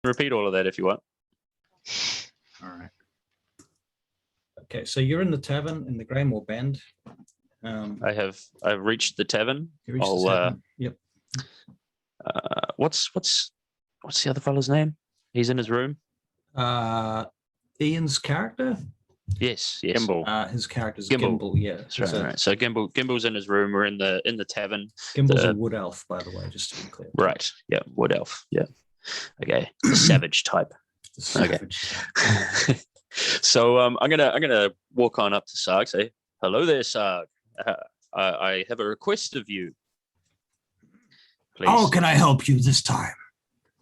repeat all of that if you want. All right. Okay, so you're in the tavern in the Greymoor Bend. I've reached the tavern. You reached the tavern. Yep. What's the other fellow's name? He's in his room. Ian's character? Yes. Gimbal. His character's Gimbal. Yeah. That's right. So Gimbal's in his room. We're in the tavern. Gimbal's a wood elf, by the way, just to be clear. Right. Yeah. Wood elf. Yeah. Okay. The savage type. Savage. Okay. So I'm gonna walk on up to Sarg. Say hello there, Sarg. I have a request of you. Please. How can I help you this time?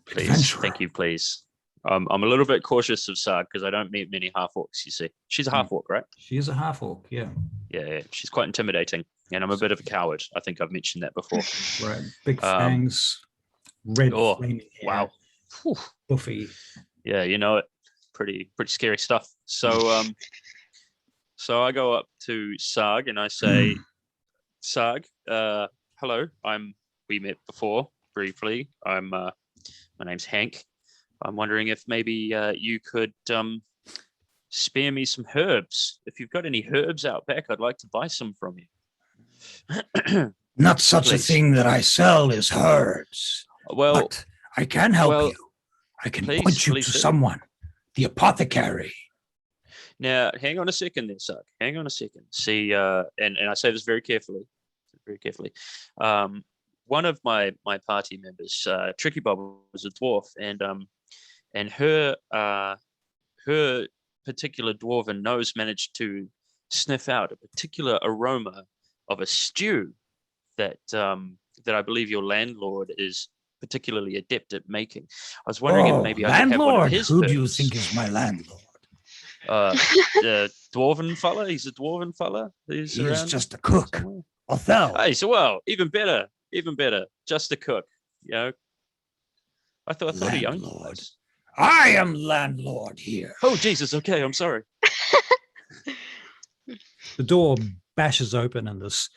Please. Adventurer. Thank you. Please. I'm a little bit cautious of Sarg because I don't meet many half orcs. You see, she's a half orc, right? She is a half orc. Yeah. Yeah. She's quite intimidating, and I'm a bit of a coward. I think I've mentioned that before. Right. Big fangs, red flaming hair. Wow. Whew. Buffy. Yeah, you know it. Pretty scary stuff. So so I go up to Sarg and I say, Sarg, hello. We met before briefly. My name's Hank. I'm wondering if maybe you could spare me some herbs. If you've got any herbs out back, I'd like to buy some from you. Not such a thing that I sell is herbs. Well, but I can help you. I can point you to someone. The apothecary. Now, hang on a second there, Sarg. Hang on a second. See, and I say this very carefully. One of my party members, Tricky Bob, was a dwarf, and her particular dwarven nose managed to sniff out a particular aroma of a stew that I believe your landlord is particularly adept at making. I was wondering if maybe I could have one of his Who herbs. do you think is my landlord? The dwarven fella. He's a dwarven fella. He's just a cook. Somewhere. Othello. Hey, so even better. Just a cook. You know. I thought he owned the place. I am landlord here. Oh Jesus! Okay, I'm sorry. The door bashes open and this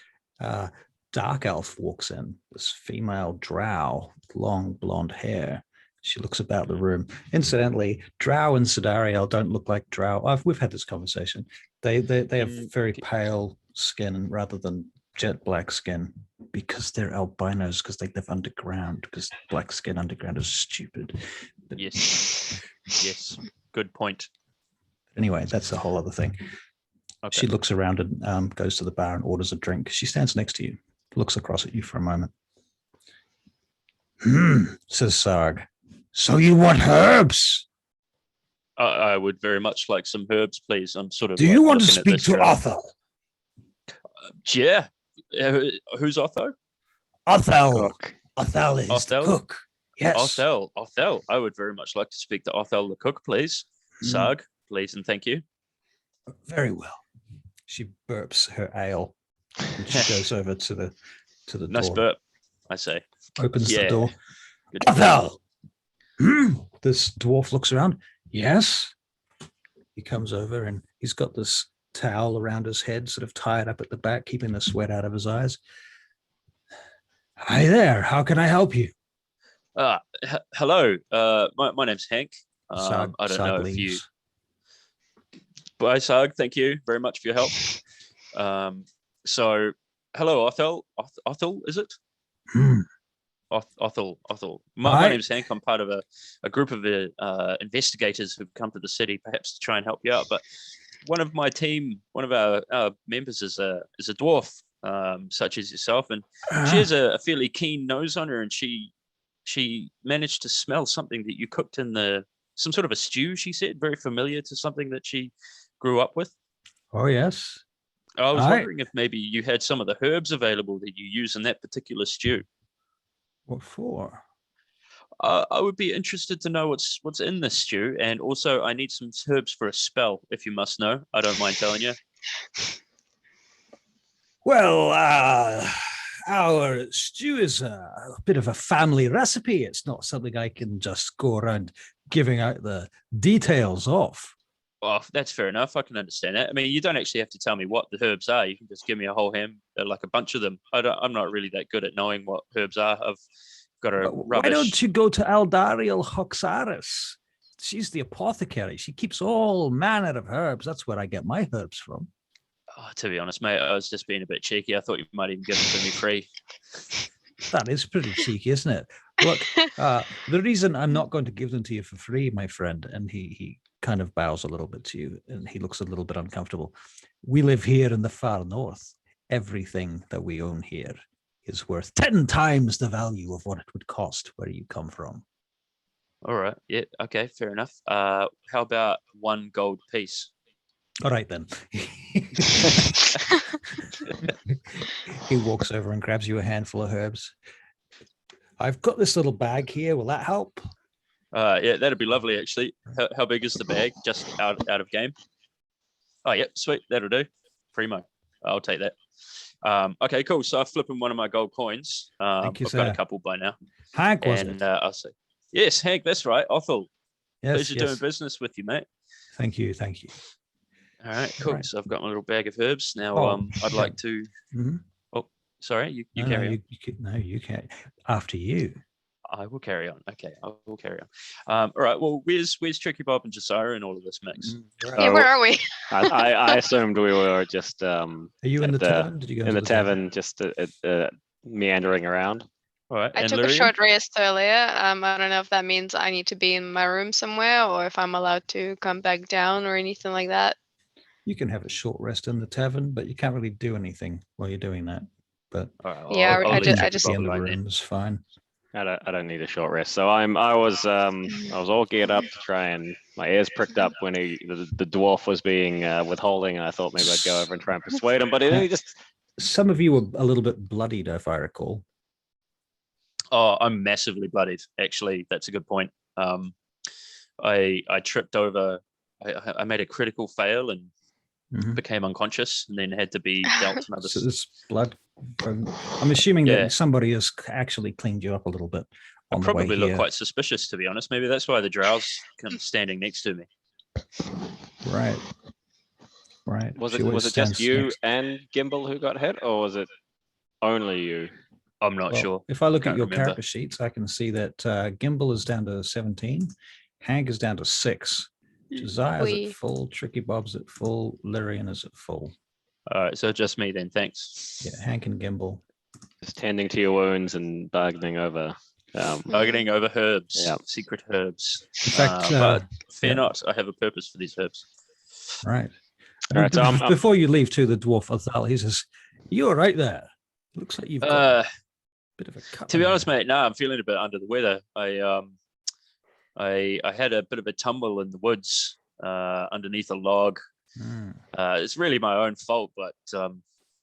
dark elf walks in. This female drow with long blonde hair. She looks about the room. Incidentally, drow and Sidariel don't look like drow. We've had this conversation. They have very pale skin rather than jet black skin because they're albinos because they live underground because black skin underground is stupid. But yes, good point. Anyway, that's a whole other thing. Okay. She looks around and goes to the bar and orders a drink. She stands next to you, looks across at you for a moment. Says Sarg. So you want herbs? I would very much like some herbs, please. I'm sort of. Do you want to speak to Otho? Yeah. Who's Otho? Otho. Otho is the cook. Yes. Otho. I would very much like to speak to Otho the cook, please. Sarg, please, and thank you. Very well. She burps her ale. And she goes over to the door. Nice burp, I say. Opens the door. Otho. This dwarf looks around. Yes. He comes over and he's got this towel around his head, sort of tied up at the back, keeping the sweat out of his eyes. Hi there. How can I help you? Hello. My name's Hank. I don't know if you. Bye, Sarg. Thank you very much for your help. So, hello, Othel. Othel, is it? Othel. My name's Hank. I'm part of a group of investigators who've come to the city, perhaps to try and help you out. But one of my team, one of our members is a dwarf, such as yourself, and she has a fairly keen nose on her, and she managed to smell something that you cooked in some sort of a stew. She said, very familiar to something that she grew up with. Oh yes. I was wondering if maybe you had some of the herbs available that you use in that particular stew. What for? I would be interested to know what's in this stew, and also I need some herbs for a spell, if you must know. I don't mind telling you. Well, our stew is a bit of a family recipe. It's not something I can just go around giving out the details of. Oh, that's fair enough. I can understand that. I mean, you don't actually have to tell me what the herbs are. You can just give me a whole like a bunch of them. I'm not really that good at knowing what herbs are. I've got a Why rubbish. don't you go to Aldariel Hoxaris? She's the apothecary. She keeps all manner of herbs. That's where I get my herbs from. To be honest, mate, I was just being a bit cheeky. I thought you might even give them to me free. That is pretty cheeky, isn't it? Look, the reason I'm not going to give them to you for free, my friend, and he kind of bows a little bit to you, and he looks a little bit uncomfortable. We live here in the far north. Everything that we own here is worth 10 times the value of what it would cost where you come from. All right. Yeah. Okay. Fair enough. How about 1 gold piece? All right, then. He walks over and grabs you a handful of herbs. I've got this little bag here. Will that help? Yeah, that'd be lovely, actually. How big is the bag? Just out of game? Oh, yeah, sweet. That'll do. Primo. I'll take that. Okay, cool. So I flip him one of my gold coins. Thank you, I've sir. got a couple by now. Hank, was it? I'll say, yes, Hank, that's right. Othel. Yes, Pleasure doing business with you, mate. Thank you. Thank you. All right, cool. Right. So I've got my little bag of herbs. Now, I'd like to... Mm-hmm. Oh, sorry, you carry on. No, you can't. After you. I will carry on. Okay, I will carry on. All right, well, where's Tricky Bob and Josiah in all of this mix? Yeah, where are we? I assumed we were just Are you in the tavern? Did you go in the tavern, just meandering around? All right. I and took a Lyrian? short rest earlier. I don't know if that means I need to be in my room somewhere or if I'm allowed to come back down or anything like that. You can have a short rest in the tavern, but you can't really do anything while you're doing that. But All right, well, Yeah, I'll I leave just- Tricky just- Bob in the alone then. room is fine. I don't need a short rest. So I was all geared up to try, and my ears pricked up when the dwarf was being withholding, and I thought maybe I'd go over and try and persuade him, but he just... Some of you were a little bit bloodied, if I recall. Oh, I'm massively bloodied. Actually, that's a good point. I tripped over. I made a critical fail and Mhm. became unconscious, and then had to be dealt another. So there's blood. I'm assuming Yeah. that somebody has actually cleaned you up a little bit I on the way probably look here. quite suspicious, to be honest. Maybe that's why the drow's kind of standing next to me. Right. Right. Was She it always just stands you next- and Gimbal who got hit, or was it only you? I'm not Well, sure. If I look at Can't your remember. character sheets, I can see that Gimbal is down to 17, Hank is down to 6, Josiah's We- at full, Tricky Bob's at full, Lyrian is at full. All right, so just me then. Thanks. Yeah, Hank and Gimbal. Just tending to your wounds and bargaining over. Bargaining over herbs, Yeah. secret herbs. In fact, but fear yeah. not, I have a purpose for these herbs. Right. All right, so I'm- Before you leave to the dwarf Othal, he says, "You all right there? Looks like you've got a bit of a cut." To be on honest, you." mate, no, I'm feeling a bit under the weather. I had a bit of a tumble in the woods underneath a log. Mm. It's really my own fault, but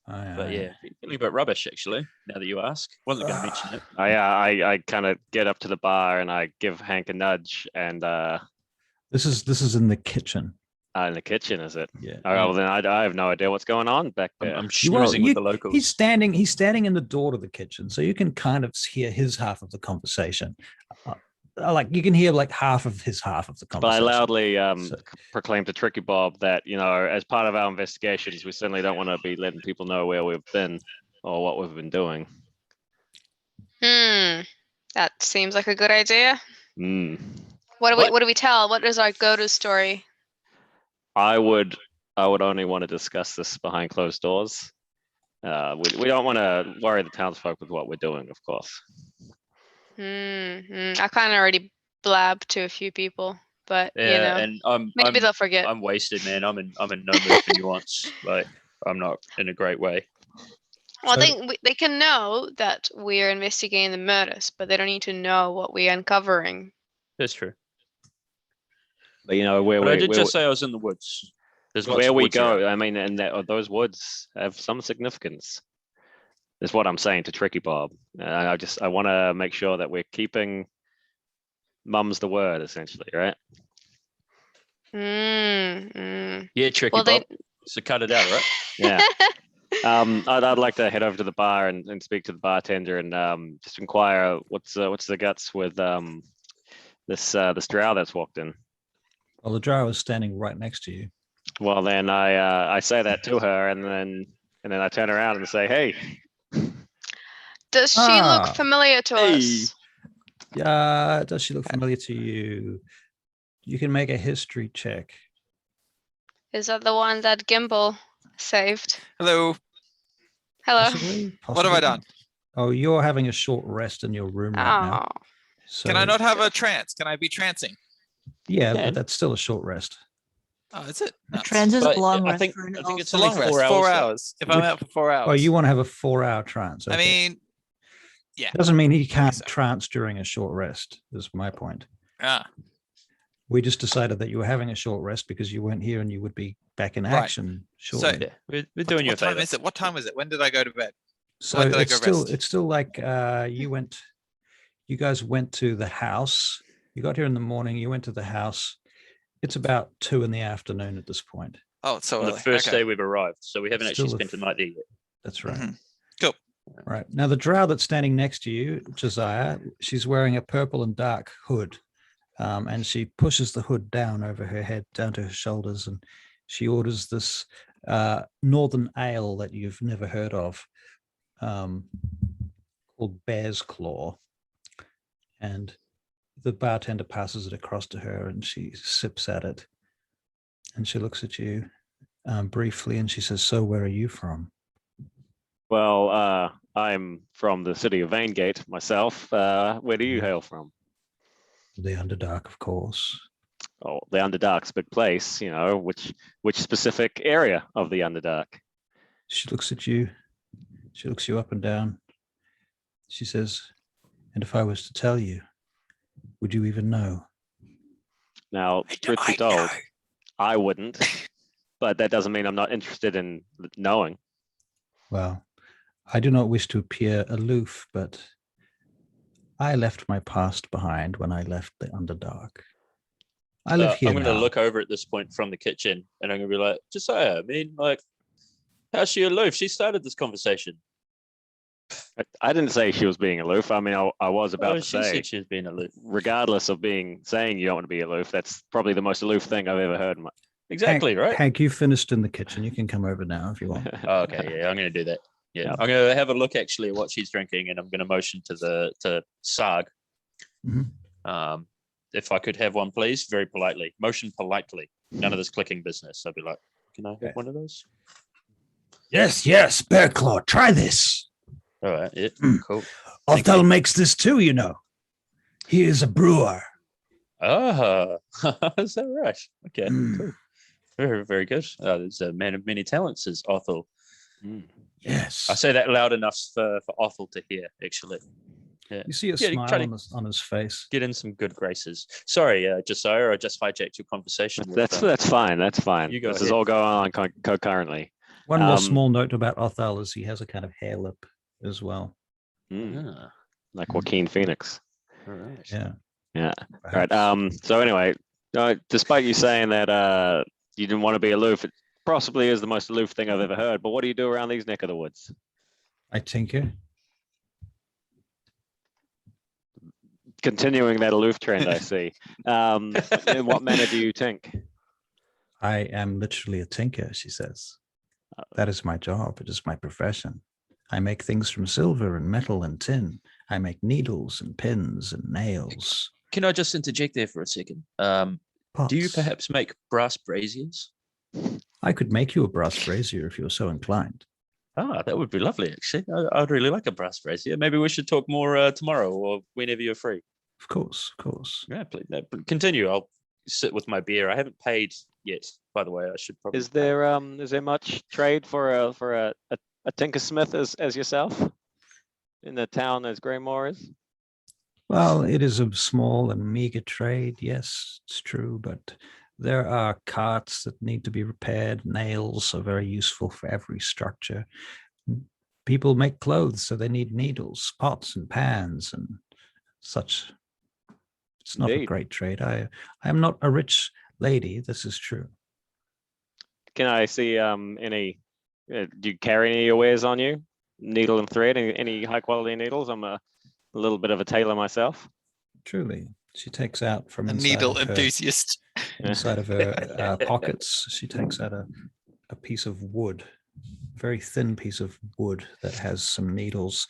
Aye. yeah, feeling a bit rubbish actually. Now that you ask, wasn't going to mention it. I kind of get up to the bar and I give Hank a nudge, and This is in the kitchen. in the kitchen, is it? Yeah. Oh, well, then I have no idea what's going on back there. I'm Well, schmoozing with the locals. He's standing in the door to the kitchen, so you can kind of hear his half of the conversation. Like you can hear like half of his half of the But I conversation. loudly So- proclaim to Tricky Bob that, as part of our investigations, we certainly don't want to be letting people know where we've been or what we've been doing. That seems like a good idea. Mm. What do What? what do we tell? What is our go-to story? I would only want to discuss this behind closed doors. We don't want to worry the townsfolk with what we're doing, of course. I kind of already blabbed to a few people, but Yeah, and maybe they'll forget. I'm wasted, man. I'm in no mood for nuance. Like I'm not in a great way. Well, So- they can know that we are investigating the murders, but they don't need to know what we're uncovering. That's true. But where But I we did where, just say I was in the woods. There's lots where of we woods around. go. I mean, and those woods have some significance. Is what I'm saying to Tricky Bob. I want to make sure that we're keeping mum's the word, essentially, right? Yeah, tricky Well, Bob. So cut it out, right? Yeah. I'd like to head over to the bar and speak to the bartender and just inquire what's the guts with this drow that's walked in. Well, the drow is standing right next to you. Well, then I say that to her, and then I turn around and say, "Hey, Does she Ah. look familiar to Hey. us? Does she look familiar to you? You can make a history check. Is that the one that Gimbal saved? Hello. Hello. Possibly. What have I done? Oh, you're having a short rest in your room right now. Oh, So, Can I not have a trance? Can I be trancing? Yeah, Can. but that's still a short rest. Oh, is it? A No, trans is But a long I rest think- for an I think elf. it's it's a only long rest. 4 hours, 4 though. hours. If I'm Which- out for 4 hours. Oh, you want to have a 4-hour trance. I Okay. mean, yeah. Doesn't mean he can't so. trance during a short rest, is my point. Ah, We just decided that you were having a short rest because you weren't here and you would be back in Right. action shortly. Yeah, we're doing you a what time favor. is it? What time is it? When did I go to bed? So When did I it's go still rest? it's still like you guys went to the house. You got here in the morning, you went to the house. It's about 2 p.m. at this point. Oh, it's so On the early. first Okay. day we've arrived, so we haven't actually Still a spent the night there yet. That's right. Mhm. Cool. Right. Now the drow that's standing next to you, Josiah, she's wearing a purple and dark hood. And she pushes the hood down over her head, down to her shoulders, and she orders this northern ale that you've never heard of, called Bear's Claw. And the bartender passes it across to her, and she sips at it. And she looks at you briefly, and she says, "So, where are you from?" Well, I'm from the city of Vaingate myself. Where do you hail from? The Underdark, of course. Oh, the Underdark's a big place, which specific area of the Underdark? She looks at you. She looks you up and down. She says, "And if I was to tell you, would you even know?" Now, truth be told, I wouldn't, but that doesn't mean I'm not interested in knowing. Well, I do not wish to appear aloof, but I left my past behind when I left the Underdark. I live here I'm going to now. look over at this point from the kitchen, and I'm going to be like, Josiah, I mean, like, how's she aloof? She started this conversation. I didn't say she was being aloof. I mean, I was about to She say, said she was being aloof. regardless of saying you don't want to be aloof, that's probably the most aloof thing I've ever heard. Exactly, right? Hank, you finished in the kitchen. You can come over now if you want. Oh, okay, yeah, I'm going to do that. Yeah, Yep. I'm going to have a look actually at what she's drinking, and I'm going to motion to Sarg. Mhm. If I could have one, please, very politely. Motion politely. None of this clicking business. I'd be like, can I have one of those? Yes, Bear Claw, try this. All right, yeah, cool. Othel makes this too, you know. He is a brewer. Ah, is that right? Okay, Mm. cool. Very, very good. There's a man of many talents, is Othel. Yes. I say that loud enough for Othel to hear, actually. Yeah. You see a Yeah, smile try to- on his face. Get in some good graces. Sorry, Josiah, I just hijacked your conversation. with, That's fine. That's fine. You go This is ahead. all going on concurrently. One more Um, small note about Othel is he has a kind of hair lip as well. Ah, Like Joaquin Phoenix. all right. Yeah. Yeah. All right. perhaps. So anyway, despite you saying that you didn't want to be aloof, it possibly is the most aloof thing I've ever heard. But what do you do around these neck of the woods? I tinker. Continuing that aloof trend, I see. In what manner do you think? I am literally a tinker, she says. That is my job. It is my profession. I make things from silver and metal and tin. I make needles and pins and nails. Can I just interject there for a second? Do you Pots. perhaps make brass braziers? I could make you a brass brazier if you were so inclined. Ah, that would be lovely, actually. I'd really like a brass brazier. Maybe we should talk more tomorrow or whenever you're free. Of course, of course. Yeah, please. Continue. I'll sit with my beer. I haven't paid yet, by the way. I should probably. Is pay. there much trade for a tinkersmith as yourself in the town as Greymoor is? Well, it is a small and meager trade. Yes, it's true, but there are carts that need to be repaired. Nails are very useful for every structure. People make clothes, so they need needles, pots and pans and such. It's not a Indeed. great trade. I am not a rich lady. This is true. Can I see any? Do you carry any of your wares on you? Needle and thread? Any high quality needles? I'm a little bit of a tailor myself. Truly, she takes out from A inside needle of her, enthusiast. inside of her pockets. She takes out a piece of wood, very thin piece of wood that has some needles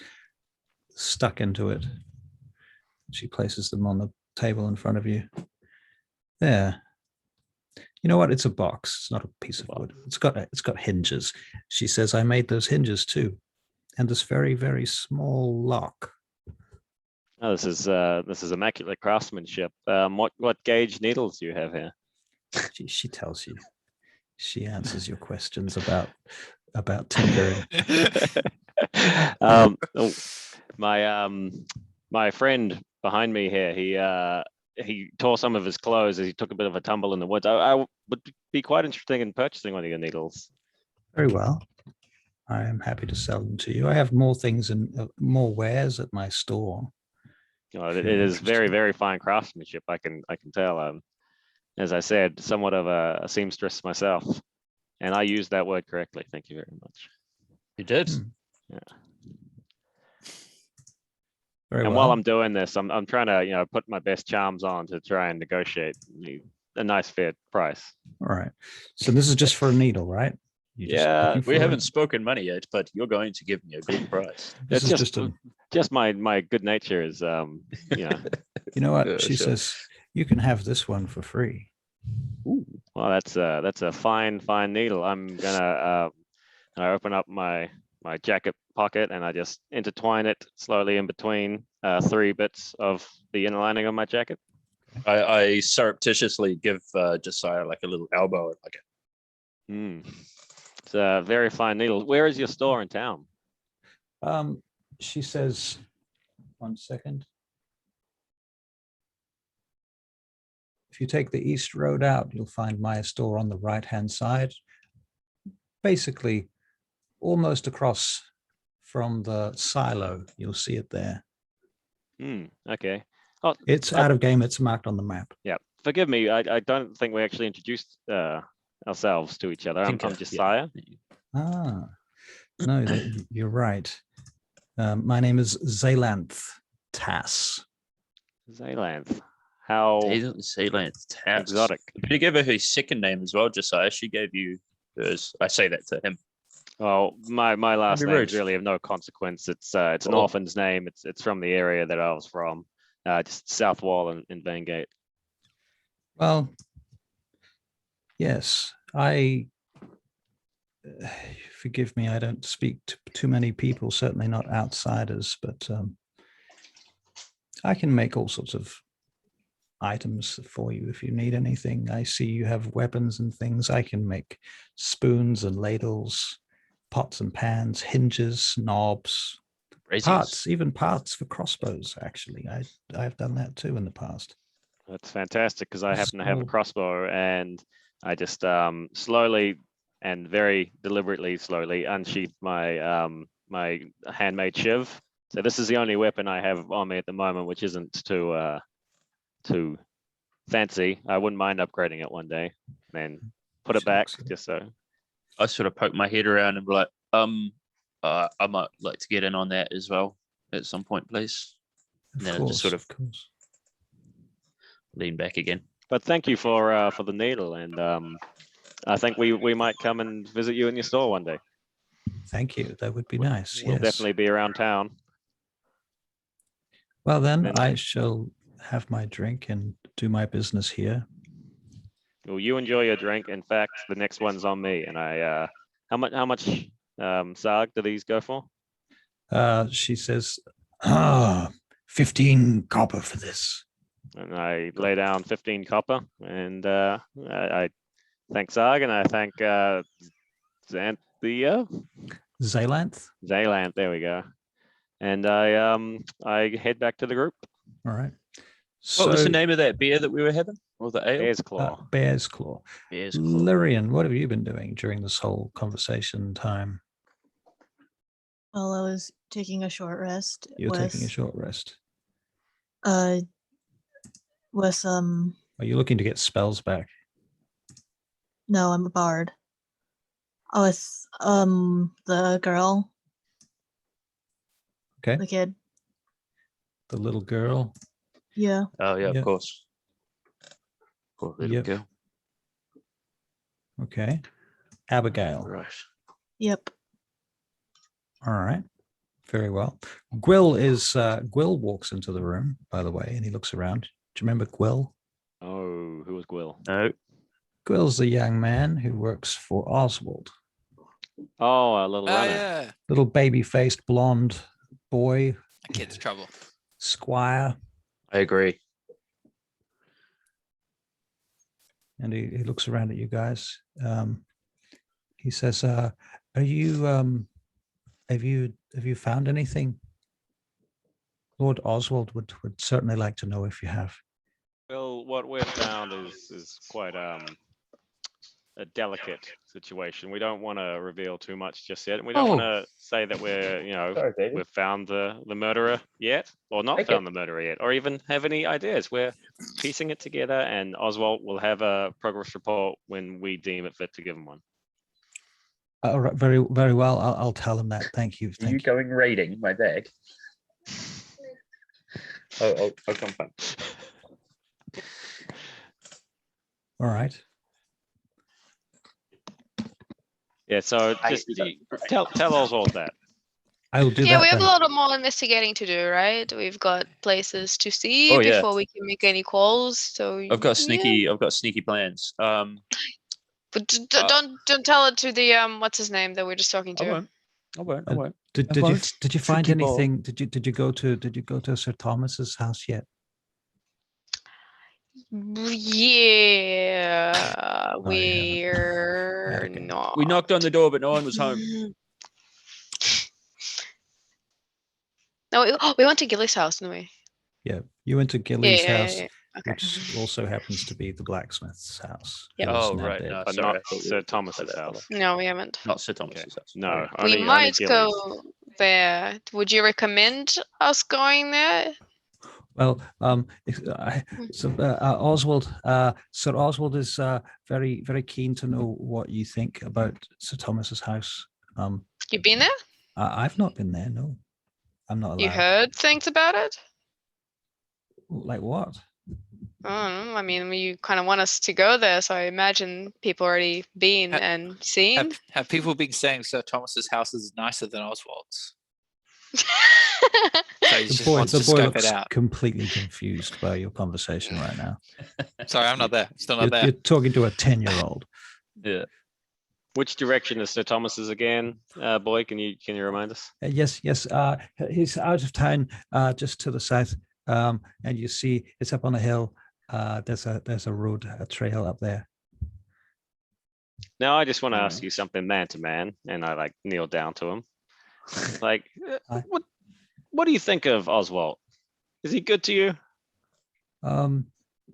stuck into it. She places them on the table in front of you. There. You know what? It's a box. It's not a piece of wood. It's got hinges. She says, I made those hinges too. And this very, very small lock. Oh, this is immaculate craftsmanship. What gauge needles do you have here? She tells you. She answers your questions about tinkering. Oh, my friend behind me here, he tore some of his clothes as he took a bit of a tumble in the woods. I would be quite interested in purchasing one of your needles. Very well. I am happy to sell them to you. I have more things and more wares at my store. It is very, very fine craftsmanship. I can tell. As I said, somewhat of a seamstress myself, and I used that word correctly. Thank you very much. You did. Yeah. Very and well. while I'm doing this, I'm trying to put my best charms on to try and negotiate a nice fair price. All right. So this is just for a needle, right? Yeah, we haven't spoken money yet, but you're going to give me a good price. This is just my good nature is You know what? She says you can have this one for free. Ooh. Well, that's a fine needle. I'm gonna I open up my jacket pocket and I just intertwine it slowly in between 3 bits of the inner lining of my jacket. I surreptitiously give Josiah like a little elbow. It's a very fine needle. Where is your store in town? She says, 1 second. If you take the East Road out, you'll find my store on the right-hand side. Basically, almost across from the silo, you'll see it there. Okay. Oh, it's out of game. It's marked on the map. Yeah. Forgive me. I don't think we actually introduced ourselves to each other. I'm Josiah. Ah, no, you're right. My name is Zaylanth Tass. Zaylanth. How Zaylanth Tass. Exotic. Did you give her her second name as well, Josiah? She gave you hers. I say that to him. Well, my last name is really of no consequence. It's an orphan's name. It's from the area that I was from, just South Wall in Vangate. Well, yes, forgive me, I don't speak to too many people, certainly not outsiders, but I can make all sorts of items for you if you need anything. I see you have weapons and things. I can make spoons and ladles, pots and pans, hinges, knobs, parts, even parts for crossbows, actually. I've done that too in the past. That's fantastic, because I happen to have a crossbow, and I just slowly and very deliberately slowly unsheathed my my handmade shiv. So this is the only weapon I have on me at the moment, which isn't too fancy. I wouldn't mind upgrading it one day, then put it back just so. I sort of poke my head around and be like, I might like to get in on that as well at some point, please. And then I just sort of lean back again. But thank you for the needle, and I think we might come and visit you in your store one day. Thank you. That would be nice. We'll definitely be around town. Well, then I shall have my drink and do my business here. Well, you enjoy your drink. In fact, the next one's on me. And I, how much sarg do these go for? She says, 15 copper for this. And I lay down 15 copper, and I thank Sarg, and I thank Zaylanth. Zaylanth, there we go. And I head back to the group. All right. What was the name of that beer that we were having? Or the ale? Bear's Claw. Bear's Claw. Bear's Claw. Lyrian, what have you been doing during this whole conversation time? Well, I was taking a short rest. You're taking a short rest. With Are you looking to get spells back? No, I'm a bard. With the girl. Okay. The kid. The little girl. Yeah. Oh yeah, Yep. of course. Poor little girl. Okay. Abigail. Right. Yep. All right. Very well. Gwill walks into the room, by the way, and he looks around. Do you remember Gwill? Oh, who was Gwill? No. Gwill's the young man who works for Oswald. Oh, a little Oh runner. yeah. Little baby-faced blonde boy, That kid's trouble. squire. I agree. And he looks around at you guys. He says, "Are you? Have you found anything? Lord Oswald would certainly like to know if you have." Well, what we've found is quite a delicate situation. We don't want to reveal too much just yet. We don't want to say that we've found the murderer yet, or not found the murderer yet, or even have any ideas. We're piecing it together, and Oswald will have a progress report when we deem it fit to give him one. All right, very well. I'll tell him that. Thank you. Are you going raiding my bag? I'll come back. All right. Yeah, so just tell Oswald that. I will do that. Yeah, we have then. a lot of more investigating to do, right? We've got places to see Oh, yeah. before we can make any calls. So I've got yeah. sneaky plans. But don't tell it to the what's his name that we're just talking to. I won't. Did you find Tricky ball. anything? Did you go to Sir Thomas's house yet? Yeah, Oh, you we're Okay. not. We knocked on the door, but no one was home. No, we went to Gilly's house, didn't we? Yeah, you went to Gilly's house, Yeah. Okay. which also happens to be the blacksmith's house. Yep. who is Oh, now right, dead. no. But Sorry, I not thought we Sir were Thomas's about that. house. No, we haven't. Not Sir Thomas's house. No, We only might Gillies. go there. Would you recommend us going there? Well, Oswald, Sir Oswald is very, very keen to know what you think about Sir Thomas's house. You been there? I've not been there. No, I'm not allowed. You heard things about it? Like what? I don't know. I mean, you kind of want us to go there, so I imagine people already been Ha- and seen. Have people been saying Sir Thomas's house is nicer than Oswald's? So he The just boy, wants the to boy scope looks it out. completely confused by your conversation right now. Sorry, I'm not there. Still not You're, there. you're talking to a 10-year-old. Yeah. Which direction is Sir Thomas's again, boy? Can you remind us? Yes. He's out of town, just to the south, and you see it's up on a hill. There's a road, a trail up there. Now I just want to ask you something man to man, and I kneel down to him. Like, Hi. what do you think of Oswald? Is he good to you?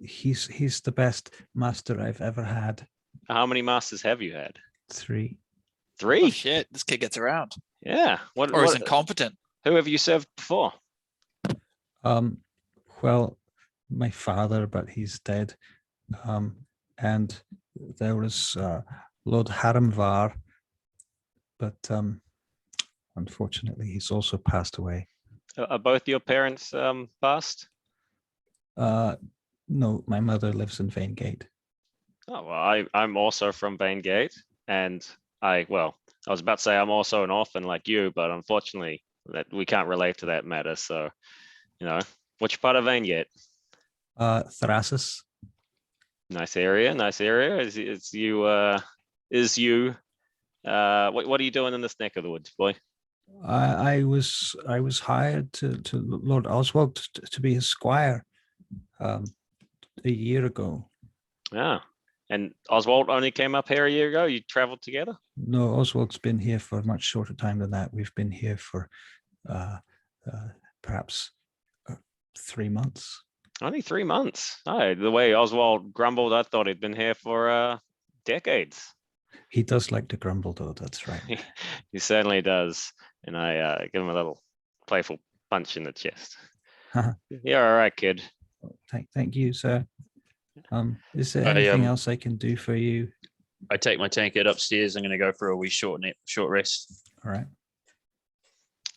He's the best master I've ever had. How many masters have you had? 3. 3? Oh shit, this kid gets around. Yeah. Or is incompetent. Who have you served before? Well, my father, but he's dead. And there was Lord Haramvar, but unfortunately, he's also passed away. Are both your parents passed? No, my mother lives in Vanegate. Oh, well, I'm also from Vanegate, and I was about to say I'm also an orphan like you, but unfortunately, that we can't relate to that matter. So, which part of Vanegate? Thrasis. Nice area. Is you? What are you doing in this neck of the woods, boy? I was hired to Lord Oswald to be his squire a year ago. Yeah. And Oswald only came up here a year ago? You traveled together? No, Oswald's been here for a much shorter time than that. We've been here for perhaps 3 months. Only 3 months. Oh, the way Oswald grumbled, I thought he'd been here for decades. He does like to grumble, though. That's right. He certainly does. And I give him a little playful punch in the chest. You're all right, kid. Thank you, sir. Is there anything else I can do for you? I take my tankard upstairs. I'm going to go for a wee short rest. All right.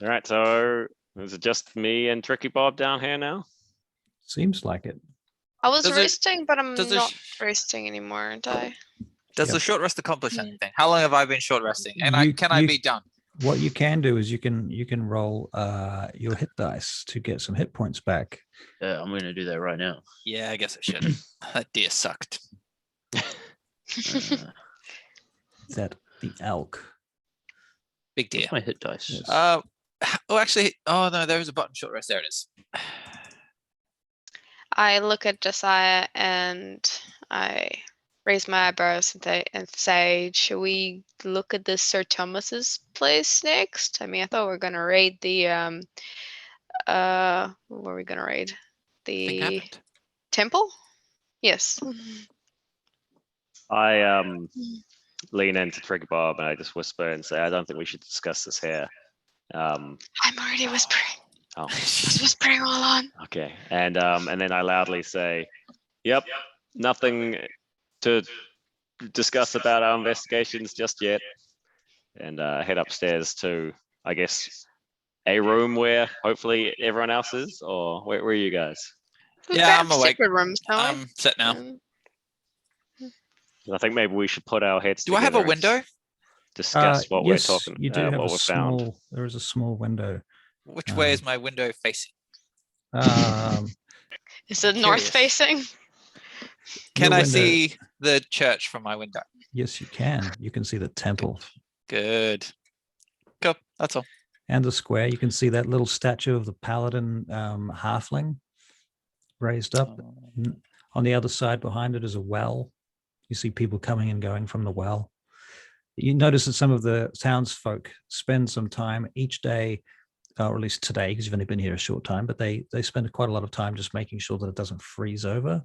All right. So is it just me and Tricky Bob down here now? Seems like it. I was Does it- resting, but I'm does it not sh- resting anymore, aren't I? Does Yep. the short rest accomplish anything? How long have I been short resting? And You- can I you- be done? What you can do is you can roll your hit dice to get some hit points back. Yeah, I'm going to do that right now. Yeah, I guess I should. That deer sucked. That the elk. Big deer. Where's my hit dice? Yes. Oh, actually, oh no, there was a button. Short rest. There it is. I look at Josiah and I raise my eyebrows and say, should we look at this Sir Thomas's place next? I mean, I thought we were gonna raid the what were we gonna raid? Thing The happened. temple? Yes. I lean into Trigger Bob and I just whisper and say, I don't think we should discuss this here. I'm already whispering. Oh, I was whispering all along. okay. And then I loudly say, yep, nothing to discuss about our investigations just yet. And head upstairs to, I guess, a room where hopefully everyone else is, or where are you guys? We've Yeah, got I'm awake. secret rooms, don't we? I'm set now. I think maybe we should put our heads Do I have a together and window? discuss what we're Yes, talking you do have what a we found. small. There is a small window. Which way is my window facing? Is it north facing? Can your I window- see the church from my window? Yes, you can. You can see the temple Good. Cool. That's all. and the square. You can see that little statue of the paladin halfling raised up. On the other side behind it is a well. You see people coming and going from the well. You notice that some of the townsfolk spend some time each day, or at least today, because you've only been here a short time, but they spend quite a lot of time just making sure that it doesn't freeze over.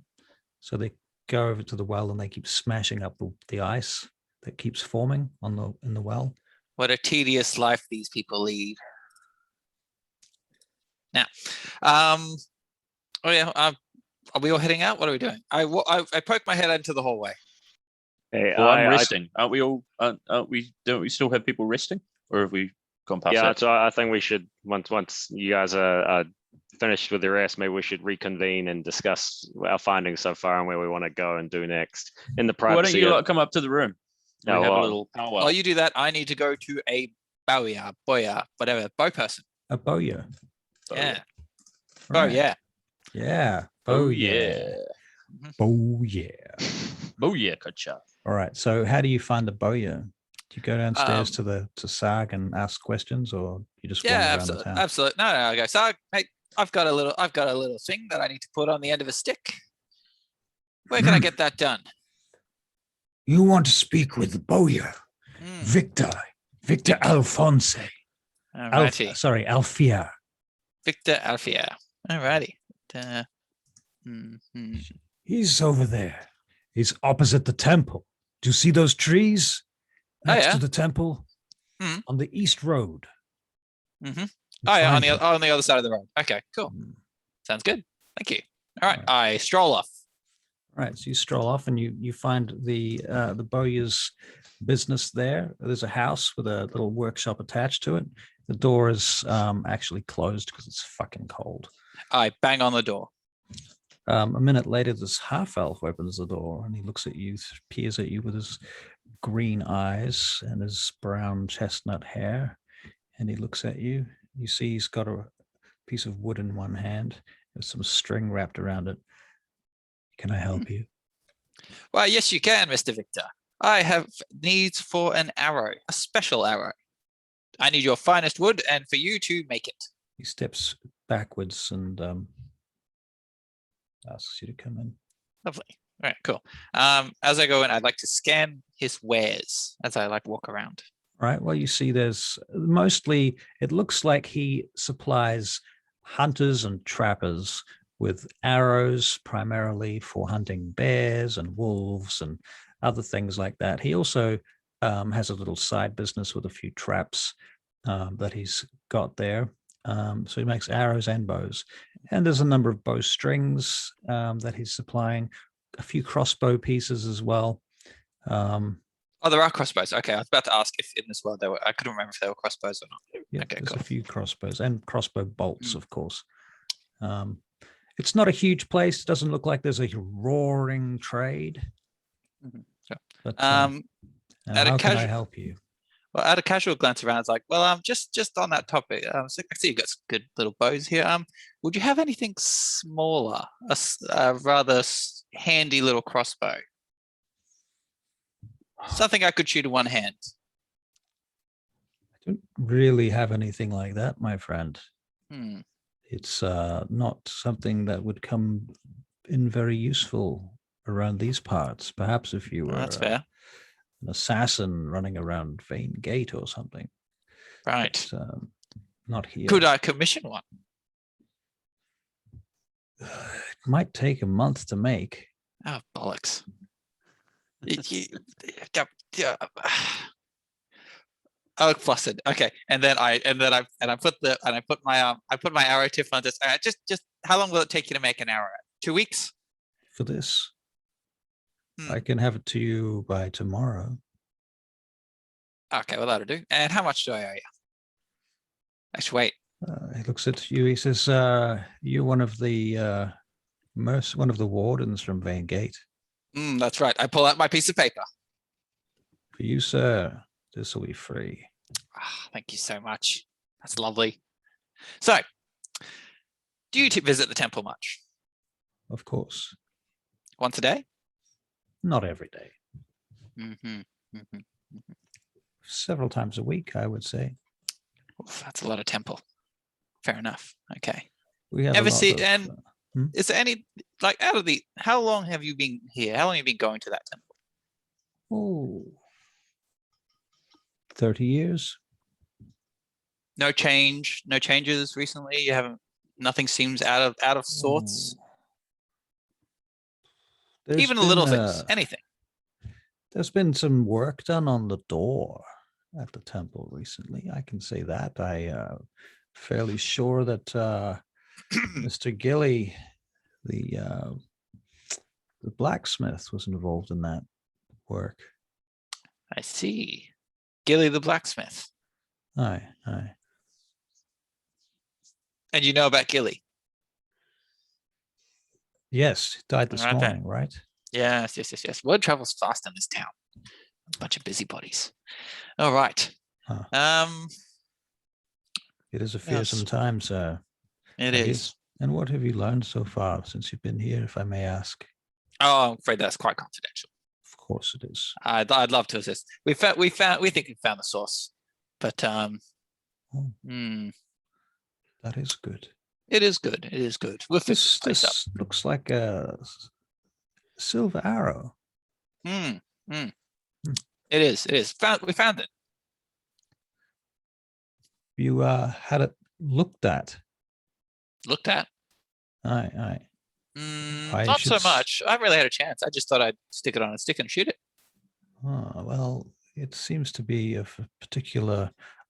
So they go over to the well and they keep smashing up the ice that keeps forming in the well. What a tedious life these people lead. Now, oh yeah, are we all heading out? What are we doing? I poke my head into the hallway. Hey, Well, I'm resting. Aren't we all? Aren't we? Don't we still have people resting, or have we gone past Yeah, that? so I think we should once you guys are finished with the rest, maybe we should reconvene and discuss our findings so far and where we want to go and do next in the Why don't privacy. you lot come up to the room? We No, have a well, little powwow. While you do that, I need to go to a boya, whatever, bow person. A bowyer. Yeah. Right. Oh yeah. Yeah. Oh Bowyer. yeah. Bowyer. Oh yeah, gotcha. All right. So how do you find the bowyer? Do you go downstairs Um, to Sarg and ask questions, or you just wander Yeah, around the absolutely. town? Absolutely. No, I go, so mate, I've got a little thing that I need to put on the end of a stick. Where can I get that done? You want to speak with the bowyer, Hmm, Victor Alphonse. alrighty. Alfia. Victor Alfia. Alrighty. He's over there. He's opposite the temple. Do you see those trees next yeah. to the temple? Mhm. On the east road. Mm-hmm. You Oh yeah, find him. on the other side of the road. Okay, cool. Mm. Sounds good. Thank you. All right, Alright. I stroll off. All right. So you stroll off and you find the bowyer's business there. There's a house with a little workshop attached to it. The door is actually closed because it's fucking cold. I bang on the door. A minute later, this half elf opens the door and he looks at you, peers at you with his green eyes and his brown chestnut hair. And he looks at you. You see he's got a piece of wood in one hand with some string wrapped around it. Can I help you? Well, yes, you can, Mr. Victor. I have needs for an arrow, a special arrow. I need your finest wood and for you to make it. He steps backwards and asks you to come in. Lovely. All right, cool. As I go in, I'd like to scan his wares as I walk around. All right. Well, you see there's mostly, it looks like he supplies hunters and trappers with arrows, primarily for hunting bears and wolves and other things like that. He also has a little side business with a few traps that he's got there. So he makes arrows and bows. And there's a number of bowstrings that he's supplying, a few crossbow pieces as well. Oh, there are crossbows. Okay, I was about to ask if in this world there were. I couldn't remember if there were crossbows or not. Yeah, Okay, there's cool. a few crossbows and crossbow bolts, of course. It's not a huge place. It doesn't look like there's a roaring trade. Mhm, sure. But At a how can I casual- help you? Well, at a casual glance around, it's like, well, just on that topic, so I see you've got some good little bows here. Would you have anything smaller, a rather handy little crossbow? Something I could shoot in one hand. I don't really have anything like that, my friend. It's not something that would come in very useful around these parts. Perhaps if you were That's fair. an assassin running around Vane Gate or something. Right. But, not here. Could I commission one? It might take a month to make. Oh, bollocks. Oh, flustered. Okay, and then I put my arrow tip on this. Just how long will it take you to make an arrow? 2 weeks for this. I can have it to you by tomorrow. Okay, well that'll do. And how much do I owe you? Actually, wait. He looks at you. He says, "You're one of the wardens from Vane Gate." That's right. I pull out my piece of paper. For you, sir, this will be free. Thank you so much. That's lovely. So, do you visit the temple much? Of course. Once a day? Not every day. Several times a week, I would say. Oof, that's a lot of temple. Fair enough. Okay. We have is there any, like, how long have you been here? How long have you been going to that temple? Oh, 30 years. No changes recently. You haven't. Nothing seems out of sorts. Even the little things. Anything. There's been some work done on the door at the temple recently. I can say that. Fairly sure that Mr. Gilly, the blacksmith, was involved in that work. I see. Gilly the blacksmith. Aye. And you know about Gilly? Yes, died this morning, right? Yes. Word travels fast in this town. A bunch of busybodies. All right. It is a fearsome time, sir. It is. And what have you learned so far since you've been here, if I may ask? Oh, I'm afraid that's quite confidential. Of course it is. I'd love to assist. We think we found the source, but that is good. It is good. We'll fix this up. Looks like a silver arrow. It is. We found it. You had it looked at. Looked at? Aye. Not so much. I haven't really had a chance. I just thought I'd stick it on a stick and shoot it. Oh, well, it seems to be of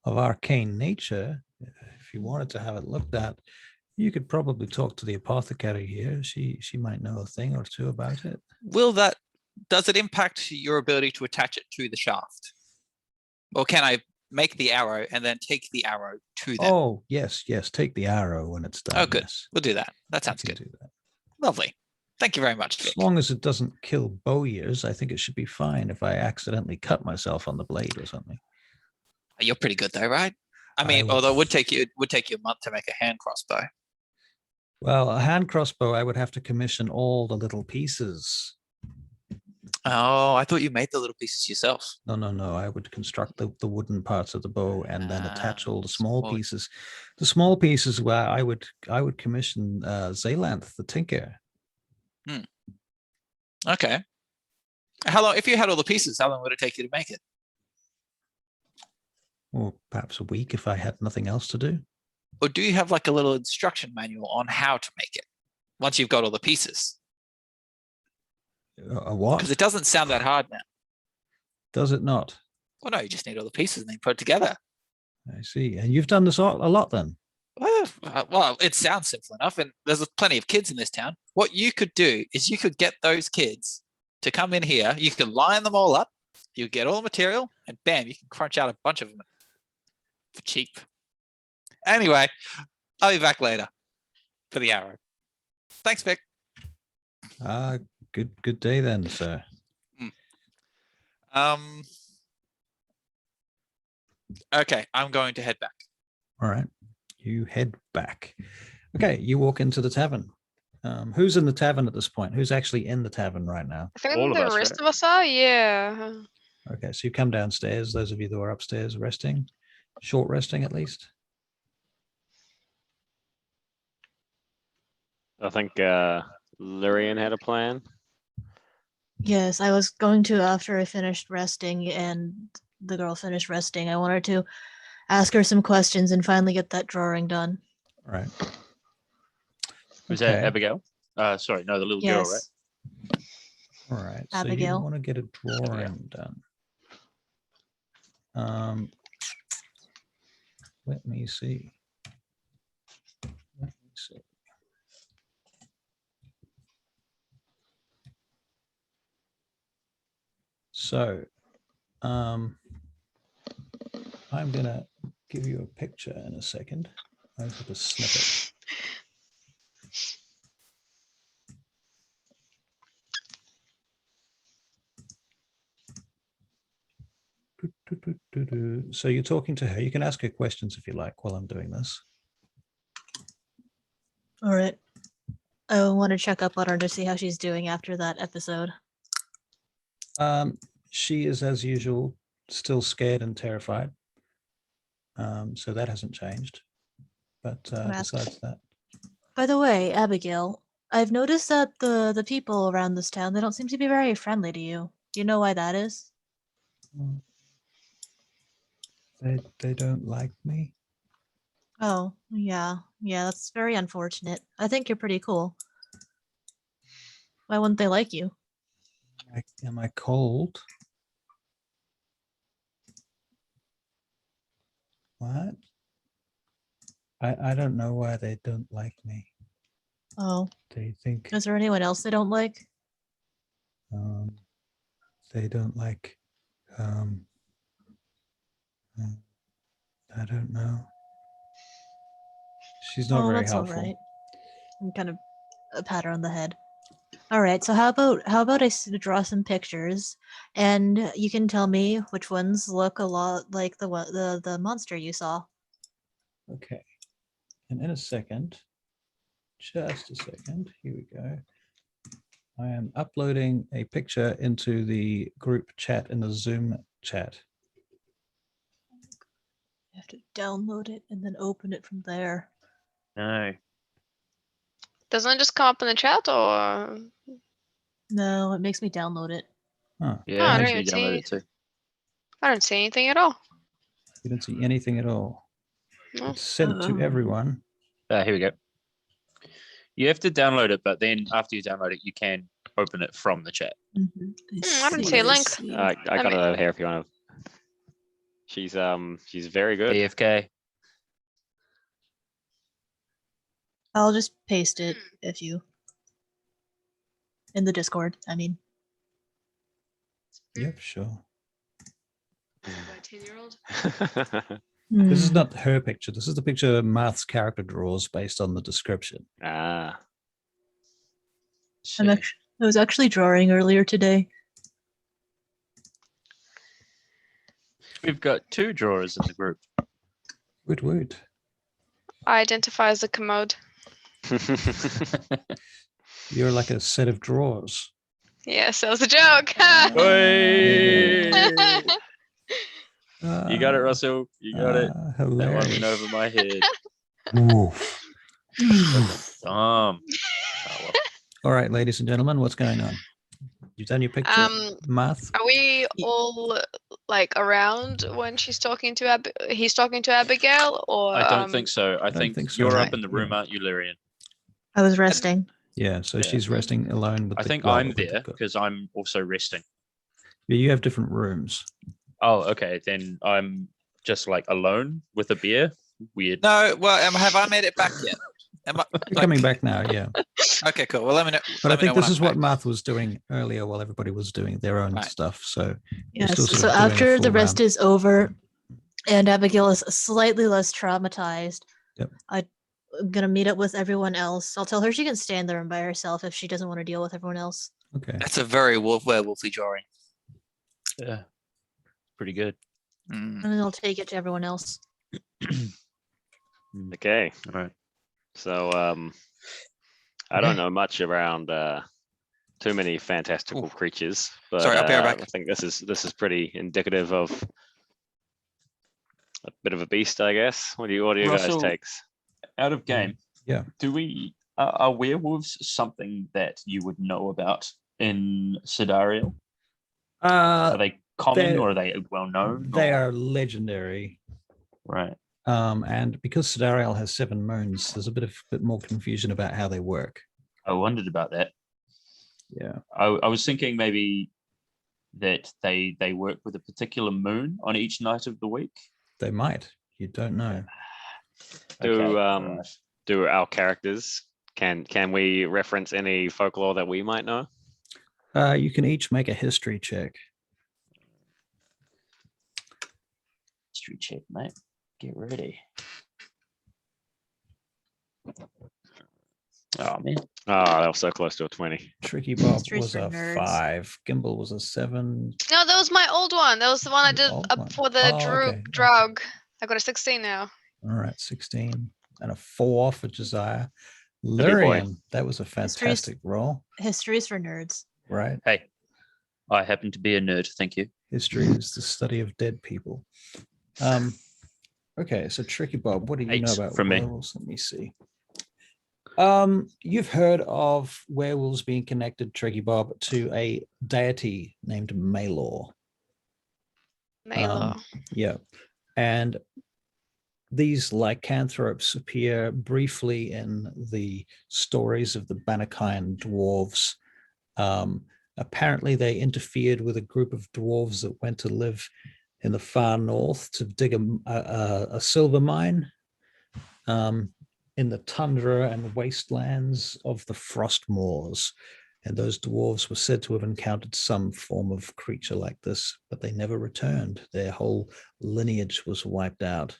arcane nature. If you wanted to have it looked at, you could probably talk to the apothecary here. She might know a thing or two about it. Does it impact your ability to attach it to the shaft? Or can I make the arrow and then take the arrow to them? Oh, yes. Take the arrow when it's done. Oh, good. Yes. We'll do that. That sounds good. Do that. Lovely. Thank you very much, Vic. As long as it doesn't kill bow ears, I think it should be fine if I accidentally cut myself on the blade or something. You're pretty good though, right? I mean, although it would take you a month to make a hand crossbow. Well, a hand crossbow, I would have to commission all the little pieces. Oh, I thought you made the little pieces yourself. No. I would construct the wooden parts of the bow and then attach all the small pieces. The small pieces where I would commission Zaylanth, the tinker. Okay. How long, if you had all the pieces, how long would it take you to make it? Or perhaps a week if I had nothing else to do. Or do you have like a little instruction manual on how to make it once you've got all the pieces? A what? Because it doesn't sound that hard now. Does it not? Well, no, you just need all the pieces and then put it together. I see. And you've done this a lot then? Well, it sounds simple enough, and there's plenty of kids in this town. What you could do is you could get those kids to come in here. You could line them all up. You get all the material, and bam, you can crunch out a bunch of them for cheap. Anyway, I'll be back later for the arrow. Thanks, Vic. Good day then, sir. Okay, I'm going to head back. All right. You head back. Okay, you walk into the tavern. Who's in the tavern at this point? Who's actually in the tavern right now? I think All of the us, rest right? of us are. Yeah. Okay, so you come downstairs. Those of you that are upstairs resting, short resting at least. I think Lyrian had a plan. Yes, I was going to after I finished resting and the girl finished resting. I wanted to ask her some questions and finally get that drawing done. All right. Was that Okay. Abigail? Sorry, no, the little girl, right? Yes. All right. So you Abigail. want to get a drawing done. Let me see. Let me see. So, I'm gonna give you a picture in a second. I have a snippet. So you're talking to her. You can ask her questions if you like while I'm doing this. All right. I want to check up on her to see how she's doing after that episode. She is, as usual, still scared and terrified. So that hasn't changed. But besides that. By the way, Abigail, I've noticed that the people around this town, they don't seem to be very friendly to you. Do you know why that is? They don't like me. Oh, yeah. Yeah, that's very unfortunate. I think you're pretty cool. Why wouldn't they like you? Am I cold? What? I don't know why they don't like me. Oh, They think is there anyone else they don't like? they don't like I don't know. She's not very that's helpful. all right. I'm kind of a pat her on the head. All right, so how about I draw some pictures, and you can tell me which ones look a lot like the monster you saw. Okay. And in a second, just a second, here we go. I am uploading a picture into the group chat in the Zoom chat. You have to download it and then open it from there. No. Doesn't it just come up in the chat or? No, it makes me download it. Huh. Yeah, I it don't makes me even download see. it too. I don't see anything at all. You don't see anything at all. No. It's sent to everyone. Here we go. You have to download it, but then after you download it, you can open it from the chat. I don't see a link. I got it over here if you want to. She's very good. AFK. I'll just paste it if you in the Discord. I mean, Yep, sure. 10-year-old. This is not her picture. This is the picture Marth's character draws based on the description. Ah. I was actually drawing earlier today. We've got 2 drawers in the group. Woot woot. I identify as a commode. You're like a set of drawers. Yes, that was a joke. You got it, Russell. You got it. That one went Hilarious. over my head. Oof. Well. All right, ladies and gentlemen, what's going on? You've done your picture, Marth? Are we all like around when she's talking to he's talking to Abigail, or I don't think so. I think so. you're up Right. in the room, aren't you, Lyrian? I was resting. Yeah, so she's resting alone with I think I'm there because I'm also resting. Yeah, you have different rooms. Oh, okay. Then I'm just like alone with a beer. Weird. No, well, have I made it back yet? Am I You're coming back now, yeah. Okay, cool. Well, let me know. But I think this when is I'm what back. Marth was doing earlier while everybody was doing their own Right. stuff. So Yes. still sort So of doing a after full the rest round. is over, and Abigail is slightly less traumatized, Yep. I'm gonna meet up with everyone else. I'll tell her she can stand there and by herself if she doesn't want to deal with everyone else. Okay. That's a very werewolfy drawing. Yeah. Pretty good. And then I'll take it to everyone else. Okay. All right. So I don't know much around too many fantastical creatures, but Sorry, I'll be right back. I think this is pretty indicative of a bit of a beast, I guess. What do you guys Russell, takes? Out of game. Yeah. Do we are werewolves something that you would know about in Sidariel? Are they common or are they well known? They are legendary. Right. And because Sidariel has 7 moons, there's a bit more confusion about how they work. I wondered about that. Yeah. I was thinking maybe that they work with a particular moon on each night of the week. They might. You don't know. Do our characters can we reference any folklore that we might know? You can each make a history check. History check, mate. Get ready. Oh man. Oh, that was so close to a 20. Tricky Bob History's was for a nerds. 5. Gimbal was a 7. No, that was my old one. That was the one I Your did old up one. for the Oh, okay. drug. I got a 16 now. All right, 16. And a 4 for Josiah. boy. Lyrian, that was a fantastic roll. History's for nerds. Right. Hey, I happen to be a nerd. Thank you. History is the study of dead people. Okay, so Tricky Bob, what do you know 8 about from me. werewolves? Let me see. You've heard of werewolves being connected, Tricky Bob, to a deity named Maelor. Malo. Yeah. And these lycanthropes appear briefly in the stories of the Banakayan dwarves. Apparently, they interfered with a group of dwarves that went to live in the far north to dig a silver mine in the tundra and wastelands of the Frostmoors. And those dwarves were said to have encountered some form of creature like this, but they never returned. Their whole lineage was wiped out.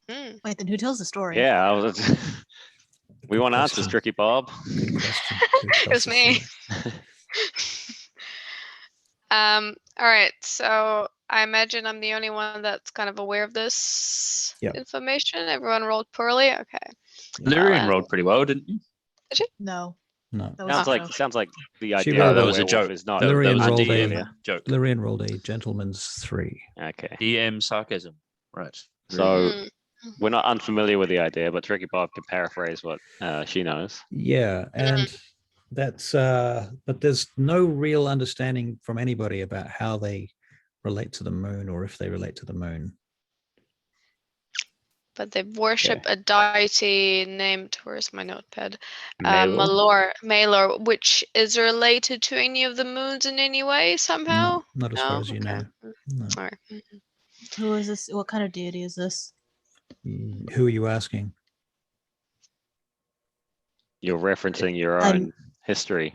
Wait, then who tells the story? Yeah, we want answers, question. Tricky Bob. Good question. It was me. All right, so I imagine I'm the only one that's kind of aware of this information. Everyone rolled poorly. Okay. Lyrian rolled pretty well, didn't you? Did you? No. No. That was a joke. Sounds like the She idea rolled of that a was a werewolf joke. is not. That Lyrian was a rolled DM joke. Lyrian rolled a gentleman's 3. Okay. DM sarcasm. Right. So we're not unfamiliar with the idea, but Tricky Bob can paraphrase what she knows. Yeah, and that's but there's no real understanding from anybody about how they relate to the moon or if they relate to the moon. But they worship a deity named, where's my notepad? Maelor? Malor, which is related to any of the moons in any way somehow? Not as far as you know. No. All right. Who is this? What kind of deity is this? Who are you asking? You're referencing your own history.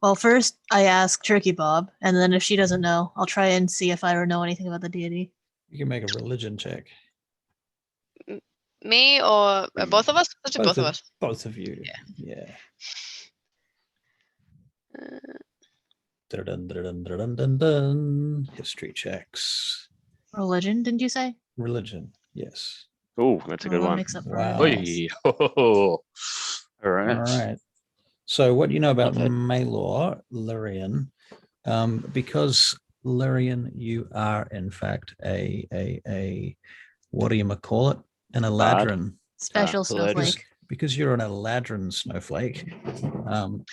Well, first I ask Tricky Bob, and then if she doesn't know, I'll try and see if I know anything about the deity. You can make a religion check. Me or both of us? Let's do both of us. Both of you. Yeah. Dun, dun, dun, dun, dun, dun. History checks. Religion, didn't you say? Religion, yes. Oh, that's a good one. Mix up for Wow. us. All right. All right. So what do you know about Maelor, Lyrian? Because Lyrian, you are in fact a what do you call it? An Eladrin. Special snowflake. Because you're an Eladrin snowflake, and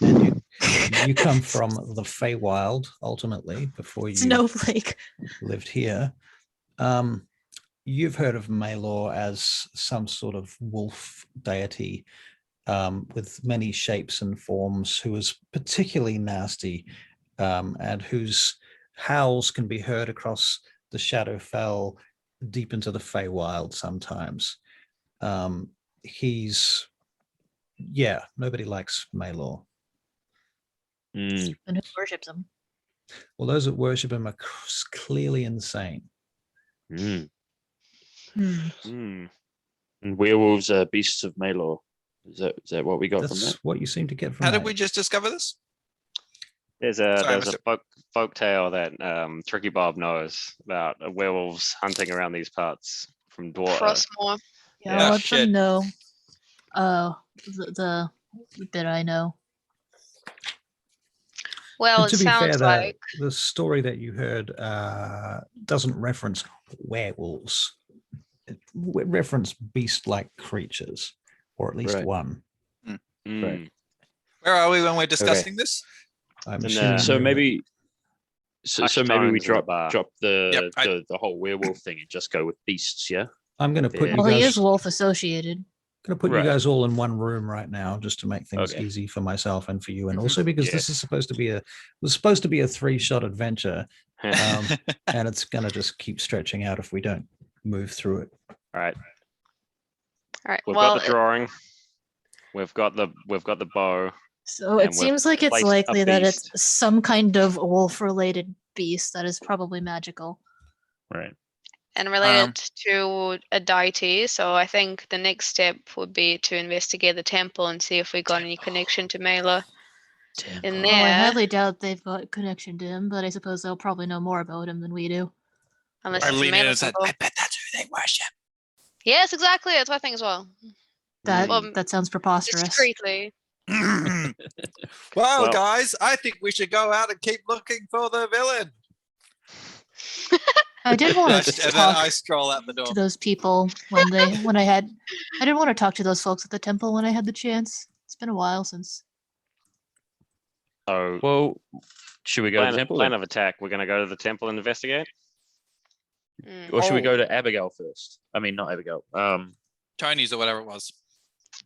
you come from the Feywild ultimately before you snowflake lived here. You've heard of Maelor as some sort of wolf deity with many shapes and forms, who is particularly nasty and whose howls can be heard across the Shadowfell deep into the Feywild sometimes. Nobody likes Maelor. And who worships him? Well, those that worship him are clearly insane. And werewolves are beasts of Maelor. Is that what we got from that? That's what you seem to get from How that. did we just discover this? There's a folk tale that Tricky Bob knows about werewolves hunting around these parts from Dwarf. Frostmoor. Yeah, Yeah, I'll let shit. them know. The bit I know. Well, And it to be fair, sounds like the story that you heard doesn't reference werewolves. It reference beast-like creatures, or at least Right. one. Right. Where are we when we're discussing this? I'm And, assuming So you're- maybe, so Hushed maybe we tones in the bar. drop Yep, the whole werewolf thing and just go with beasts. Yeah. I'm going to put Yeah. you Well, he guys. is wolf associated. Going to put you Right. guys all in one room right now, just to make things Okay. easy for myself and for you, and Mhm. also because Yeah. this is supposed to be a 3-shot adventure, and it's going to just keep stretching out if we don't move through it. All right. all right. We've Well, got the drawing. We've got the bow. So And it we've seems like it's placed a likely that it's beast. some kind of wolf-related beast that is probably magical. Right. and related to a deity, so I think the next step would be to investigate the temple and see if we got any connection to Mela in Well, I there. highly doubt they've got connection to him, but I suppose they'll probably know more about him than we do. Unless I it's a lean in Mela and said, temple. I bet that's who they worship. Yes, exactly. That's what I think as well. That Well, that sounds preposterous. Discreetly. Well, Well- guys, I think we should go out and keep looking for the villain. I did want And to then talk I stroll out the door. to those people I did want to talk to those folks at the temple when I had the chance. It's been a while since. So Well, should we go to the temple? plan then? of attack. We're going to go to the temple and investigate. Mm. Or should we Oh. go to Abigail first? I mean, not Abigail. Tony's or whatever it was.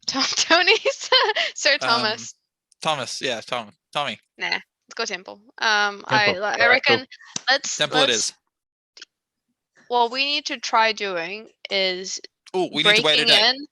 Tony's Sir Thomas. Thomas, yeah, Tommy. Nah, let's go temple. Temple. I Alright, reckon cool. let's Temple it is. What we need to try doing is Oh, we need to wait breaking today. in.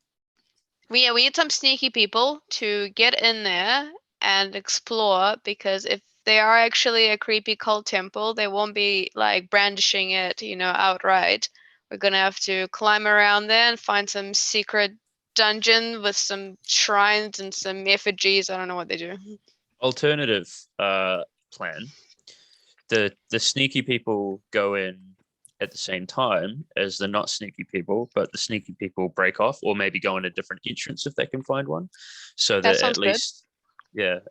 We need some sneaky people to get in there and explore, because if they are actually a creepy cult temple, they won't be like brandishing it, outright. We're gonna have to climb around there and find some secret dungeon with some shrines and some effigies. I don't know what they do. Alternative plan. The sneaky people go in at the same time as the not sneaky people, but the sneaky people break off, or maybe go in a different entrance if they can find one. So That that sounds at good. least,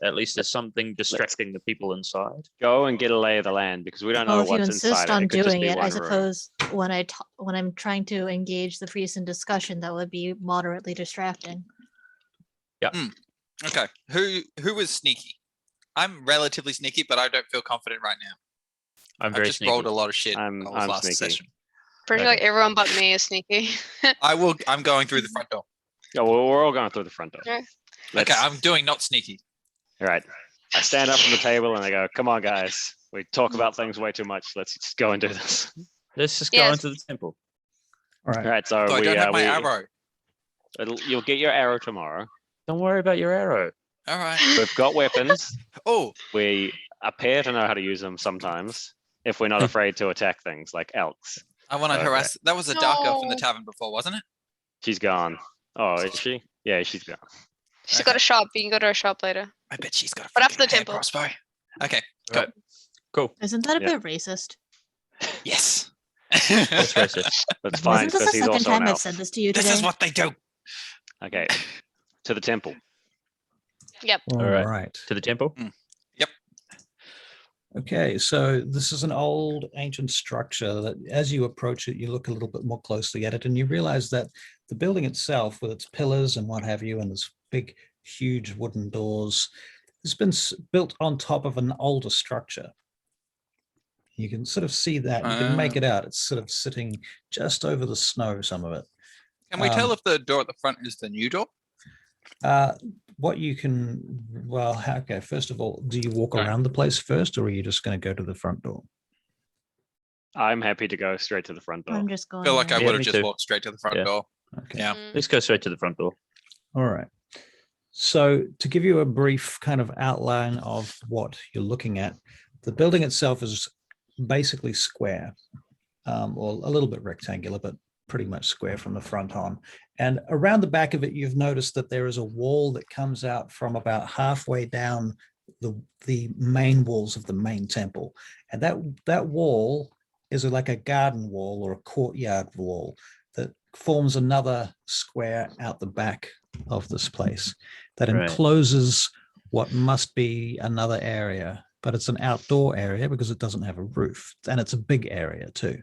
at least there's something distracting the people inside. Go and get a lay of the land because we don't Well, know if you what's insist inside. on It could just doing be it, I one room. suppose when when I'm trying to engage the priest in discussion, that would be moderately distracting. Okay. Who is sneaky? I'm relatively sneaky, but I don't feel confident right now. I'm I've very just sneaky. rolled a lot of shit I'm on last sneaky. session. Pretty Okay. like everyone but me is sneaky. I'm going through the front door. Yeah, well, we're all going through the front door. Yeah. Let's- Okay, I'm doing not sneaky. All right. I stand up from the table and I go, "Come on, guys. We talk about things way too much. Let's just go and do this." Let's just go Yes. into the temple. All right. All right. So So I we, don't have my we- arrow. you'll get your arrow tomorrow. Don't worry about your arrow. All right. We've got weapons. Oh, We appear to know how to use them sometimes if we're not afraid to attack things like elks. I want to Okay. harass. That was a dark elf in the No. tavern before, wasn't it? She's gone. Oh, is she? Yeah, she's gone. She's got Okay. a shop. You can go to her shop later. I bet she's got a But after the freaking hand temple. crossbow. Okay. Go. Right. Cool. Isn't that a Yeah. bit racist? Yes. That's racist. That's fine Isn't this because the he's second also time an I've elf. said this to you This today? is what they do. Okay. To the temple. Yep. All right. right. To the temple. Okay, so this is an old ancient structure that as you approach it, you look a little bit more closely at it and you realize that the building itself with its pillars and what have you, and its big, huge wooden doors, has been built on top of an older structure. You can sort of see that, you can make it out. It's sort of sitting just over the snow, some of it. Can we tell Um, if the door at the front is the new door? What you can, well, okay, first of all, do you walk Right. around the place first or are you just going to go to the front door? I'm happy to go straight to the front door. I'm just I going. feel like I there. Yeah, would have me just too. walked straight to the front Yeah. door. Okay. Yeah. Mm. Let's go straight to the front door. All right. So to give you a brief kind of outline of what you're looking at, the building itself is basically square, or a little bit rectangular, but pretty much square from the front on. And around the back of it, you've noticed that there is a wall that comes out from about halfway down the main walls of the main temple, and that wall is like a garden wall or a courtyard wall that forms another square out the back of this place that encloses what must be another area, but it's an outdoor area because it doesn't have a roof, and it's a big area too,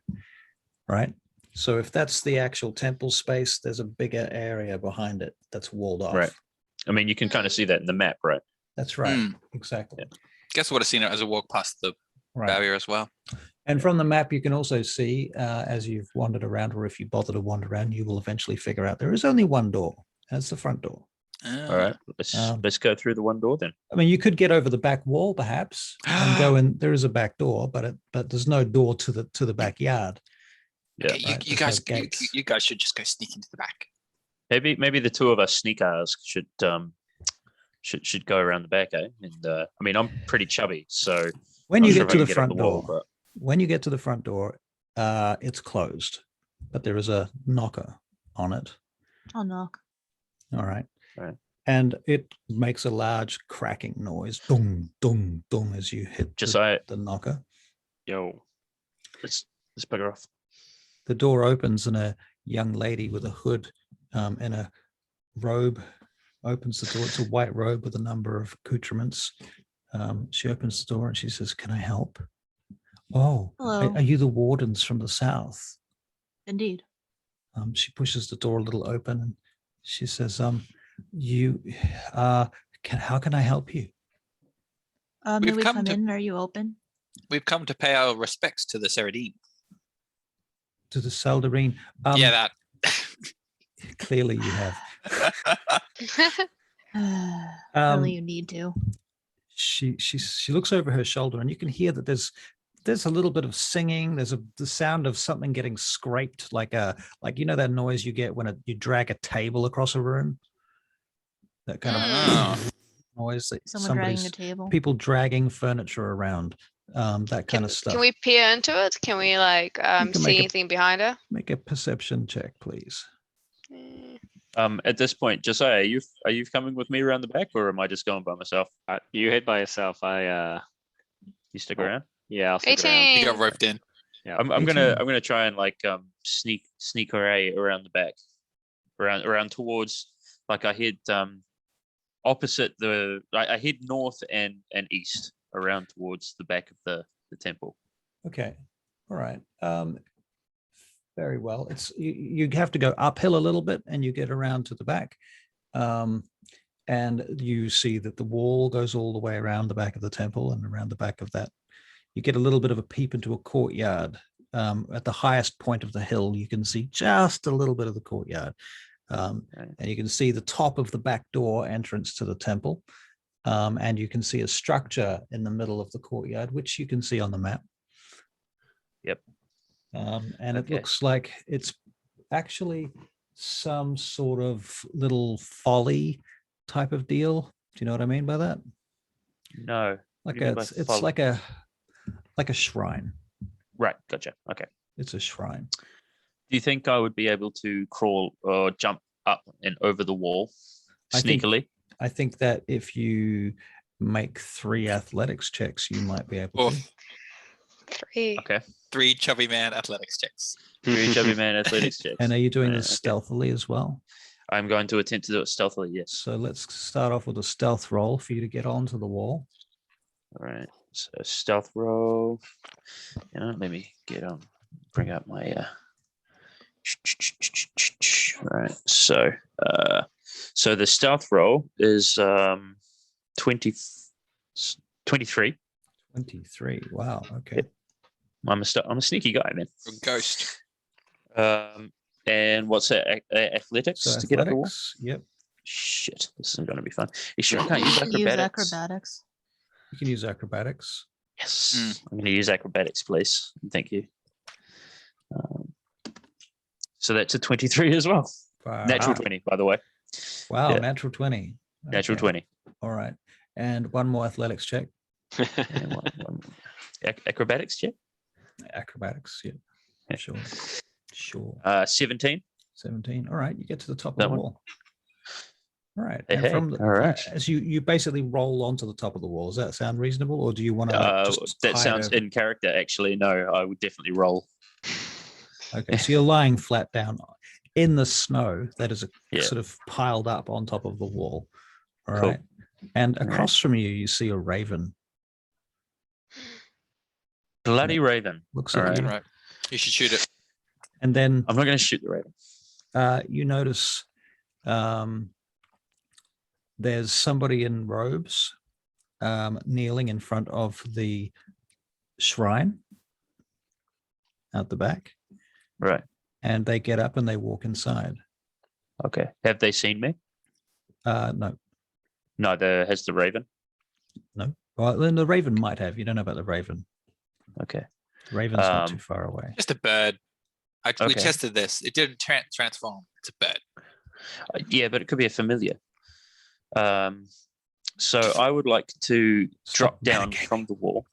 right? So if that's the actual temple space, there's a bigger area behind it that's walled off. Right. I mean, you can kind of see that in the map, right? That's right. Exactly. Yeah. Guess I would have seen it as I walked past the barrier as well. And from the map, you can also see, as you've wandered around, or if you bother to wander around, you will eventually figure out there is only one door. That's the front door. All right, let's go through the one door then. I mean, you could get over the back wall, perhaps, and go in. There is a back door, but there's no door to the backyard. Yeah, okay, you guys, you guys should just go sneak into the back. Maybe the two of us sneakers should go around the back, eh? And I mean, I'm pretty chubby, so when you get to the front door, it's closed, but there is a knocker on it. I'll knock. All right. And it makes a large cracking noise, dong, dong, dong, as you hit the knocker. Yo, let's bugger off. The door opens and a young lady with a hood and a robe opens the door. It's a white robe with a number of accoutrements. She opens the door and she says, "Can I help?" "Oh, hello. Are you the wardens from the south?" Indeed. She pushes the door a little open and she says, how can I help you?" May we come in? Are you open? We've come to pay our respects to the Seradine. To the Saldarine. Yeah, that. Clearly you have. Really, you need to. She looks over her shoulder and you can hear that there's a little bit of singing. There's the sound of something getting scraped, like you know that noise you get when you drag a table across a room. That kind of noise. That Someone dragging a table. People dragging furniture around. That kind of stuff. Can we peer into it? Can we see anything behind her? Make a perception check, please. At this point, Josiah, are you coming with me around the back, or am I just going by myself? You head by yourself. You stick around. Yeah, I'll stick 18. around. You got roped in. Yeah, I'm gonna try and sneak away around the back, around towards, like I head opposite I head north and east around towards the back of the temple. Okay, all right. Very well. It's you have to go uphill a little bit and you get around to the back, and you see that the wall goes all the way around the back of the temple, and around the back of that you get a little bit of a peep into a courtyard. At the highest point of the hill you can see just a little bit of the courtyard, and you can see the top of the back door entrance to the temple, and you can see a structure in the middle of the courtyard, which you can see on the map. Yep. And it looks like it's actually some sort of little folly type of deal. Do you know what I mean by that? No. It's like a shrine. Right. Gotcha. Okay. It's a shrine. Do you think I would be able to crawl or jump up and over the wall sneakily? I think that if you make 3 athletics checks, you might be able to. 3. Okay. 3 chubby man athletics checks. 3 chubby man athletics checks. And are you doing this stealthily as well? I'm going to attempt to do it stealthily, yes. So let's start off with a stealth roll for you to get onto the wall. All right. So stealth roll. Let me bring up my right. So the stealth roll is 23. 23. Wow. Okay. Yep. I'm a sneaky guy, man. A ghost. And what's that? Athletics So to get up the wall? Yep. Shit, this isn't going to be fun. You sure I can't use acrobatics? Use acrobatics. You can use acrobatics. Yes. I'm going to use acrobatics, please. Thank you. So that's a 23 as well. Wow. Natural 20, by the way. Wow, Yeah. natural 20. Natural Okay. 20. All right. And one more athletics check. And one acrobatics check. Acrobatics, yeah. Sure. 17. 17. All right, you get to the top That of the one? wall. Right. Hey, And hey, from the, all right. as you basically roll onto the top of the wall. Does that sound reasonable, or do you want to just That hide sounds over? in character. Actually, no, I would definitely roll. Okay, so you're lying flat down in the snow that is Yeah. sort of piled up on top of the wall. All Cool. right. And All across from you, you see a raven. Bloody raven. Looks All at right. you. Right. You should shoot it. And then I'm not going to shoot the raven. you notice there's somebody in robes kneeling in front of the shrine out the back. Right. And they get up and they walk inside. Okay. Have they seen me? No. Neither has the raven. No. Well, then the raven might have. You don't know about the raven. Okay. The raven's not too far away. Just a bird. We Okay. tested this. It didn't transform. It's a bird. Yeah, but it could be a familiar. So I would like to drop down from the wall.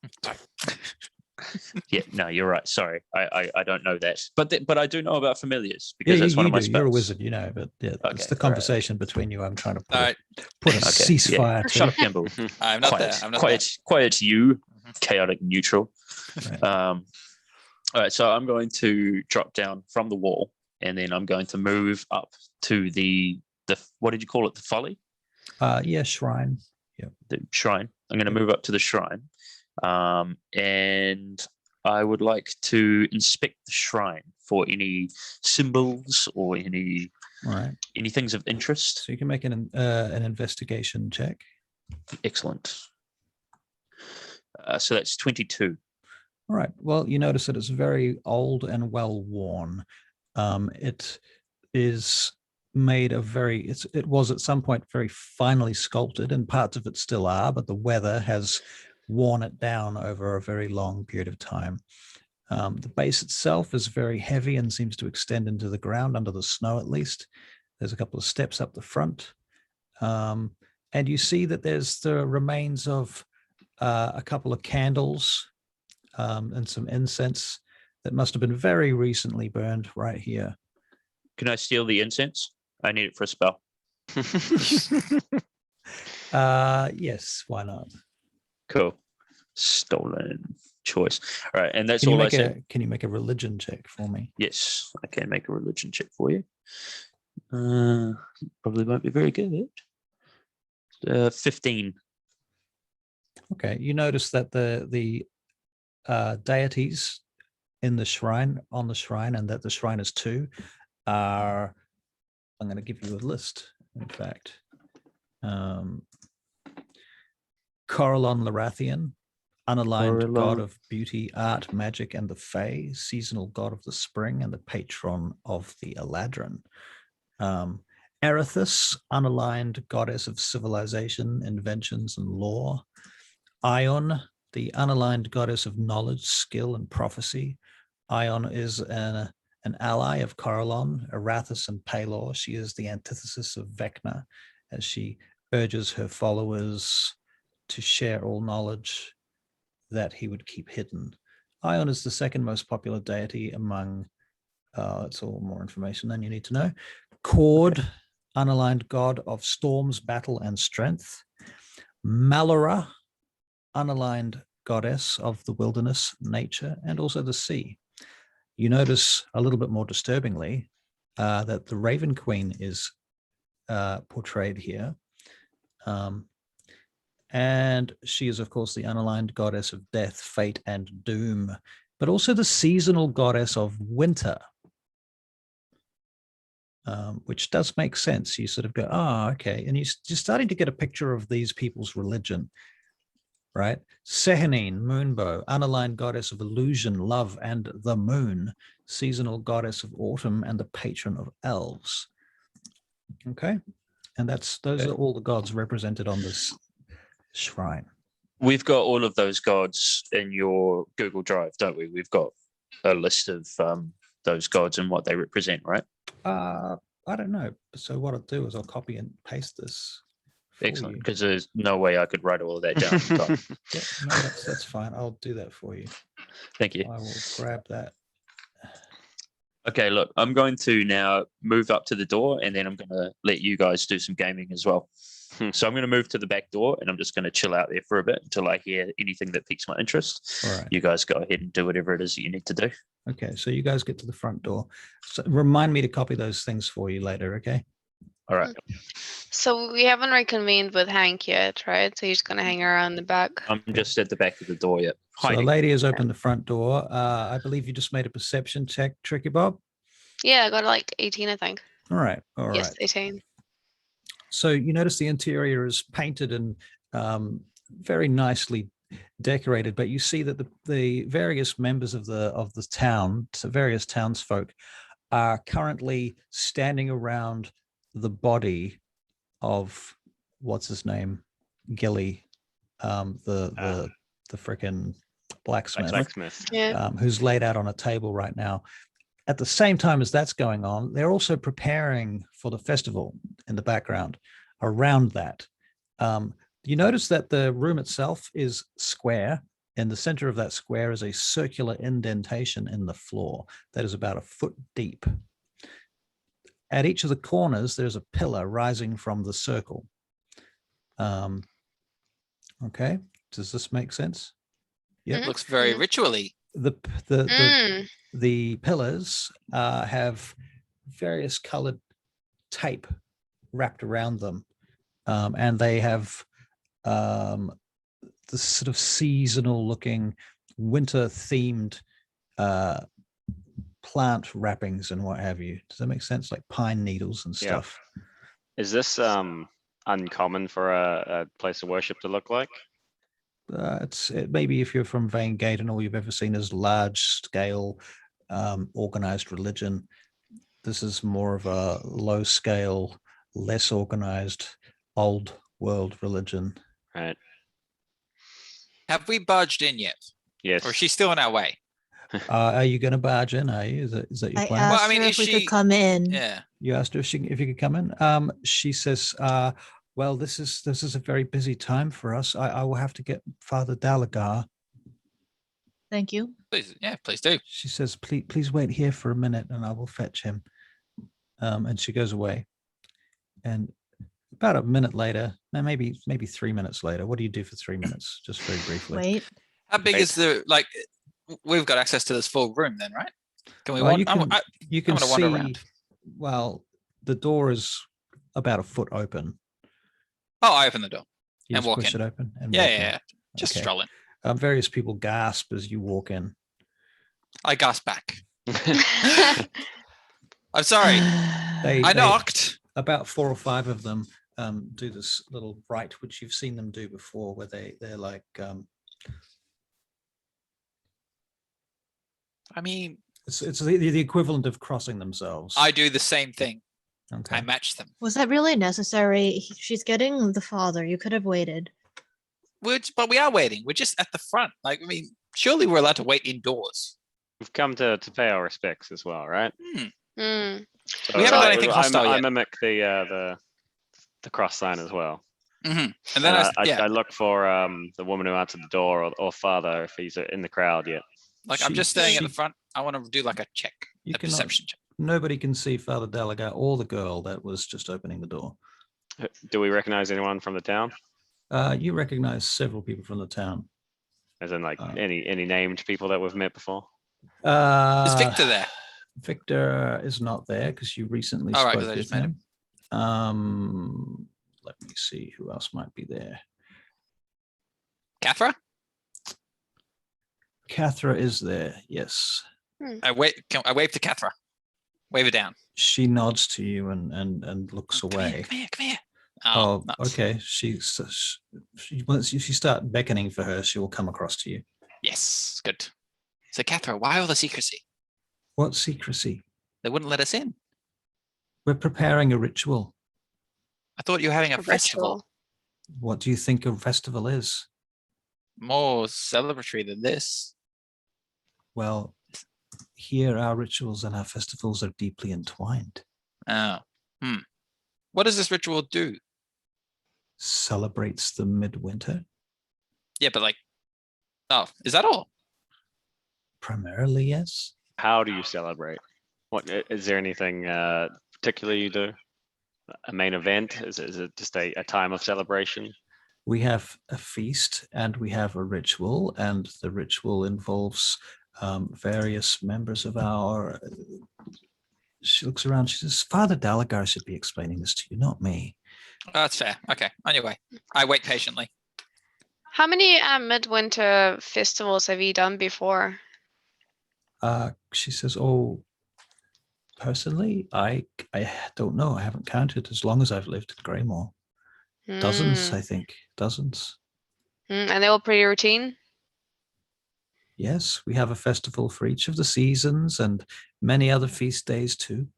Yeah, no, you're right. Sorry, I don't know that, but I do know about familiars because that's one of my spells. You're a wizard, you know. But yeah, Okay, it's the conversation between you. I'm trying to put a Okay, ceasefire. yeah. To. Shut up, Campbell. I'm not quiet, there. I'm not quiet. You, Mhm. chaotic neutral. Right. All right, so I'm going to drop down from the wall, and then I'm going to move up to the what did you call it? The folly? Yeah, shrine. Yeah, the shrine. I'm going to move up to the shrine, and I would like to inspect the shrine for any symbols or any things of interest. So you can make an investigation check. Excellent. So that's 22. All right. Well, you notice that it's very old and well worn. It is made of it was at some point very finely sculpted, and parts of it still are, but the weather has worn it down over a very long period of time. The base itself is very heavy and seems to extend into the ground under the snow, at least. There's a couple of steps up the front. And you see that there's the remains of a couple of candles and some incense that must have been very recently burned right here. Can I steal the incense? I need it for a spell. Yes, why not? Cool. Stolen choice. All right, and that's all I said. Can you make a religion check for me? Yes, I can make a religion check for you. Probably won't be very good. 15. Okay, you notice that the deities in the shrine, on the shrine, and that the shrine is two, are, I'm going to give you a list, in fact. Corellon Larathian, unaligned god of beauty, art, magic, and the Fae, seasonal god of the spring, and the patron of the Eladrin. Erithus, unaligned goddess of civilization, inventions, and lore. Ion, the unaligned goddess of knowledge, skill, and prophecy. Ion is an ally of Corellon, Arathis, and Palor. She is the antithesis of Vecna, as she urges her followers to share all knowledge that he would keep hidden. Ion is the second most popular deity among, it's all more information than you need to know. Cord, unaligned god of storms, battle, and strength. Malora, unaligned goddess of the wilderness, nature, and also the sea. You notice a little bit more disturbingly that the Raven Queen is portrayed here. And she is, of course, the unaligned goddess of death, fate, and doom, but also the seasonal goddess of winter, which does make sense. You sort of go, oh, okay. And you're starting to get a picture of these people's religion, right? Sehanine, moonbow, unaligned goddess of illusion, love, and the moon, seasonal goddess of autumn, and the patron of elves. Okay. And those are all the gods represented on this shrine. We've got all of those gods in your Google Drive, don't we? We've got a list of those gods and what they represent, right? I don't know. So what I'll do is I'll copy and paste this. Excellent, because there's no way I could write all of that down. Yeah, no, that's fine. I'll do that for you. Thank you. I will grab that. Okay, look, I'm going to now move up to the door, and then I'm going to let you guys do some gaming as well. So I'm going to move to the back door, and I'm just going to chill out there for a bit until I hear anything that piques my interest. All right. You guys go ahead and do whatever it is that you need to do. Okay, so you guys get to the front door. So remind me to copy those things for you later, okay? All right. So we haven't reconvened with Hank yet, right? So he's gonna hang around the back. I'm just at the back of the door yet. So a Hiding. lady has opened the front door. I believe you just made a perception check, Tricky Bob. Yeah, I got like 18, I think. All right, all Yes, right. 18. So you notice the interior is painted and very nicely decorated, but you see that the various members of the town, so various townsfolk, are currently standing around the body of what's his name, Gilly, the frickin' blacksmith. Yeah. Who's laid out on a table right now. At the same time as that's going on, they're also preparing for the festival in the background around that. You notice that the room itself is square. In the center of that square is a circular indentation in the floor that is about a foot deep. At each of the corners, there's a pillar rising from the circle. Okay, does this make sense? Yeah, Looks very ritually. The pillars have various colored tape wrapped around them, and they have this sort of seasonal looking winter themed plant wrappings and what have you. Does that make sense? Like pine needles and stuff. Is this uncommon for a place of worship to look like? Maybe if you're from Vane Gate and all you've ever seen is large scale organized religion, this is more of a low scale, less organized, old world religion. Right. Have we barged in yet? Yes. Or is she still on our way? Are you going to barge in? Are you? Is that your plan? Asked Well, I mean, her is if we she- could come in. Yeah. You asked her if you could come in. She says, "Well, this is a very busy time for us. I will have to get Father Dalagar." Thank you. Please, yeah, please do. She says, "Please wait here for a minute, and I will fetch him." And she goes away. And about a minute later, maybe 3 minutes later, what do you do for 3 minutes? Just very briefly. Wait. How big is we've got access to this full room then, right? Can we Well, walk? you can gonna wander see. around. Well, the door is about a foot open. Oh, I open the door. You And just walk push in. it open and Yeah, walk yeah, in. yeah. Just Okay. strolling. Various people gasp as you walk in. I gasp back. I'm sorry. I knocked. About 4 or 5 of them do this little rite, which you've seen them do before, where they're like. I mean, It's the equivalent of crossing themselves. I do the same thing. Okay. I match them. Was that really necessary? She's getting the father. You could have waited. But we are waiting. We're just at the front. Like, I mean, surely we're allowed to wait indoors. We've come to pay our respects as well, right? Mm. So We haven't done anything hostile I yet. mimic the cross sign as well. And then I look for the woman who answered the door or father if he's in the crowd yet. like I'm just staying at the front. I want to do like a check, a perception check. Nobody can see Father Delagar or the girl that was just opening the door. Do we recognize anyone from the town? You recognize several people from the town. As in, like any named people that we've met before? Is Victor there? Victor is not there because you recently All right, spoke 'cause I with just met him. Let me see who else might be there. Cathra? Cathra is there. Yes, I wave to Cathra. Wave it down. she nods to you and looks away. Come here. Oh, nuts. okay. Once you start beckoning for her, she will come across to you. Yes, good. So, Cathra, why all the secrecy? What secrecy? They wouldn't let us in. We're preparing a ritual. I thought you were having a festival. What do you think a festival is? More celebratory than this. Well, here our rituals and our festivals are deeply entwined. Oh. What does this ritual do? Celebrates the midwinter. Yeah, but is that all? Primarily, yes. How do you celebrate? What is there anything particular you do? A main event? Is it just a time of celebration? We have a feast and we have a ritual, and the ritual involves various members of our. She looks around. She says, "Father Dalagar should be explaining this to you, not me." Oh, that's fair. Okay. Anyway, I wait patiently. How many midwinter festivals have you done before? She says, "Oh, personally, I don't know. I haven't counted as long as I've lived in Greymoor. Dozens, I think. Dozens." And they're all pretty routine? Yes, we have a festival for each of the seasons and many other feast days too.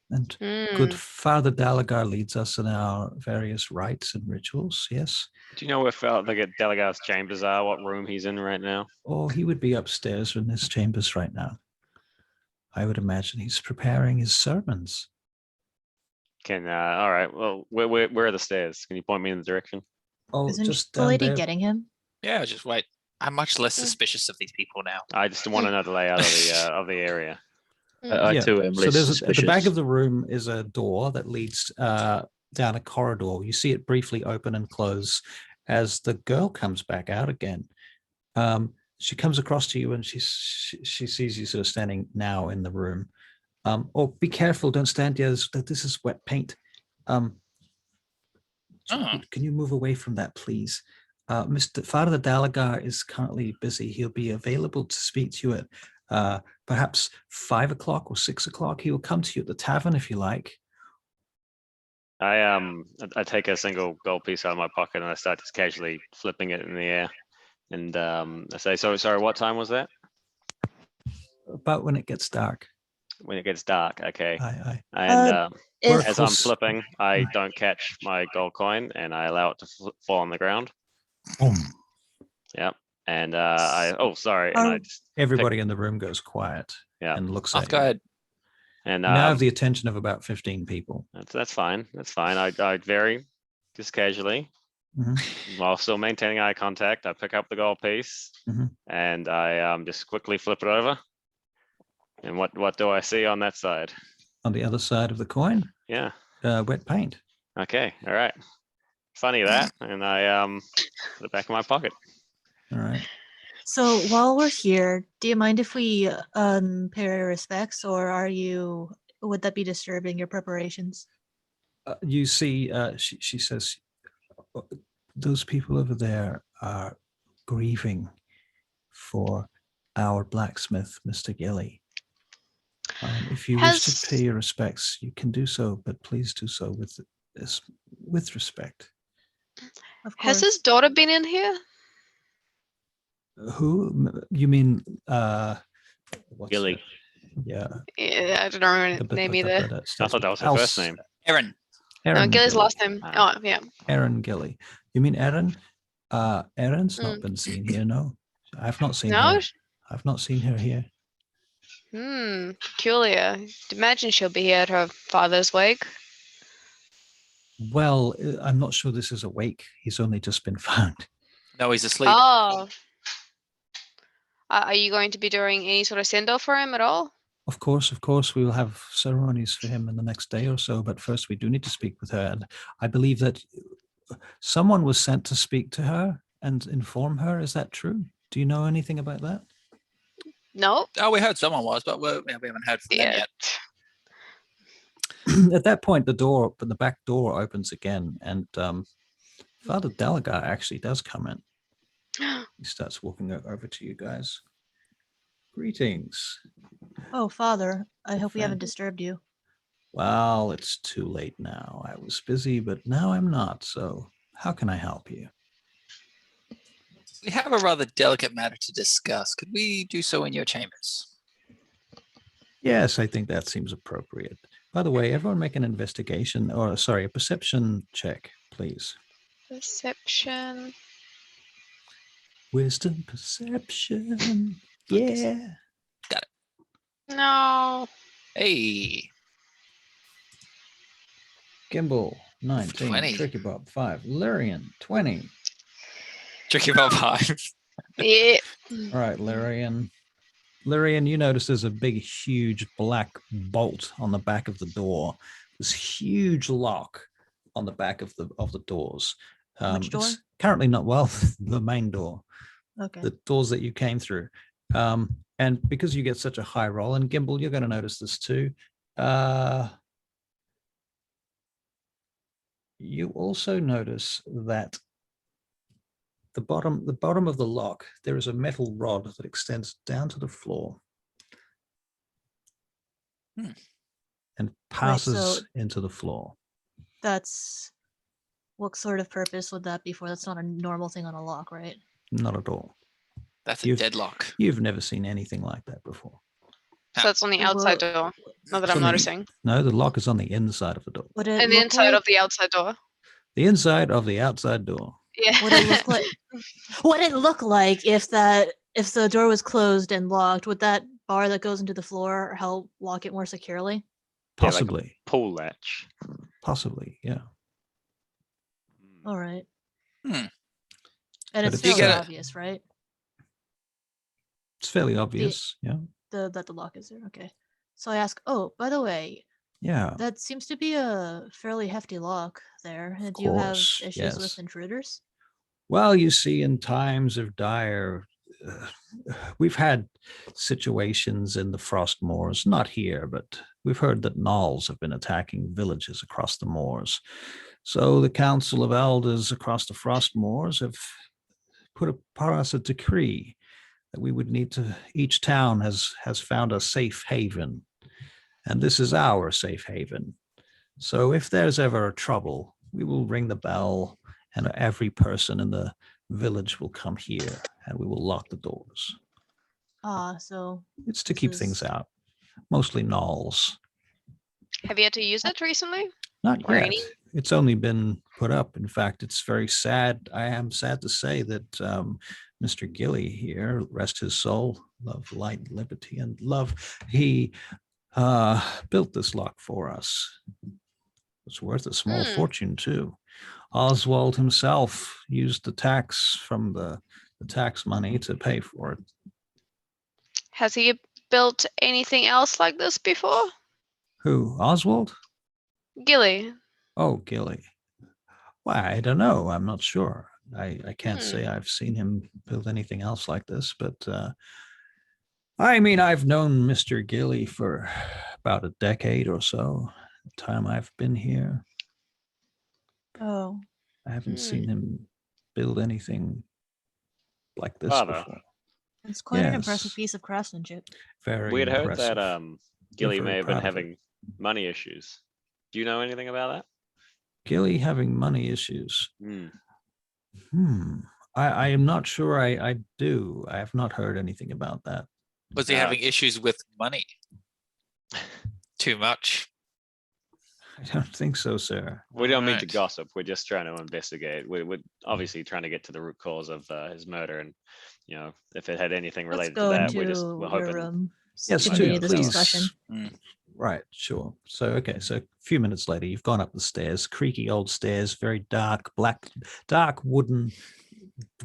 And good Father Dalagar leads us in our various rites and rituals, yes. Do you know where Dalagar's chambers are, what room he's in right now? Oh, he would be upstairs in his chambers right now. I would imagine he's preparing his sermons. All right, well, where are the stairs? Can you point me in the direction? Oh, Isn't just the down lady there. getting him? Yeah, just wait. I'm much less suspicious of these people now. I just want to know the layout of the area. I too am So less there's at the back suspicious. of the room is a door that leads down a corridor. You see it briefly open and close as the girl comes back out again. She comes across to you and she sees you sort of standing now in the room. Oh, be careful! Don't stand here. This is wet paint. Can you move away from that, please? Mr. Father Dalagar is currently busy. He'll be available to speak to you at perhaps 5 o'clock or 6 o'clock. He will come to you at the tavern if you like. I take a single gold piece out of my pocket and I start just casually flipping it in the air. And I say, sorry, what time was that? About when it gets dark. When it gets dark, okay. Aye. And If- as I'm flipping, I don't catch my gold coin and I allow it to fall on the ground. Boom. Yep. And sorry. Are- And I just Everybody in the room goes quiet and looks at Go you. ahead. and You now have the attention of about 15 people. that's fine. That's fine. I very just casually, while still maintaining eye contact, I pick up the gold piece and I just quickly flip it over. And what do I see on that side? On the other side of the coin? Yeah. Wet paint. Okay. All right. Funny that. And I put it back in my pocket. All right. So while we're here, do you mind if we pay our respects, or would that be disturbing your preparations? You see, she says, those people over there are grieving for our blacksmith, Mr. Gilly. If you wish to pay your respects, you can do so, but please do so with respect. Of course. Has his daughter been in here? Who? You mean Gilly. it? Yeah. Yeah, I don't remember the name either. I thought that was her first name. Aaron. No, Gilly's Gilly. last name. Oh, yeah. Aaron Gilly. You mean Aaron? Aaron's not been seen here, no. I've not seen her. I've not seen her here. Peculiar. Imagine she'll be here at her father's wake. Well, I'm not sure this is a wake. He's only just been found. No, he's asleep. Oh. Are you going to be doing any sort of send-off for him at all? Of course, we will have ceremonies for him in the next day or so, but first we do need to speak with her. And I believe that someone was sent to speak to her and inform her. Is that true? Do you know anything about that? No. Oh, we heard someone was, but we haven't heard from them yet. At that point, the back door opens again, and Father Dalagar actually does come in. He starts walking over to you guys. Greetings. Oh, Father, I hope we haven't disturbed you. Well, it's too late now. I was busy, but now I'm not. So how can I help you? We have a rather delicate matter to discuss. Could we do so in your chambers? Yes, I think that seems appropriate. By the way, everyone make an investigation, or sorry, a perception check, please. Perception. Wisdom, perception. Yeah. Got it. No. Hey. Gimbal, 19. 20. Tricky Bob, 5. Lyrian, 20. Tricky about 5. Yeah. All right, Lyrian. Lyrian, you notice there's a big, huge black bolt on the back of the door. This huge lock on the back of the doors. Which door? It's currently not the main door. Okay. The doors that you came through. And because you get such a high roll, and Gimbal, you're going to notice this too. You also notice that the bottom of the lock, there is a metal rod that extends down to the floor and passes into the floor. That's what sort of purpose would that be for? That's not a normal thing on a lock, right? Not at all. That's a deadlock. You've never seen anything like that before. So that's on the outside door. Not that I'm noticing. No, the lock is on the inside of the door. And the inside of the outside door. The inside of the outside door. Yeah. Would it look like? Would it look like if the door was closed and locked? Would that bar that goes into the floor help lock it more securely? Possibly. Like pull latch. Possibly, yeah. All right. Hmm. And But it's if you fairly obvious, right? It's fairly obvious, yeah. That the lock is there. Okay. So I ask, oh, by the way, Yeah. that seems to be a fairly hefty lock there. Do you have course, issues with yes. intruders? Well, you see, in times of dire, we've had situations in the Frostmoors, not here, but we've heard that gnolls have been attacking villages across the moors. So the Council of Elders across the Frostmoors have put upon us a decree that we would need to, each town has found a safe haven, and this is our safe haven. So if there's ever a trouble, we will ring the bell, and every person in the village will come here, and we will lock the doors. So it's to keep things out, mostly gnolls. Have you had to use it recently? Not Or yet. any? It's only been put up. In fact, it's very sad. I am sad to say that Mr. Gilly here, rest his soul, love, light, liberty, and love, he built this lock for us. It's worth a small fortune too. Oswald himself used the tax from the tax money to pay for it. Has he built anything else like this before? Who? Oswald? Gilly. Oh, Gilly. Why, I don't know. I'm not sure. I can't say I've seen him build anything else like this, but I mean, I've known Mr. Gilly for about a decade or so, the time I've been here. Oh. I haven't seen him build anything like this before. It's quite an impressive piece of craftsmanship. Very We had heard impressive. that Gilly may have been proud of having money issues. Do you know anything about that? Gilly having money issues. I am not sure I do. I have not heard anything about that. Was he having issues with money? Too much? I don't think so, sir. We don't mean to gossip. We're just trying to investigate. We're obviously trying to get to the root cause of his murder, and you know, if it had anything related to that, we're hoping. Yes, continue please. this discussion. Right, sure. So, okay, so a few minutes later, you've gone up the stairs, creaky old stairs, very dark, dark wooden,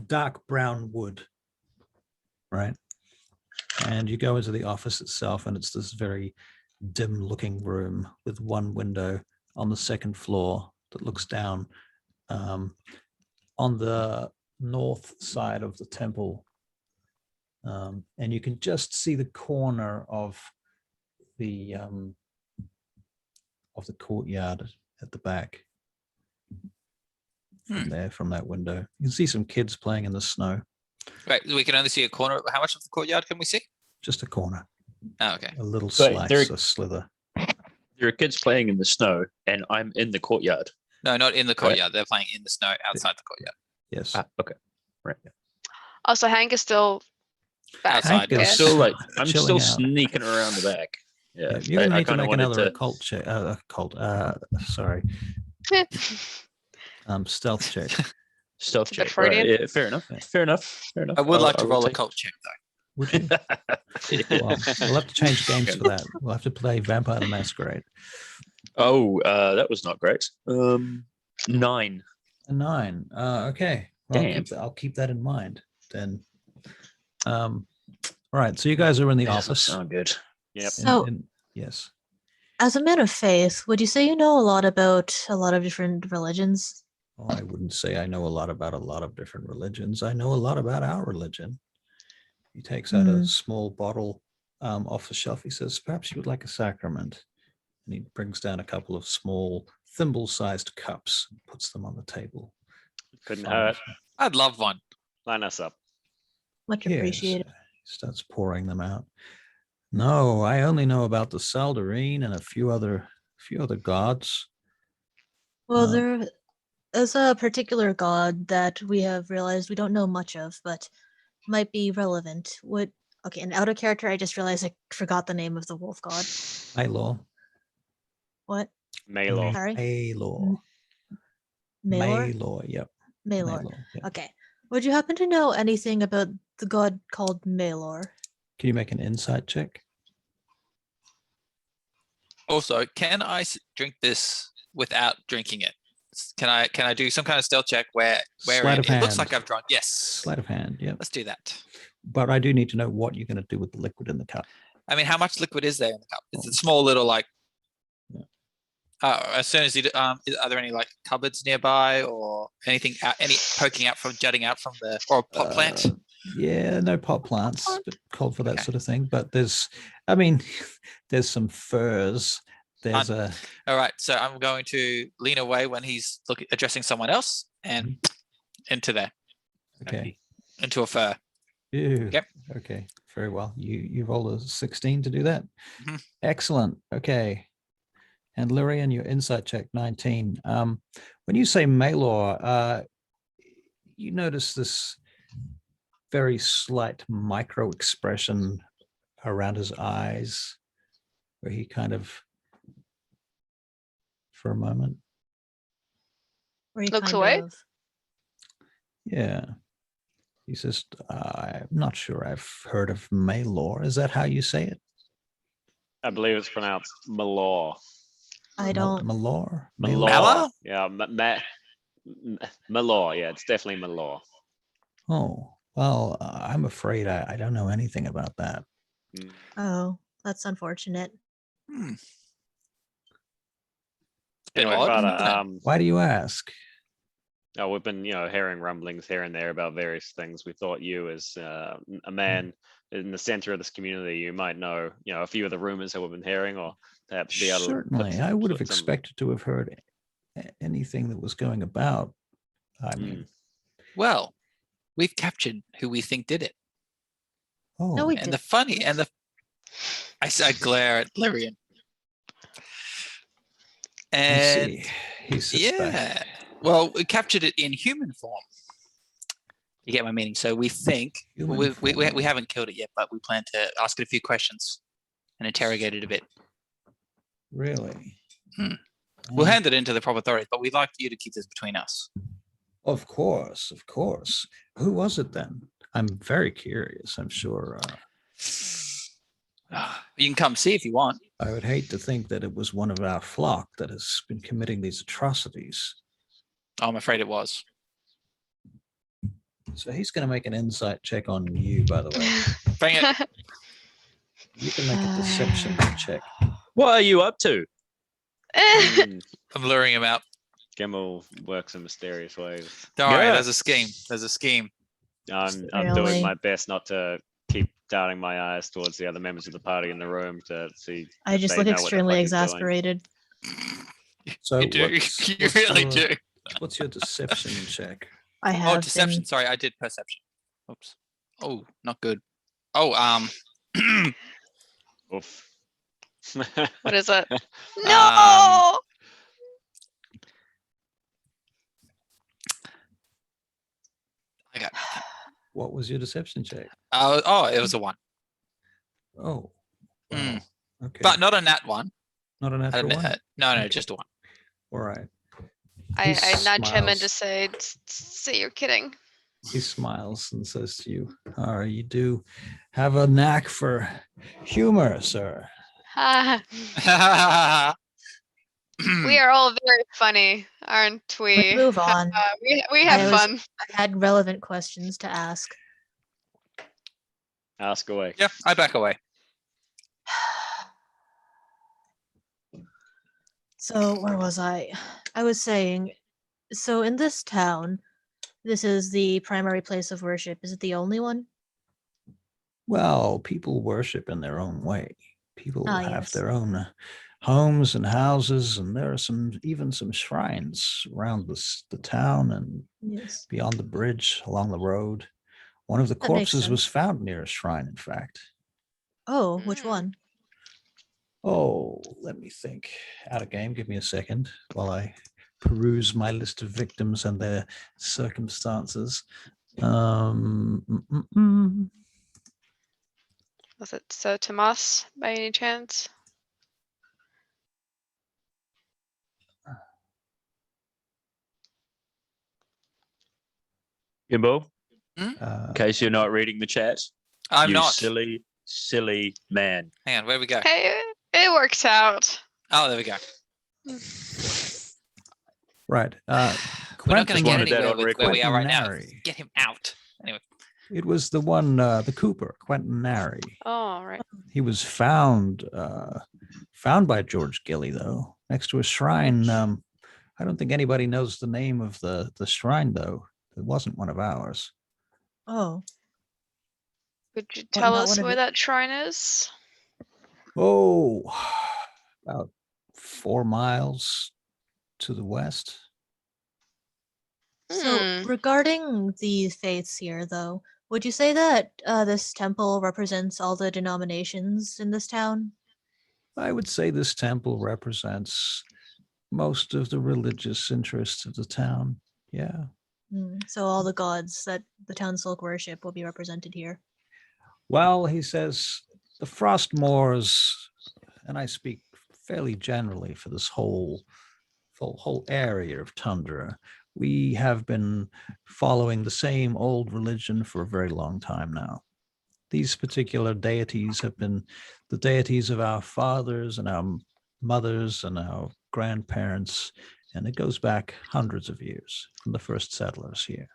dark brown wood, right? And you go into the office itself, and it's this very dim-looking room with one window on the second floor that looks down on the north side of the temple. And you can just see the corner of the courtyard at the back from there, from that window. You can see some kids playing in the snow. Right, we can only see a corner. How much of the courtyard can we see? Just a corner. Oh, okay. A little slice, a slither. There are kids playing in the snow, and I'm in the courtyard. No, not in the courtyard. They're playing in the snow outside the courtyard. Yes. Okay. Right. Also, Hank is still back. Outside. Hank is Still like I'm chilling still out. sneaking around the back. Yeah, You're gonna need to kinda make wanted another to- occult check. Stealth check. stealth Is that check. Freudian? Right. Yeah, fair enough. Fair enough. Fair enough. I would like to will roll a take- cult check though. Would you? Well, we'll have to change games for that. We'll have to play Vampire the Masquerade. Oh, that was not great. 9. A 9. Okay. Well, Damn. I'll keep that in mind then. All All right. So you guys are in the It doesn't office. sound good. Yep. So, Yes. as a man of faith, would you say you know a lot about a lot of different religions? Oh, I wouldn't say I know a lot about a lot of different religions. I know a lot about our religion. He takes out a small bottle off the shelf. He says, perhaps you would like a sacrament. And he brings down a couple of small thimble-sized cups and puts them on the table. Couldn't Fine. hurt. I'd love one. Line us up. Much Yes. appreciated. He starts pouring them out. No, I only know about the Saldarine and a few other gods. Well, No. there is a particular god that we have realized we don't know much of, but might be relevant. Okay, and out of character, I just realized I forgot the name of the wolf god. Maylor. What? Maylor. Sorry? Maylor. Maylor? Maylor, yep. Maylor. Yeah. Okay. Would you happen to know anything about the god called Maylor? Can you make an insight check? Also, can I drink this without drinking it? Can I do some kind of stealth check where Sleight of it looks hand. like I've drunk? Yes. Sleight of hand, yeah. Let's do that. But I do need to know what you're going to do with the liquid in the cup. I mean, how much liquid is there in the cup? It's a small little like. As soon as you are there any like cupboards nearby or anything any jutting out from the or a pot plant? Yeah, no pot plants, but called for that Okay. sort of thing. But there's some furs. There's All right, so I'm going to lean away when he's addressing someone else and into there, okay. into a fur. Ew. Yep. Okay. Very well. You roll a 16 to do that. Mhm. Excellent. Okay. And Lyrian, your insight check 19. When you say Maylor, you notice this very slight micro expression around his eyes, where he kind of, for a moment, Looks away? yeah. He says, I'm not sure I've heard of Maylor. Is that how you say it? I believe it's pronounced Malor. I don't. Malor? Malor? Yeah, Malor. Yeah, it's definitely Malor. Oh, well, I'm afraid I don't know anything about that. Mm. Oh, that's unfortunate. Anyway, odd, brother, isn't Why do you ask? we've been, hearing rumblings here and there about various things. We thought you, as a man in the center of this community, you might know, a few of the rumors that we've been hearing, or perhaps be able to. Certainly, I would have put some- expected to have heard anything that was going about. I mean, Well, we've captured who we think did it. oh, No, we And did. the funny and the I glare at Lyrian. I And see. He sits back. well, we captured it in human form. You get my meaning. So we think Human we form. haven't killed it yet, but we plan to ask it a few questions and interrogate it a bit. Really? We'll hand it into the proper authorities, but we'd like you to keep this between us. Of course, of course. Who was it then? I'm very curious. I'm sure. You can come see if you want. I would hate to think that it was one of our flock that has been committing these atrocities. I'm afraid it was. So he's going to make an insight check on you, by the way. Bring it. You can make a deception check. What are you up to? Mm, I'm luring him out. Gemmel works in mysterious ways. Don't worry, Yeah. there's a scheme. There's a scheme. I'm Really? doing my best not to keep darting my eyes towards the other members of the party in the room to see. I if just they look know what the extremely fuck he's doing. exasperated. So You do. You really your, do. What's your deception check? I have Oh, deception. been- Sorry, I did perception. Oops. Oh, not good. Oh, Oof. What is it? No! I got. What was your deception check? Oh, it was a 1. Oh, wow. Mm. Okay. But not a nat 1. Not a natural one? No, Okay. just a 1. All right. I He nudge him and smiles. just say you're kidding. He smiles and says to you, "Oh, you do have a knack for humor, sir." Ah, we are all very funny, aren't we? Let's move on. We have I was- fun. I had relevant questions to ask. Ask away. Yeah, I back away. So where was I? I was saying, so in this town, this is the primary place of worship. Is it the only one? Well, people worship in their own way. People Ah, have yes. their own homes and houses, and there are even some shrines around the town and Yes. beyond the bridge along the road. One of the That makes corpses was sense. found near a shrine, in fact. Oh, which Mm. one? Oh, let me think. Out of game. Give me a second while I peruse my list of victims and their circumstances. Um, mm, mm, mm. Was it Sir Tomas by any chance? Gimbo, Uh, in case you're not reading the chat, I'm you not. silly man. Hang on, where we go? Hey, it works out. Oh, there we go. right. We're not going to Just get wanted that anywhere on with where we are right now. Nary. Get him out. Anyway. It was the one, the Cooper, Quentin Nary. Oh, right. He was found by George Gilly, though, next to a shrine. I don't think anybody knows the name of the shrine, though. It wasn't one of ours. Oh, Could you What, tell not us one of where it- that shrine is? Oh, about 4 miles to the west. so Hmm. regarding the faiths here, though, would you say that this temple represents all the denominations in this town? I would say this temple represents most of the religious interests of the town. Yeah. So all the gods that the townsfolk worship will be represented here. Well, he says the Frostmoors, and I speak fairly generally for this whole area of tundra, we have been following the same old religion for a very long time now. These particular deities have been the deities of our fathers and our mothers and our grandparents, and it goes back hundreds of years from the first settlers here.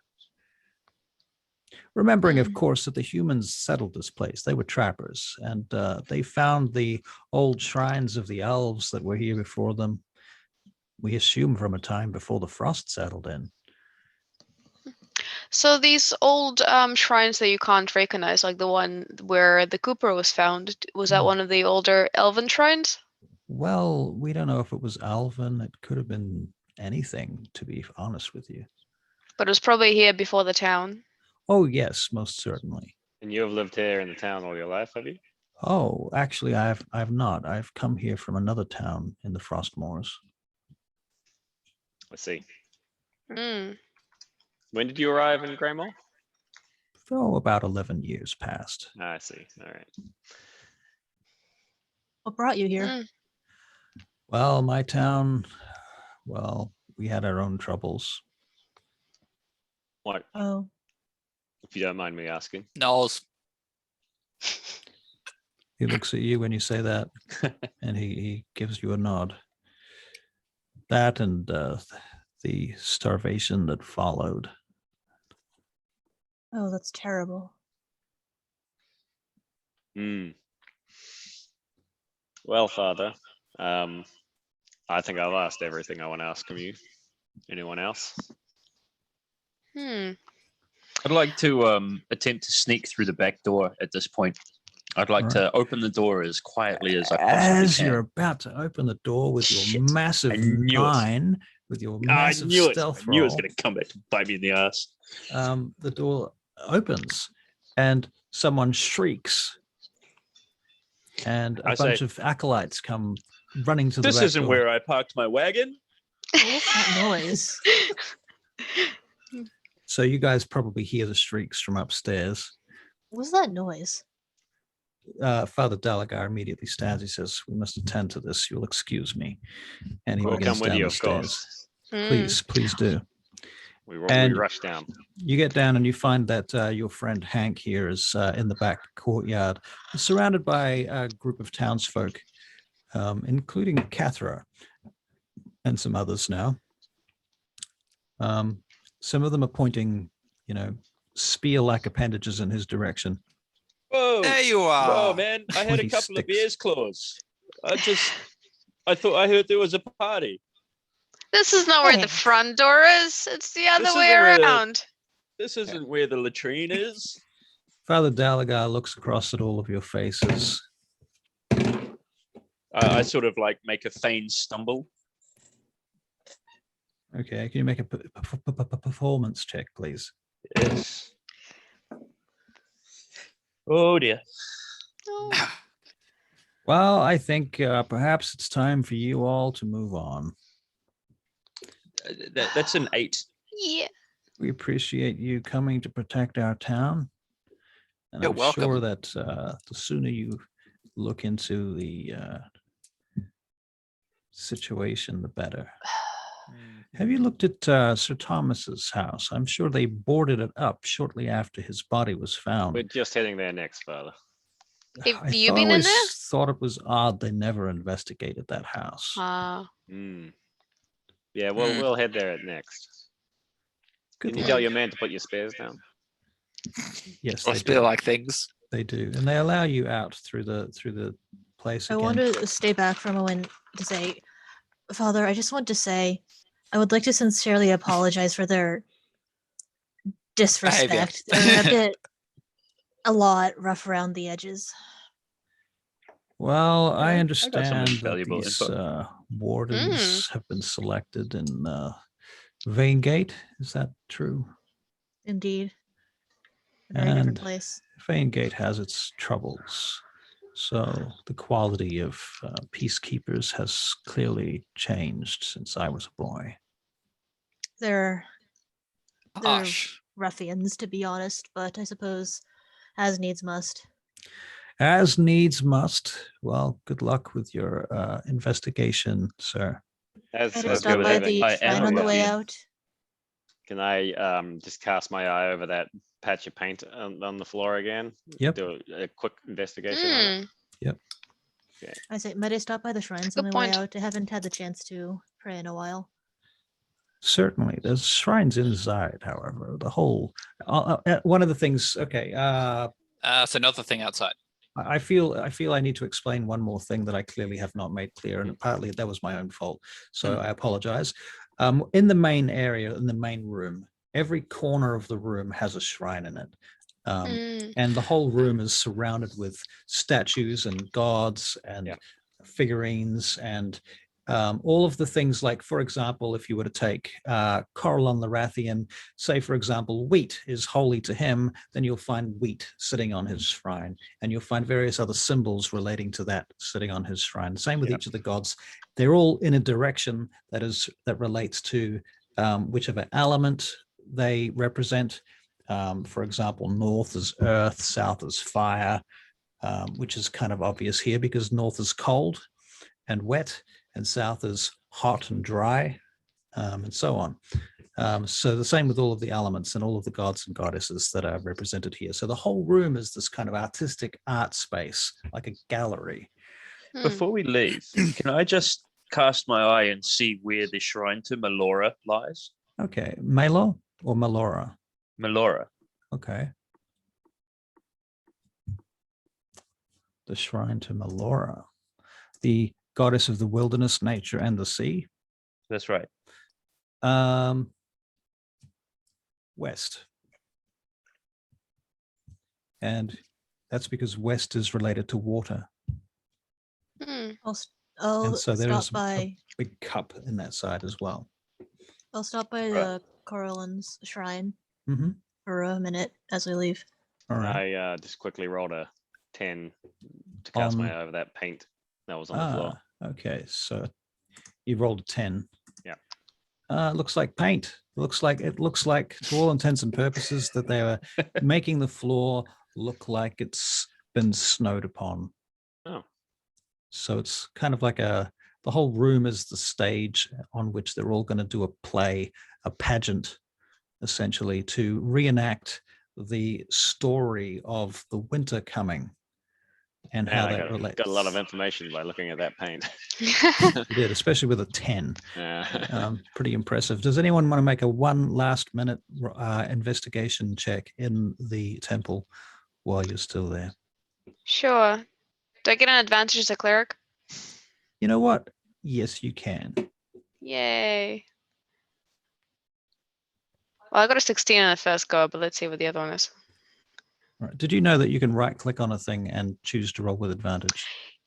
Remembering, of course, that the humans settled this place. They were trappers, and they found the old shrines of the elves that were here before them. We assume from a time before the frost settled in. So these old shrines that you can't recognize, like the one where the Cooper was found, was that one of the older elven shrines? Well, we don't know if it was Alvin. It could have been anything, to be honest with you. But it was probably here before the town. Oh, yes, most certainly. And you have lived here in the town all your life, have you? Oh, actually, I've not. I've come here from another town in the Frostmoors. I see. Hmm. When did you arrive in Greymoor? Oh, about 11 years past. I see. All right. What brought you here? Mm. Well, my town, well, we had our own troubles. What, Oh, if you don't mind me asking? Knowles. He looks at you when you say that, and he gives you a nod. That and the starvation that followed. oh, that's terrible. Well, Father, I think I've asked everything I want to ask from you. Anyone else? Hmm. I'd like to attempt to sneak through the back door at this point. I'd like Right. to open the door as quietly as I possibly As can. you're about to open the door with your Shit. massive I knew it. 9, with your I massive knew it. stealth I knew it was roll, going to come back to bite me in the ass. the door opens and someone shrieks, and a I bunch say, of acolytes come running to the This back isn't door. where I parked my wagon. What's that noise? So you guys probably hear the shrieks from upstairs. What's that noise? Father Dalagar immediately stands. He says, "We must attend to this. You'll excuse me." And he We'll begins come with down you, the of stairs. course. Please, please do. We And- rush down. You get down and you find that your friend Hank here is in the back courtyard, surrounded by a group of townsfolk, including Cathra and some others now. Some of them are pointing, spear-like appendages in his direction. Whoa. There you are. Whoa, man. I had a 20 couple of sticks. beers claws. I thought I heard there was a party. This is not where the Hey. front door is. It's the other This way isn't where the- around. This isn't where the latrine is. Father Dalagar looks across at all of your faces. I sort of like make a feigned stumble. Okay, can you make a performance check, please? Yes. Oh dear. Oh, Well, I think perhaps it's time for you all to move on. That's an 8. yeah. We appreciate you coming to protect our town. And You're I'm welcome. sure that the sooner you look into the situation, the better. Have you looked at Sir Thomas's house? I'm sure they boarded it up shortly after his body was found. We're just heading there next, Father. Have you been in always there? thought it was odd they never investigated that house. Mm. Yeah, we'll head there at next. Good Can you luck. tell your man to put your spares down? Yes, Or they spill do. like things. They do, and they allow you out through the place I again. want to stay back for a moment to say, Father, I just want to say, I would like to sincerely apologize for their disrespect. They're a lot rough around the edges. Well, I I got some understand that valuable these info. wardens have been selected in Vanegate. Is that true? Indeed. A very different And place. Vanegate has its troubles. So the quality of peacekeepers has clearly changed since I was a boy. They're Harsh. ruffians, to be honest, but I suppose as needs must. As needs must. Well, good luck with your investigation, sir. As I Let's just go stop with by it. the I shrine am on the a way ruffian. out. Can I just cast my eye over that patch of paint on the floor again? Yep. Do a quick investigation on it. I say, might I stop by the shrines on Good my way point. out? I haven't had the chance to pray in a while. Certainly, there's shrines inside. However, the whole one of the things. Okay, So another thing outside. I feel I need to explain one more thing that I clearly have not made clear, and partly that was my own fault. So I apologize. In the main area, in the main room, every corner of the room has a shrine in it. And the whole room is surrounded with statues and gods and figurines and all of the things like, for example, if you were to take Corellon the Rathian, say, for example, wheat is holy to him, then you'll find wheat sitting on his shrine, and you'll find various other symbols relating to that sitting on his shrine. Same with each of the gods. They're all in a direction that relates to whichever element they represent. For example, north is earth, south is fire, which is kind of obvious here because north is cold and wet, and south is hot and dry, and so on. So the same with all of the elements and all of the gods and goddesses that are represented here. So the whole room is this kind of artistic art space, like a gallery. Before we leave, can I just cast my eye and see where the shrine to Melora lies? Okay, Melo or Melora? Melora. Okay. The shrine to Melora, the goddess of the wilderness, nature, and the sea. That's right. West. And that's because west is related to water. I'll And so there is stop by. a big cup in that side as well. I'll stop by the Corellon's shrine Mm-hmm. for a minute as we leave. All right. I just quickly rolled a 10 to cast my eye over that paint that was on the floor. Okay, so you rolled a 10. Yeah. Looks like paint. It looks like to all intents and purposes that they were making the floor look like it's been snowed upon. Oh. So it's kind of like the whole room is the stage on which they're all going to do a play, a pageant, essentially, to reenact the story of the winter coming and how that relates. Got a lot of information by looking at that paint. You did, especially with a 10. Pretty impressive. Does anyone want to make a one last minute investigation check in the temple while you're still there? Sure. Do I get an advantage as a cleric? You know what? Yes, you can. Yay. Well, I got a 16 on the first go, but let's see what the other one is. Right. Did you know that you can right click on a thing and choose to roll with advantage?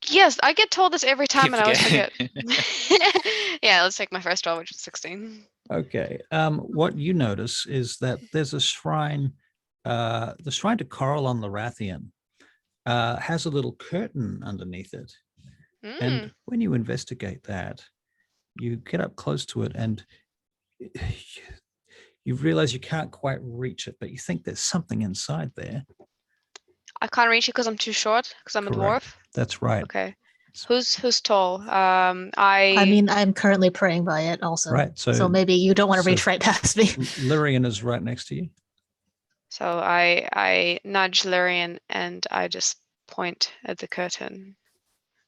Yes, I get told this every time Keep and I always forget. forgetting. Yeah, let's take my first roll, which is 16. Okay. What you notice is that there's a shrine. The shrine to Coral on the Rathian has a little curtain underneath it. And when you investigate that, you get up close to it and you realize you can't quite reach it, but you think there's something inside there. I can't reach it because I'm too short, because I'm a Correct. dwarf. That's right. Okay. Who's tall? I mean, I'm currently praying by it also. Right. So maybe you don't want to reach right past me. Lyrian is right next to you. So I nudge Lyrian and I just point at the curtain.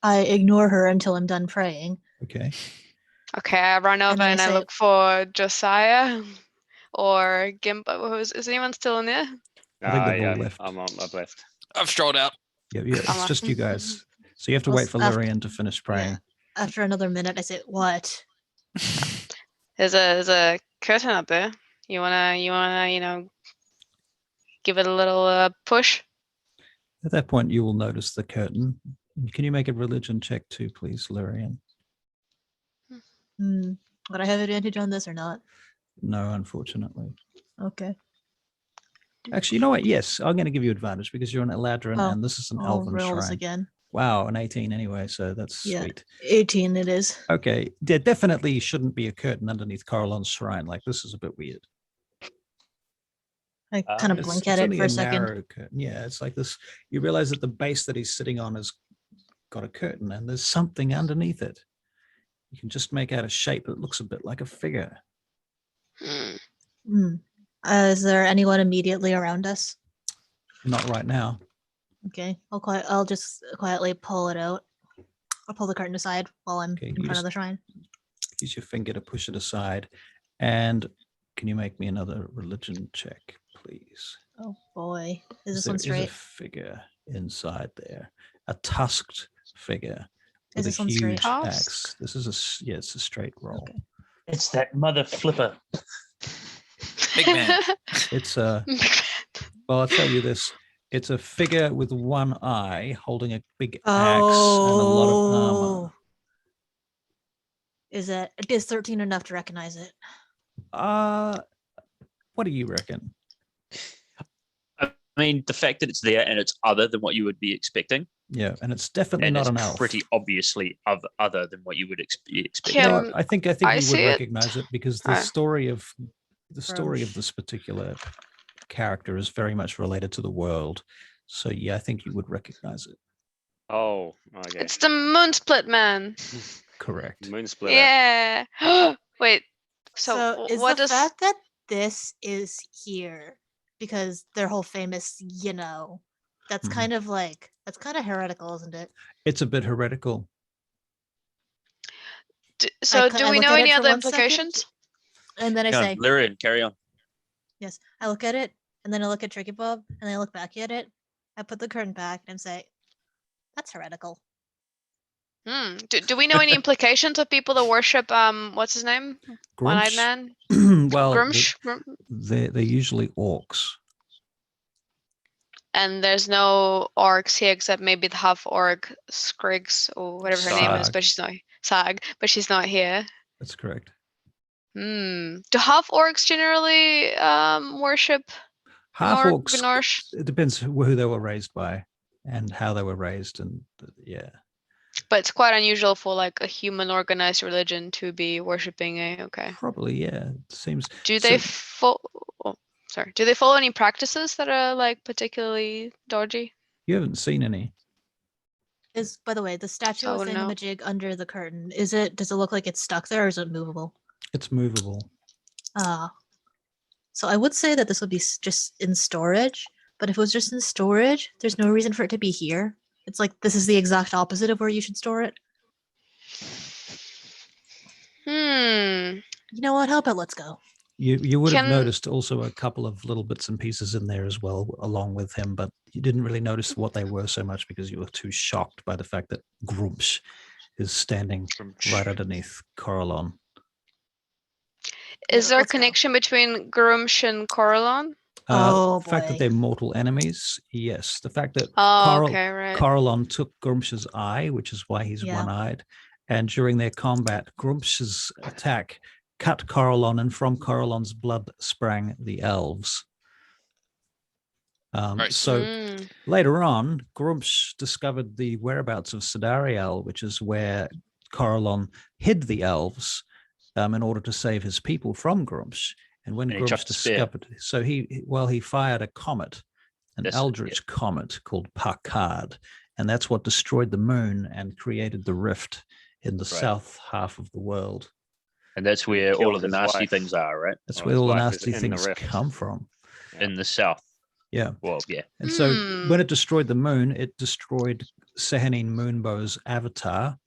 I ignore her until I'm done praying. Okay. Okay, I run over then and I I say- look for Josiah or Gimp. Is anyone still in there? I think they've all Yeah, left. I've left. I've strolled out. Yeah, it's just you guys. So you have to Well, wait for after- Lyrian to finish praying. After another minute, I say, "What?" There's a curtain up there. You wanna give it a little push? At that point, you will notice the curtain. Can you make a religion check too, please, Lyrian? Would I have advantage on this or not? No, unfortunately. Okay. Actually, you know what? Yes, I'm going to give you advantage because you're an Eladrin and this is an I'll elven roll this shrine. again. Wow, an 18 anyway, so that's sweet. 18 it is. Okay, there definitely shouldn't be a curtain underneath Coralon's shrine. Like, this is a bit weird. I kind of blink at it only for a second. narrow curtain. Yeah, it's like this. You realize that the base that he's sitting on has got a curtain and there's something underneath it. You can just make out a shape that looks a bit like a figure. Is there anyone immediately around us? Not right now. Okay, I'll just quietly pull it out. I'll pull the curtain aside while I'm in front of the shrine. Use your finger to push it aside. And can you make me another religion check, please? Oh boy, is this There one is a straight? figure inside there, a tusked figure Is with this a one straight? huge axe. This is it's a straight roll. Okay. It's that mother flipper. Big man. It's a well, I'll tell you this. It's a figure with one eye holding a big axe and a lot of armor. Is 13 enough to recognize it? What do you reckon? I mean, the fact that it's there and it's other than what you would be expecting. Yeah, and it's definitely and not it's an elf. Pretty obviously other than what you would be expecting. You know what? I think you would recognize it because the Alright. story of this particular character is very much related to the world. So yeah, I think you would recognize it. Oh, okay. It's the moon split man. Correct. Moon splitter. Yeah. Wait. So is what the does fact that this is here because their whole famous, that's kind of heretical, isn't it? It's a bit heretical. do we know any other implications? And then I say, Lyrian, carry on. yes, I look at it, and then I look at Tricky Bob, and I look back at it. I put the curtain back and say, that's heretical. Do we know any implications of people that worship what's his name? One-eyed man? Well, Grumsh? they're usually orcs. And there's no orcs here except maybe the half orc Skrigs or whatever her name is, but she's not Sag, but she's not here. That's correct. Do half orcs generally worship Half orcs? It depends who they were raised by and how they were raised, and yeah. But it's quite unusual for like a human organized religion to be worshiping okay. Probably, yeah. It seems. Do they do they follow any practices that are like particularly dodgy? You haven't seen any. By the way, the statue of Thingamajig under the curtain, does it look like it's stuck there or is it movable? It's movable. So I would say that this would be just in storage, but if it was just in storage, there's no reason for it to be here. It's like this is the exact opposite of where you should store it. You know what? How about let's go? You would have Can- noticed also a couple of little bits and pieces in there as well, along with him, but you didn't really notice what they were so much because you were too shocked by the fact that Grumsh is standing right underneath Coralon. Is there a Let's go. connection between Grumsh and Coralon? Oh, The fact that boy. they're mortal enemies, yes. The fact that Oh, okay, right. Coralon took Grumsh's eye, which is why he's Yeah. one-eyed, and during their combat, Grumsh's attack cut Coralon, and from Coralon's blood sprang the elves. Right. So Mm. later on, Grumsh discovered the whereabouts of Sidariel, which is where Coralon hid the elves in order to save his people from Grumsh. And when And he Grumsh chucked a spear. discovered, so he fired a comet, an Yes, eldritch comet called Parkard, and that's what destroyed the moon and created the rift in the south half of the world. And that's where all Killed of the his nasty wife. things are, right? That's Oh, where his all the wife is nasty in the things rift. come from. In the south. Yeah. Well, yeah. And so Hmm. when it destroyed the moon, it destroyed Sehanine Moonbow's avatar,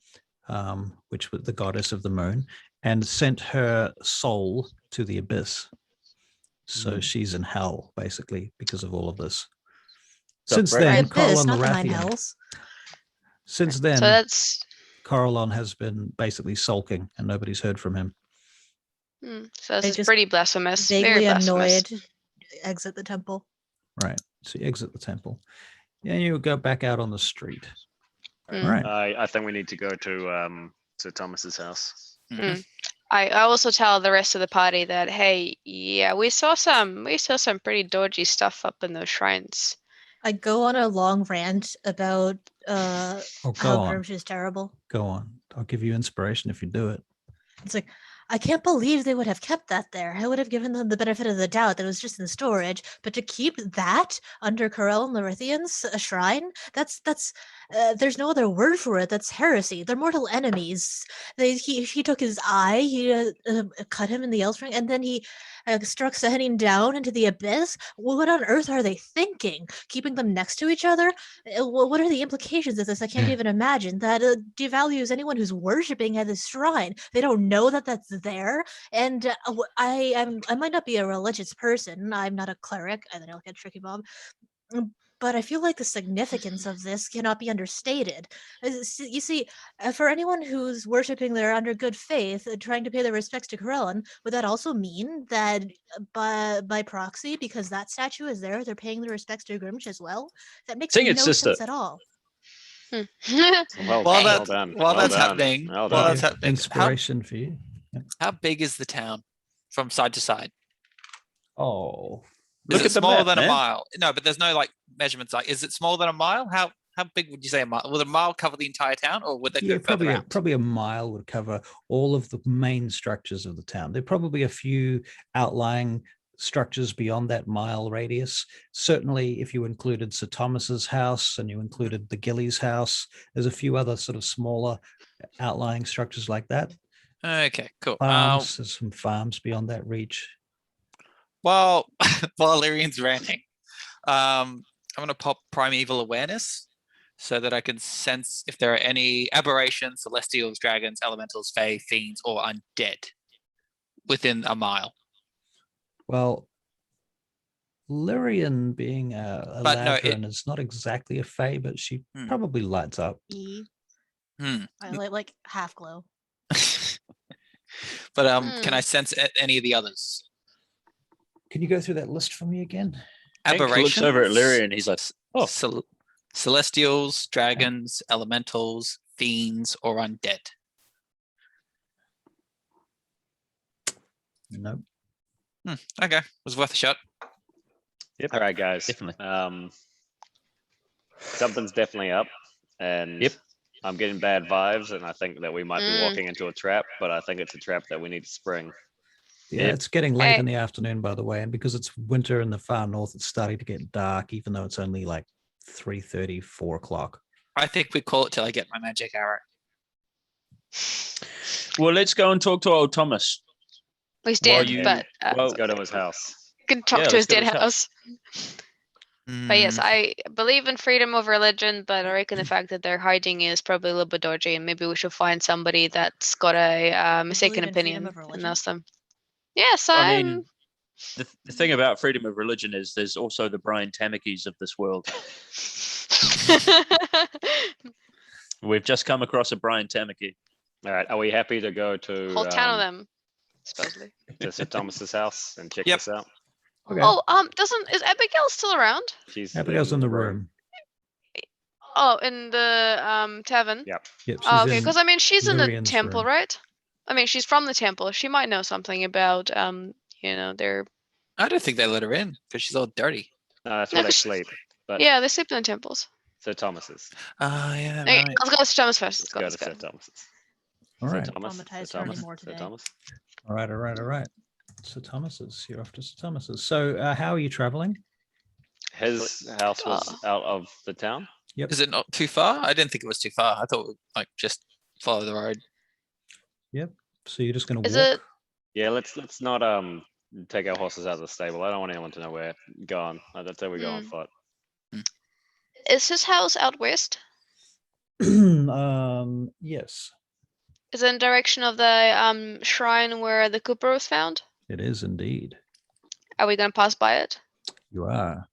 which was the goddess of the moon, and sent her soul to the abyss. So she's in hell, basically, because of all of this. Since right. then, The abyss, Coralon not the nine Marathian. hells. Since then, So that's Coralon has been basically sulking, and nobody's heard from him. so this They is just pretty blasphemous. Very Vaguely blasphemous. annoyed, exit the temple. Right. So you exit the temple. Yeah, you go back out on the street. Mm. All right. I think we need to go to Thomas's house. Mhm. I also tell the rest of the party that, hey, yeah, we saw some pretty dodgy stuff up in those shrines. I go on a long rant about Oh, go how on. Grimsh is terrible. Go on. I'll give you inspiration if you do it. It's like, I can't believe they would have kept that there. I would have given them the benefit of the doubt that it was just in storage, but to keep that under Corel and Larithian's shrine, that's there's no other word for it. That's heresy. They're mortal enemies. He took his eye, he cut him in the Elf ring, and then he struck Sehanine down into the abyss. What on earth are they thinking? Keeping them next to each other? What are the implications of this? I can't even imagine. That devalues anyone who's worshiping at this shrine. They don't know that that's there. And I might not be a religious person. I'm not a cleric. And then I look at Tricky Bob. But I feel like the significance of this cannot be understated. You see, for anyone who's worshiping there under good faith, trying to pay their respects to Corellon, would that also mean that by proxy, because that statue is there, they're paying their respects to Grimsh as well? That makes Sing no it, sister. sense at all. Well, While well that's done. while well that's done. happening, Well while done. that's happening, Inspiration for you. how big is the town from side to side? Oh, Is Look it at the smaller map, than man. a mile? No, but there's no like measurements. Like, is it smaller than a mile? How big would you say a mile? Would a mile cover the entire town, or would they yeah, go further out? probably a mile would cover all of the main structures of the town. There are probably a few outlying structures beyond that mile radius. Certainly, if you included Sir Thomas's house and you included the Gillies' house, there's a few other sort of smaller outlying structures like that. Okay, cool. Farms, there's some farms beyond that reach. While Lyrian's ranting, I'm gonna pop primeval awareness so that I can sense if there are any aberrations, celestials, dragons, elementals, fae, fiends, or undead within a mile. Well, Lyrian being a But no, Ladrin is not exactly a fae, but she probably lights up. Like half glow. But can I sense any of the others? Can you go through that list for me again? Hank Aberrations. looks over at Lyria and he's like, oh, Celestials, dragons, elementals, fiends, or undead. Nope. Okay, was worth a shot. Yep. All right, guys. Definitely. Something's definitely up, and Yep. I'm getting bad vibes, and I think that we might be walking into a trap. But I think it's a trap that we need to spring. Yeah, Yep. it's getting late in the afternoon, by the way, and because it's winter in the far north, it's starting to get dark, even though it's only like 3:30, 4 o'clock. I think we call it till I get my magic arrow. well, let's go and talk to old Thomas. He's While dead, you- but Let's go to his house. can talk Yeah, to his let's go to dead his house. But yes, Mm, I believe in freedom of religion, but I reckon the fact that they're hiding is probably a little bit dodgy, and maybe we should find somebody that's got a mistaken believe in freedom opinion of and religion? ask them. Yes, I I'm. mean, the thing about freedom of religion is there's also the Brian Tamakis of this world. We've just come across a Brian Tamaki. All right. Are we happy to go to Whole town of them, supposedly. to Sir Thomas's house and check Yep. this out? Okay. Oh, is Abigail still around? She's Abigail's in the room. Oh, in the tavern. Yep. Yep. She's Oh, okay, in because I mean, she's in the Lurian's temple, room. right? I mean, she's from the temple. She might know something about their. I don't think they let her in because she's all dirty. That's No, where they 'cause- sleep. But Yeah, they sleep in the temples. Sir Thomas's. Oh, yeah, Okay, right. let's go to Sir Thomas first. Let's go to Let's Sir go. Thomas's. All Sir right. Thomas. Sir Traumatize her Thomas. anymore Sir today. Thomas. All right. Sir Thomas's. You're off to Sir Thomas's. So how are you traveling? His house was out of the town. Yep. Is it not too far? I didn't think it was too far. I thought we'd, like just follow the road. Yep. So you're just going to Is walk? it? Yeah, let's not take our horses out of the stable. I don't want anyone to know we're gone. I'd say we go on foot. Is his house out west? Yes, Is it in direction of the shrine where the Cooper was found? it is indeed. Are we gonna pass by it? You are.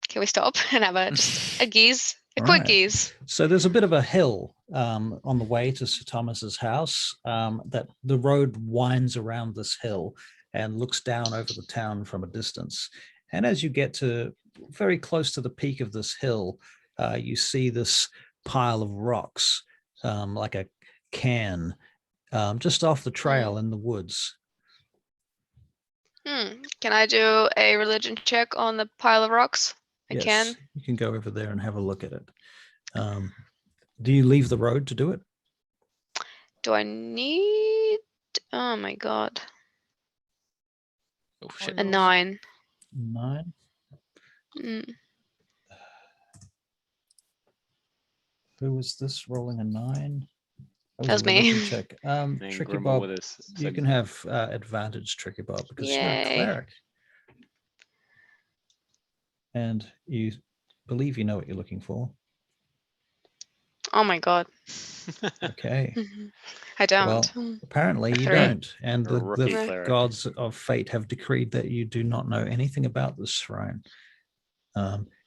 Can we stop and have just a gaze, a All quick right. gaze? So there's a bit of a hill on the way to Sir Thomas's house. That the road winds around this hill and looks down over the town from a distance. And as you get to very close to the peak of this hill, you see this pile of rocks, like a cairn, just off the trail in the woods. Can I do a religion check on the pile of rocks? I Yes, can. you can go over there and have a look at it. Do you leave the road to do it? Do I need? Oh my god, Oh shit. a 9. 9. Mm. Who was this rolling a 9? That was a me. religion Check. And Tricky Graymoor Bob, with us. you can have advantage, Tricky Bob, because you're a Yay. cleric. And you believe you know what you're looking for. Oh my god, Okay. I don't. Well, apparently you 3. don't. And A rookie the cleric. gods of fate have decreed that you do not know anything about this shrine.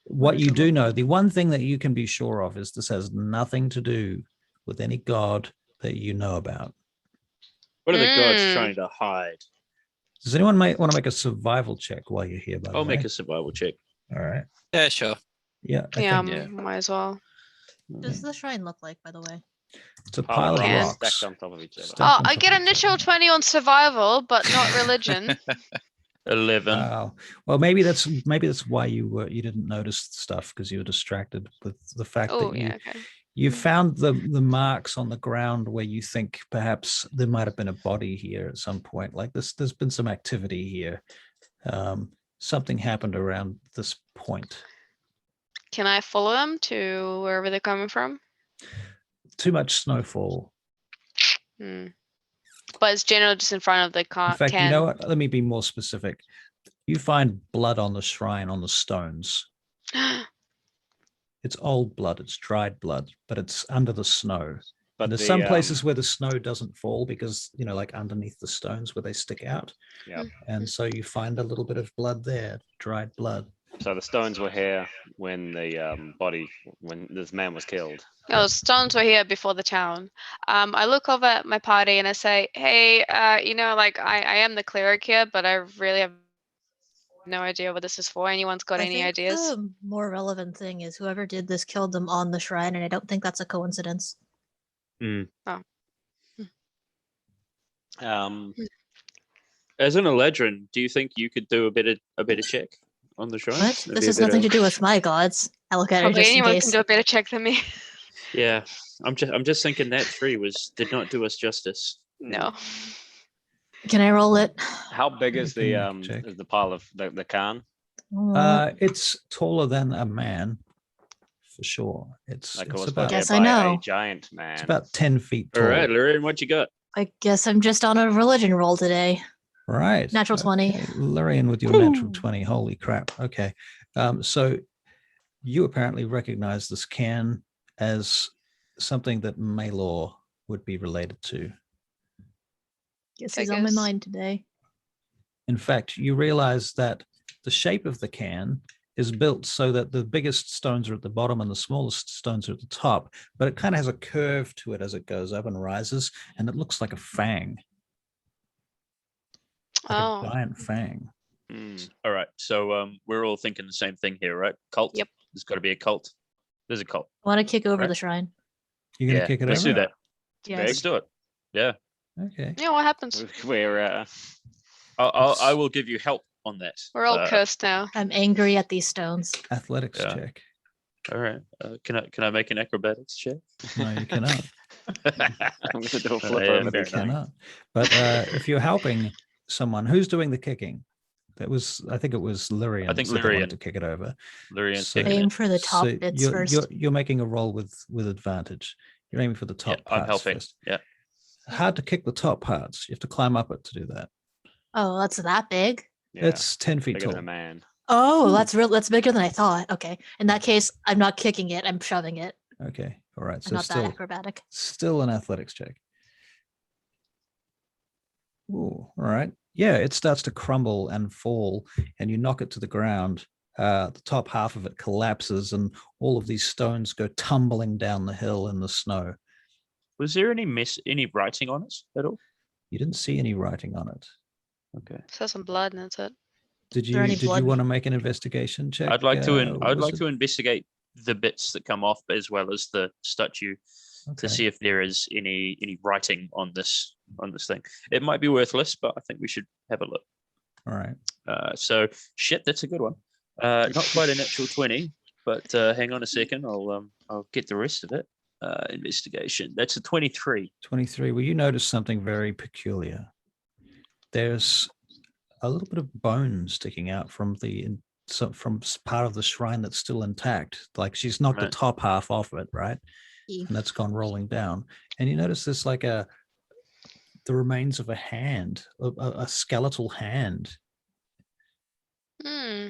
What does you it do look know, the one thing that you can be sure of is this has nothing to do with any god that you know about. What are the gods trying to hide? Does anyone want to make a survival check while you're here, by the I'll way? make a survival check. All right. Yeah, sure. Yeah. I Yeah, think Yeah. might as well. What does the shrine look like, by the way? it's a pile of rocks rocks. stacked on top of each other. Stacked Oh, on I top get of a each natural other. 20 on survival, but not religion. 11. Wow. Well, maybe that's why you didn't notice stuff, because you were distracted with the fact Oh that you yeah, okay. you found the marks on the ground where you think perhaps there might have been a body here at some point. Like this, there's been some activity here. Something happened around this point. Can I follow them to wherever they're coming from? Too much snowfall. But it's generally just in front of the car. In fact, you know what? Let me be more specific. You find blood on the shrine, on the stones. It's old blood, it's dried blood, but it's under the snow. But And there's some places where the snow doesn't fall because, like underneath the stones where they stick out. Yeah. And so you find a little bit of blood there, dried blood. So the stones were here when the when this man was killed. Oh, stones were here before the town. I look over at my party and I say, hey, like I am the cleric here, but I really have no idea what this is for. Anyone's got I any think ideas? the more relevant thing is whoever did this killed them on the shrine, and I don't think that's a coincidence. As an Eladrin, do you think you could do a better check on the shrine? What? This has nothing to do with my gods. I look at it Probably just in anyone case. can do a better check than me. Yeah, I'm just thinking that 3 did not do us justice. No. Can I roll it? How big is You the can check. is the pile of the cairn? It's taller than a man, for sure. It's Like it it's was about put here Yes, I by know. a giant man. it's about 10 feet All tall. right, Lorraine, what you got? I guess I'm just on a religion roll today. Right. Natural 20. Okay. Lorraine with your natural 20. Holy crap. Okay. So you apparently recognize this cairn as something that Maylor would be related to. Guess I he's on my guess. mind today. In fact, you realize that the shape of the can is built so that the biggest stones are at the bottom and the smallest stones are at the top, but it kind of has a curve to it as it goes up and rises, and it looks like a fang. Like a giant fang. All right. So we're all thinking the same thing here, right? Cult? Yep. There's got to be a cult. There's a cult. I want to kick over Right. the shrine. You're going to kick it let's over? do that. Yes. Let's do it. Yeah. Okay. Yeah, what happens? We're I will give you help on that. We're all cursed now. I'm angry at these stones. Athletics Yeah. check. All right. Can I make an acrobatics check? No, you cannot. I'm going to do a flip yeah, over You there. cannot. But if you're helping someone, who's doing the kicking? I think it was Lyrian. I think that wanted Lyrian. to kick it over. Lyrian's So- kicking Aim it. for the top So bits you're, first. You're making a roll with advantage. You're aiming for the top Yeah, parts I'm helping. first. Yeah. Hard to kick the top parts. You have to climb up it to do that. Oh, that's that big. Yeah, It's 10 feet bigger than tall. a man. Oh, that's real. That's bigger than I thought. Okay. In that case, I'm not kicking it. I'm shoving it. Okay. All right. I'm So not that still, acrobatic. still an athletics check. Ooh, all right. Yeah, it starts to crumble and fall, and you knock it to the ground. The top half of it collapses, and all of these stones go tumbling down the hill in the snow. Was there any writing on it at all? You didn't see any writing on it. Okay. Saw some blood and that's it. Did there any you blood? want to make an investigation check? I'd like to wizard? investigate the bits that come off as well as the statue Okay. to see if there is any writing on this thing. It might be worthless, but I think we should have a look. All right. So shit, that's a good one. Not quite a natural 20, but hang on a second. I'll get the rest of it. Investigation. That's a 23. 23. Well, you notice something very peculiar. There's a little bit of bone sticking out from from part of the shrine that's still intact. Like she's knocked the Right. top half off it, right? E. And that's gone rolling down. And you notice there's like the remains of a hand, a skeletal hand. Hmm.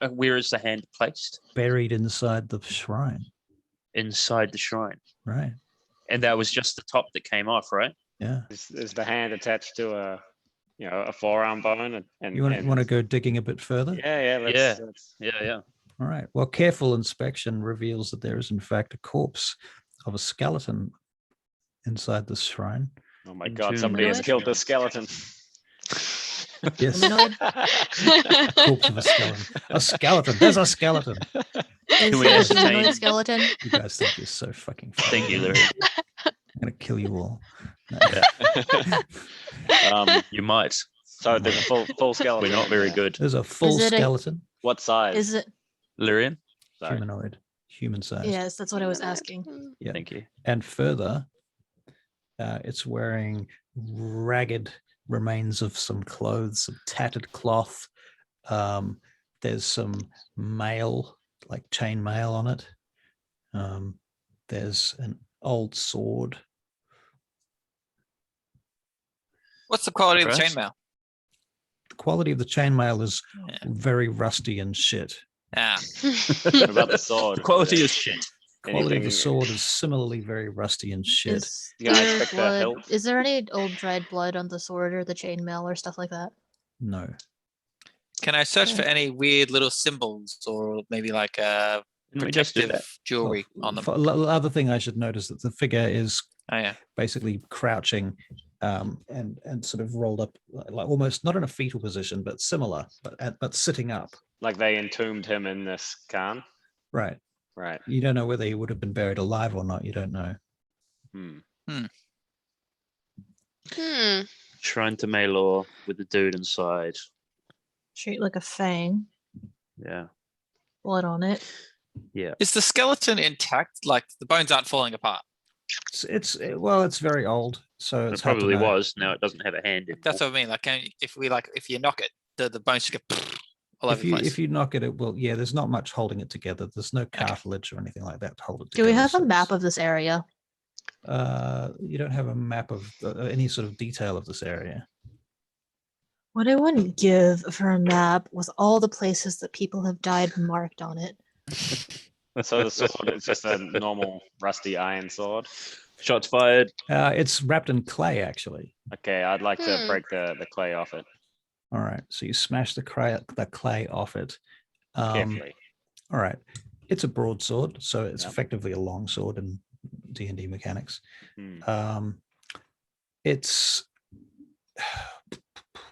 Where is the hand placed? Buried inside the shrine, Inside the shrine. right? And that was just the top that came off, right? Yeah. Is the hand attached to a forearm bone? And You want to go digging a bit further? Yeah, Yeah. let's Yeah. All right. Well, careful inspection reveals that there is in fact a corpse of a skeleton inside the shrine. Oh my God! Entombed. Somebody has Humanoid? killed the skeleton. Yes. Humanoid? Corpse of a skeleton. A skeleton. There's a skeleton. Is we it a ascertain- humanoid skeleton? You guys think you're so fucking funny. Thank you, Larry. I'm gonna kill you all. No. You might. So there's a full skeleton. We're not very good. There's a full it a- skeleton, What size? Is it? Lyrian? Sorry. humanoid, human size. Yes, that's what I was asking. Yeah. Thank you. And further, it's wearing ragged remains of some clothes, some tattered cloth. There's some mail, like chain mail on it. There's an old sword. What's the quality of the Right. chainmail? The quality of the chainmail is Yeah. very rusty and shit. Ah, What about the sword? The quality is shit. Quality of the Anything- sword is similarly very rusty and shit. Is You gonna there expect that blood? help? Is there any old dried blood on the sword or the chainmail or stuff like that? No. can I search for Yeah. any weird little symbols or maybe like Didn't we just do that? protective jewelry on them? Other thing I should notice that the figure is Oh yeah. basically crouching and sort of rolled up, like almost not in a fetal position, but similar, but sitting up. Like they entombed him in this cairn? Right. Right. You don't know whether he would have been buried alive or not. You don't know. Hmm. Shrine to Maylor with the dude inside. Shaped like a fang, Yeah. blood on it. Is the skeleton intact? Like the bones aren't falling apart? It's very old, so It it's hard to probably know. was. Now it doesn't have a hand. That's anymore. what I mean. Like, if you knock it, the bones just go all over If the you place. if you knock it, it will. Yeah, there's not much holding it together. There's no cartilage or anything like that to hold it Do together. we have so a map it's- of this area? You don't have a map of any sort of detail of this area. What I wouldn't give for a map with all the places that people have died marked on it. So the sword is just a normal rusty iron sword. Shots fired. It's wrapped in clay, actually. Okay, I'd like to break the clay off it. All right. So you smash the clay off it. Carefully. All right. It's a broadsword, so it's Yep. effectively a long sword in D&D mechanics. Hmm. It's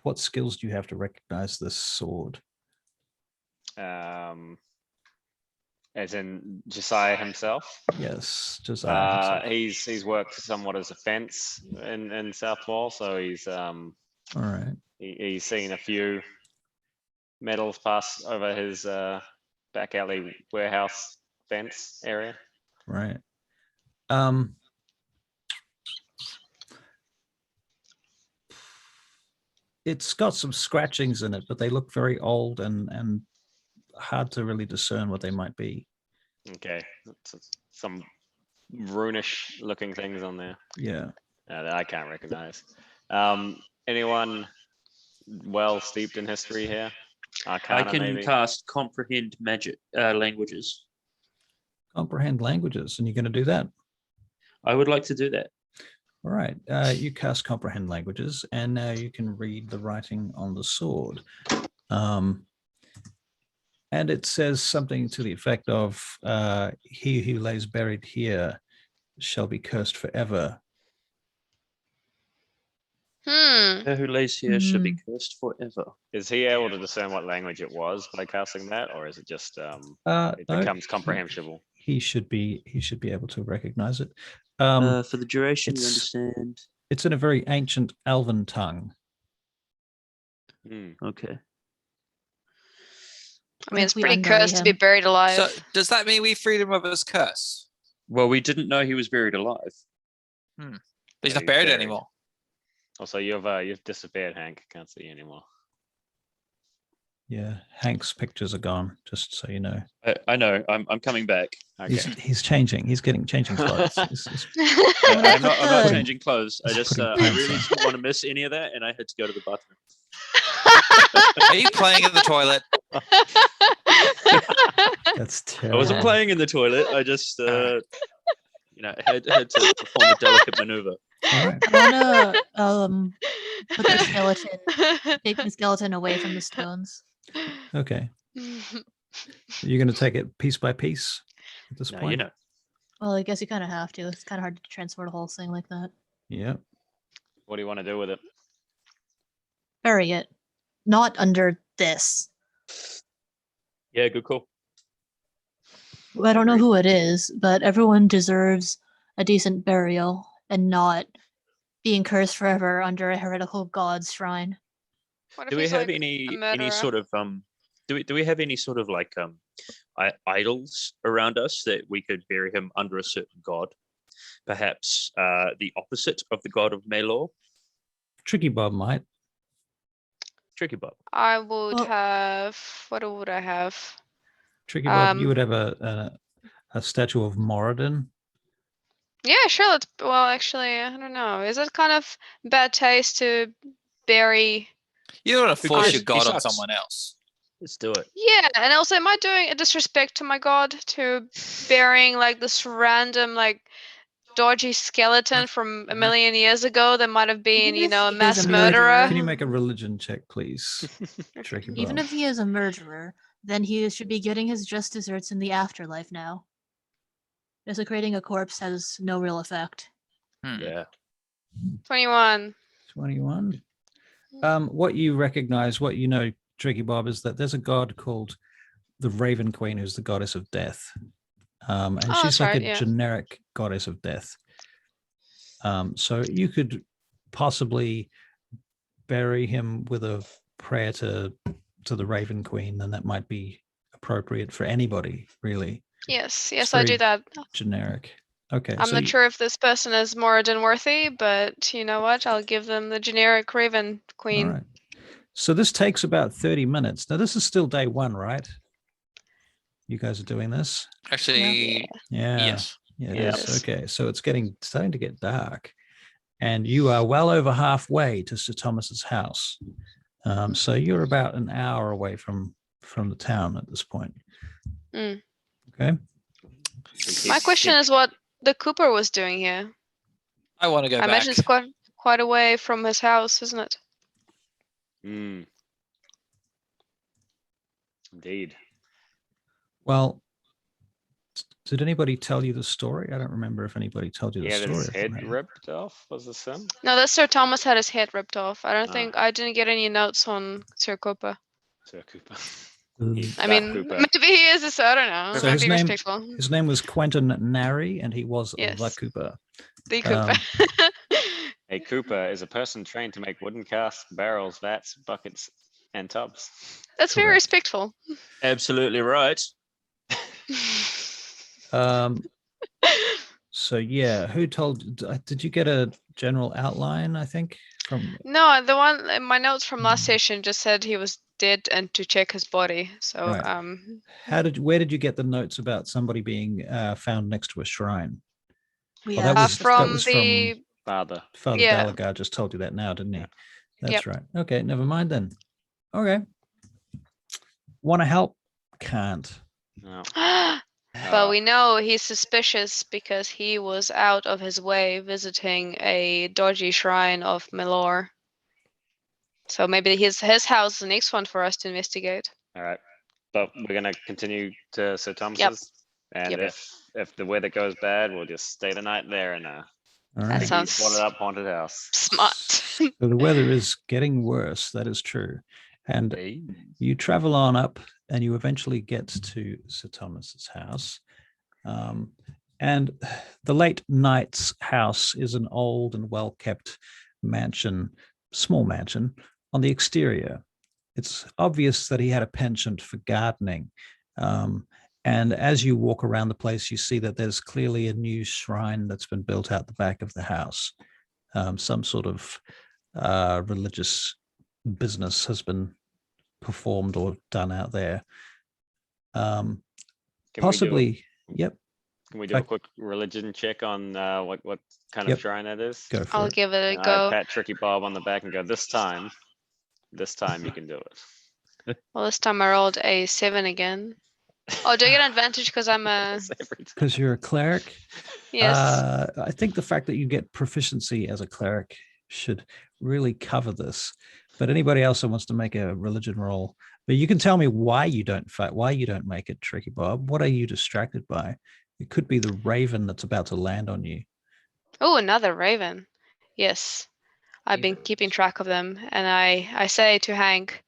what skills do you have to recognize this sword? As in Josiah himself. Yes, Josiah himself. He's worked somewhat as a fence in South Wall, so he's All right. he's seen a few metals pass over his back alley warehouse fence area. Right. It's got some scratchings in it, but they look very old and hard to really discern what they might be. Okay, some runish looking things on there. Yeah. That I can't recognize. Anyone well steeped in history here? Arcana, I can maybe? cast comprehend magic languages. Comprehend languages, and you're going to do that? I would like to do that. All right. You cast comprehend languages, and now you can read the writing on the sword. And it says something to the effect of, he who lays buried here shall be cursed forever. Who lays here should be cursed forever. Is he able to discern what language it was by casting that, or is it just it No, becomes comprehensible? He should be able to recognize it. For the duration, you it's- understand. It's in a very ancient Elven tongue. Okay. I mean, it's we pretty unbury cursed to be him? buried alive. So does that mean we freed him of his curse? Well, we didn't know he was buried alive. But he's Yeah, not he's buried buried. anymore. Also, you've disappeared, Hank. Can't see you anymore. Yeah, Hank's pictures are gone, just so you know. I know. I'm coming back. Okay. He's changing. He's changing clothes. He's- I'm not Putting- changing clothes. I just putting I pants really on. didn't want to miss any of that, and I had to go to the bathroom. Are you playing in the toilet? That's I terrible. wasn't playing in the toilet. I just had to perform a delicate maneuver. All right. I wanna put the skeleton, take the skeleton away from the stones. Okay. You're going to take it piece by piece at this No, point? you know. Well, I guess you kind of have to. It's kind of hard to transport a whole thing like that. Yeah. What do you want to do with it? Bury it, not under this. Yeah, good call. I don't know who it is, but everyone deserves a decent burial and not being cursed forever under a heretical god's shrine. What if Do we he's, have like, a any murderer? sort of do we have any sort of like idols around us that we could bury him under a certain god? Perhaps the opposite of the god of Melor? Tricky Bob might. Tricky Bob. I would Well- have. What would I have? Tricky Bob, you would have a statue of Moradin. Yeah, sure. Let's. Well, actually, I don't know. Is it kind of bad taste to bury? You don't want to Who force cares? your He god on sucks. someone else. Let's do it. Yeah, and also, am I doing a disrespect to my god to burying like this random like dodgy skeleton from a million years ago that might have been, Even if a he is mass a murderer? Can you make a religion check, please? Tricky Bob. Even if he is a murderer, then he should be getting his just desserts in the afterlife now. Desecrating a corpse has no real effect. Yeah. 21. 21. What you recognize, what you know, Tricky Bob, is that there's a god called the Raven Queen, who's the goddess of death. And Oh, she's that's like right, a yeah. generic goddess of death. So you could possibly bury him with a prayer to the Raven Queen, and that might be appropriate for anybody, really. Yes, It's I do very that. generic. Okay. I'm so not sure if this person is Moradin worthy, but you know what? I'll give them the generic Raven Queen. All right. So this takes about 30 minutes. Now, this is still day one, right? You guys are doing this? Actually, Yeah. yes. Yeah, it Yes. is. Okay. So it's starting to get dark. And you are well over halfway to Sir Thomas's house. So you're about an hour away from the town at this point. Mm. Okay. My question is what the Cooper was doing here. I want to go I back. imagine it's quite away from his house, isn't it? Indeed. Well, did anybody tell you the story? I don't remember if anybody told you the He had story. his of head the man. ripped off. Was the sim? No, that Sir Thomas had his head ripped off. I don't Ah. think I didn't get any notes on Sir Cooper. Sir Cooper. I mean, maybe he is. So I don't know. So Might his be name, respectful. his name was Quentin Nary, and he was Yes. the Cooper. The Cooper. A Cooper is a person trained to make wooden casks, barrels, vats, buckets, and tubs. That's very Correct. respectful. Absolutely right. So yeah, who told? Did you get a general outline? I think from. No, the one in my notes from last session just said he was dead and to check his body. So Right. Where did you get the notes about somebody being found next to a shrine? We that was from Father. Yeah. Dalagar just told you that now, didn't he? Yeah. That's right. Okay, never mind then. Okay. Want to help? Can't. No. But we know he's suspicious because he was out of his way visiting a dodgy shrine of Melor. So maybe his house is the next one for us to investigate. All right. But we're gonna continue to Sir Thomas's. And if the weather goes bad, we'll just stay the night there in a All That right. sounds swatted up haunted house. smart. So the weather is getting worse. That is true. And you travel on up and you eventually get to Sir Thomas's house. And the late knight's house is an old and well-kept mansion, small mansion on the exterior. It's obvious that he had a penchant for gardening. And as you walk around the place, you see that there's clearly a new shrine that's been built out the back of the house. Some sort of religious business has been performed or done out there. Possibly, yep. Can we do a quick religion check on what kind of shrine that is? Go for I'll it. give it a And go. I pat Tricky Bob on the back and go, this time you can do it. Well, this time I rolled a 7 again. Oh, do I get an advantage because I'm a... Because you're a cleric? Yes. I think the fact that you get proficiency as a cleric should really cover this. But anybody else who wants to make a religion roll, but you can tell me why you don't fight, why you don't make it, Tricky Bob. What are you distracted by? It could be the raven that's about to land on you. Oh, another raven. Yes. I've been keeping track of them. And I say to Hank,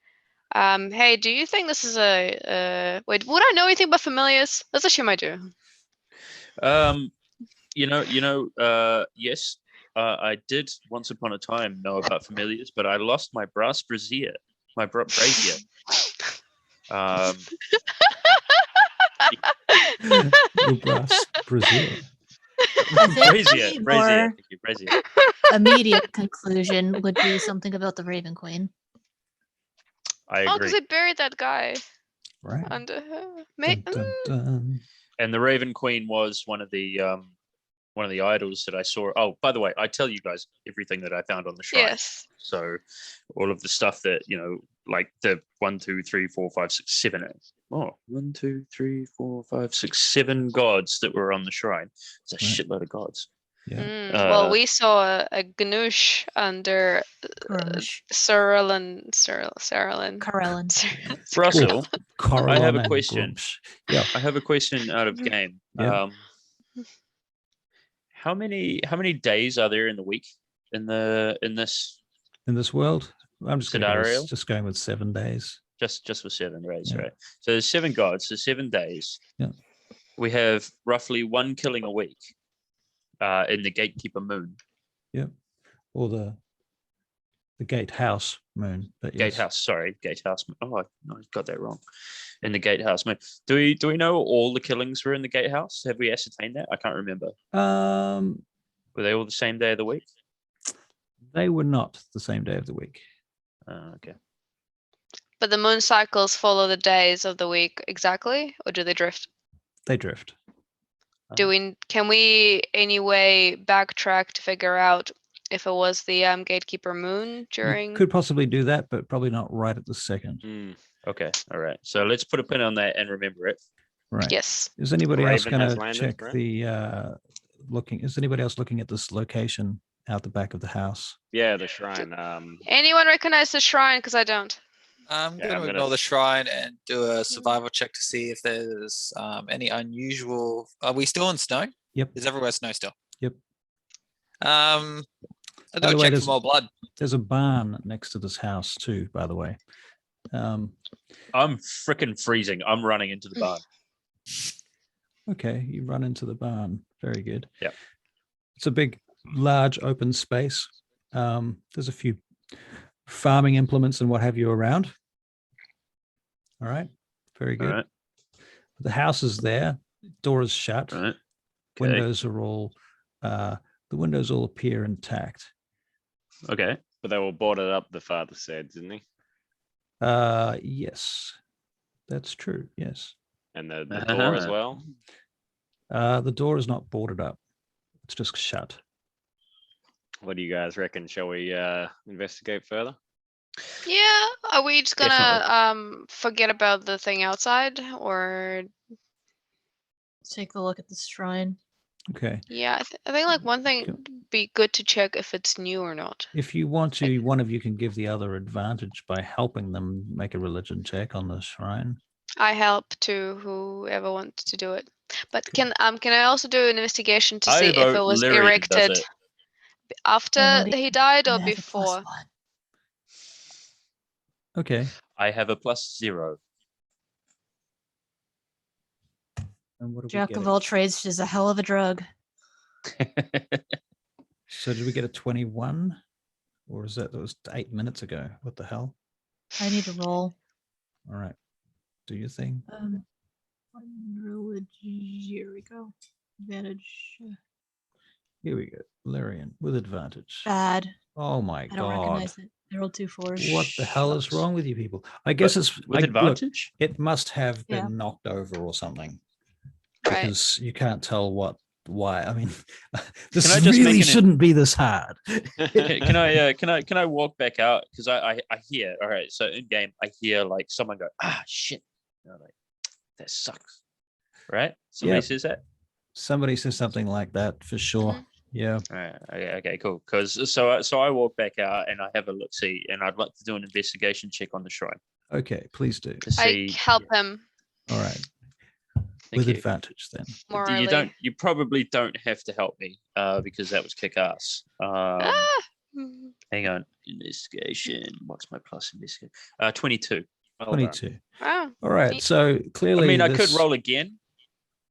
hey, do you think this is wait, would I know anything about familiars? Let's assume I do. Yes, I did once upon a time know about familiars, but I lost my brass brazier, brazier. Your brass brazier. Brazier. Immediate conclusion would be something about the Raven Queen. I agree. Oh, because they buried that guy. Right. Under her. Dun, dun, dun. And the Raven Queen was one of the idols that I saw. Oh, by the way, I tell you guys everything that I found on the shrine. Yes. So all of the stuff that, like the 1, 2, 3, 4, 5, 6, 7. Oh, 1, 2, 3, 4, 5, 6, 7 gods that were on the shrine. It's a shitload of gods. Yeah. Well, we saw a Gnoosh under Cerilin. Russell, I have a and question. Grumsh. Yeah. I have a question out of game. Yeah. How many days are there in the week in this world? I'm just scenario? Going with 7 days. Just for 7 days, right? So there's 7 gods, so 7 days. Yeah. We have roughly 1 killing a week in the gatekeeper moon. Yeah. Or the gatehouse moon. But yes. Gatehouse. Oh, I got that wrong. In the gatehouse moon. Do we know all the killings were in the gatehouse? Have we ascertained that? I can't remember. Were they all the same day of the week? They were not the same day of the week. Okay. But the moon cycles follow the days of the week exactly, or do they drift? They drift. Can we anyway backtrack to figure out if it was the gatekeeper moon during? You could possibly do that, but probably not right at the second. Okay. All right. So let's put a pin on that and remember it. Right. Yes. Is anybody else Raven going has to landed, check right? the looking? Is anybody else looking at this location out the back of the house. Yeah, the shrine. Anyone recognize the shrine? Because I don't. I'm Yeah, going I'm to gonna- ignore the shrine and do a survival check to see if there's any unusual. Are we still in snow? Yep. Is everywhere snow still? Yep. I'll By do the a way, check for more blood. There's a barn next to this house too, by the way. I'm freaking freezing. I'm running into the barn. Okay, you run into the barn. Very good. Yeah. It's a big, large open space. There's a few farming implements and what have you around. All right. Very good. All right. The house is there. Door is shut. All right. Okay. Windows are all the windows all appear intact. Okay. But they were boarded up, the father said, didn't he? Yes. That's true. Yes. And the door as Uh-huh. well. The door is not boarded up. It's just shut. What do you guys reckon? Shall we investigate further? Yeah. Are we just gonna Definitely. forget about the thing outside, or Take a look at the shrine. Okay. yeah? I think like one thing Cool. would be good to check if it's new or not. If you want to, one of you can give the other advantage by helping them make a religion check on the shrine. I help to whoever wants to do it. But can I also do an investigation to I see if vote it was Lyrian does erected it. after And what he died I or have a +1. before? Okay. I have a +0. And what did we Jack get? of all trades, which is a hell of a drug. So did we get a 21? Or is that was 8 minutes ago? What the hell? I need to roll. All right. Do your thing. Religion. Here we go. Advantage. Here we go. Lyrian with advantage. Bad. Oh my I don't god. recognize it. I rolled 2 4s. What the hell is Shucks. wrong with you people? I guess it's With look, advantage? it must have been Yeah. knocked over or something. Right. Because you can't tell why. I mean, this I just really make an- shouldn't be this hard. Can I walk back out? Because I hear, all right, so in game I hear like someone go, shit. And I'm like, that sucks. Right? Somebody Yep. says that? Somebody says something like that for sure. Mhm. Yeah. All right, okay, cool. Because so I walk back out and I have a look see, and I'd like to do an investigation check on the shrine Okay, please do. to see. I help him All right. Thank With you. advantage then. morally. You probably don't have to help me because that was kick ass. Mm. Hang on, investigation. What's my plus investigation? 22. Well done. 22. Wow. All right. Neat. So clearly I mean, I could this- roll again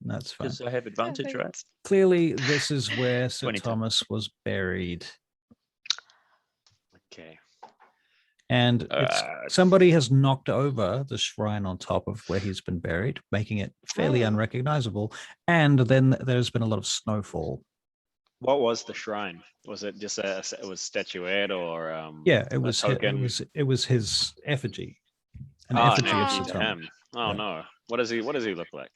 That's fine. because I have advantage, think right? it's- Clearly this is where Sir 22. Thomas was buried. Okay. And it's Uh, somebody has knocked over the shrine on top of where he's been buried, making it fairly Oh. unrecognizable. And then there's been a lot of snowfall. What was the shrine? Was it just it was statuette or Yeah, it a was token? it was his effigy. An Ah, effigy an of effigy Sir to Thomas. him. Oh Yeah. no. What does he look like?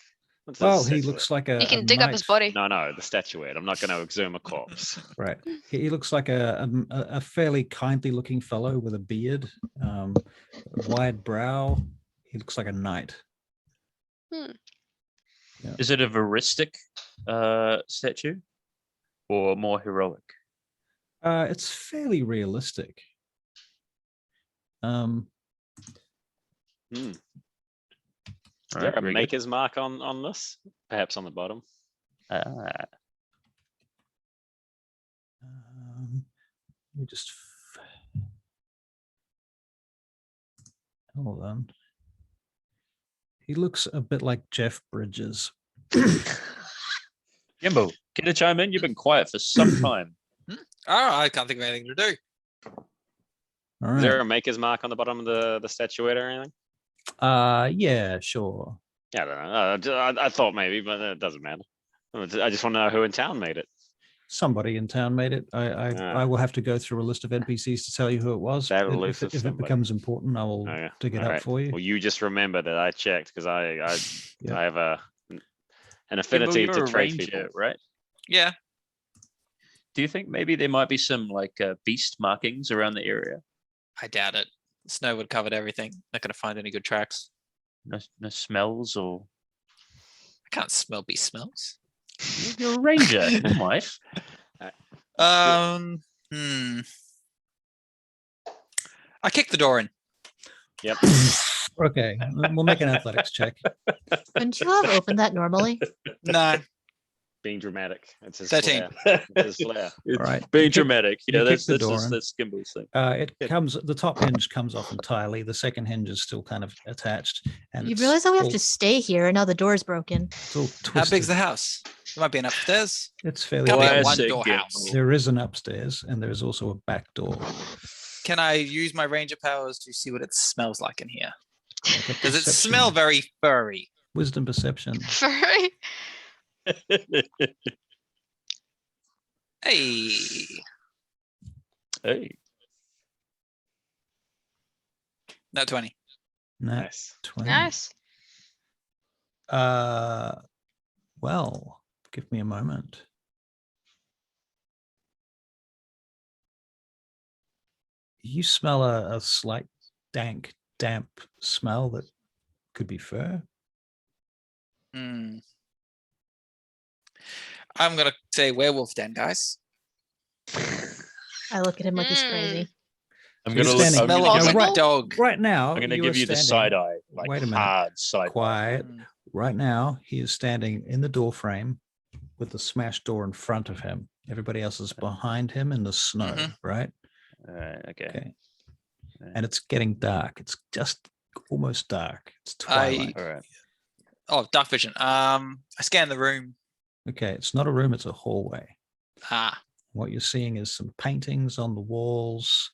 What's Well, his he statuette? looks like a You can a dig up his knight. body. No, the statuette. I'm not going to exhume a corpse. Right. He looks like a fairly kindly looking fellow with a beard, wide brow. He looks like a knight. Is it a veristic statue or more heroic? It's fairly realistic. Hmm. Is All there right, a very good. maker's mark on this? Perhaps on the bottom. Let me just hold on. He looks a bit like Jeff Bridges. Gimbo, can you chime in? You've been quiet for some time. Oh, I can't think of anything to do. All Is there right. a maker's mark on the bottom of the statuette or anything? Yeah, sure. Yeah, I don't know. I thought maybe, but it doesn't matter. I just want to know who in town made it. Somebody in town made it. I will have to go through a list of NPCs to tell you who it was. That If elusive if it somebody. becomes important, I will Oh, yeah. dig it All up right. for you. Well, you just remember that I checked because I Yeah. have an Gimbo, affinity you're to a tradespeople. ranger, right? Yeah. Do you think maybe there might be some like beast markings around the area? I doubt it. Snow would cover everything. Not going to find any good tracks. No smells or I can't smell beast smells. you're a ranger. You might. Um, I kick the door in. Yep. Okay, we'll make an athletics check. Couldn't you have opened that normally? No. Being dramatic. It's his 13. flair. It's his flair. All right. Being You kick- dramatic. you Yeah, kick that's the that's door just, in. that's Gimble's thing. It Yeah. comes. The top hinge comes off entirely. The second hinge is still kind of attached, and You it's realize that we have all- to stay here and now the door's broken. It's all twisted. How big's the house? There might be an upstairs. It's fairly. Can't be a big. Classic one-door Gimble. house. There is an upstairs, and there is also a back door. Can I use my ranger powers to see what it smells like in here? Make a Does it perception- smell very furry? Wisdom perception. Furry. Hey. Hey. No 20. Nat Nice. 20. Nice. Well, give me a moment. You smell a slight damp smell that could be fur. I'm gonna say werewolf den, guys. I look at him like he's Mm. crazy. I'm You're gonna look. standing- I'm Smell gonna, of give, a Possible? dog. Right now, I'm gonna you give are you the standing- side eye, like Wait a minute. hard side. Quiet. Mm. Right now, he is standing in the door frame with the smashed door in front of him. Everybody else is behind him in the snow, Mhm. right? All right. Okay. Okay. And it's getting dark. It's just almost dark. It's twilight. All right. Oh, dark vision. I scan the room. Okay, it's not a room, it's a hallway. Ah, What you're seeing is some paintings on the walls.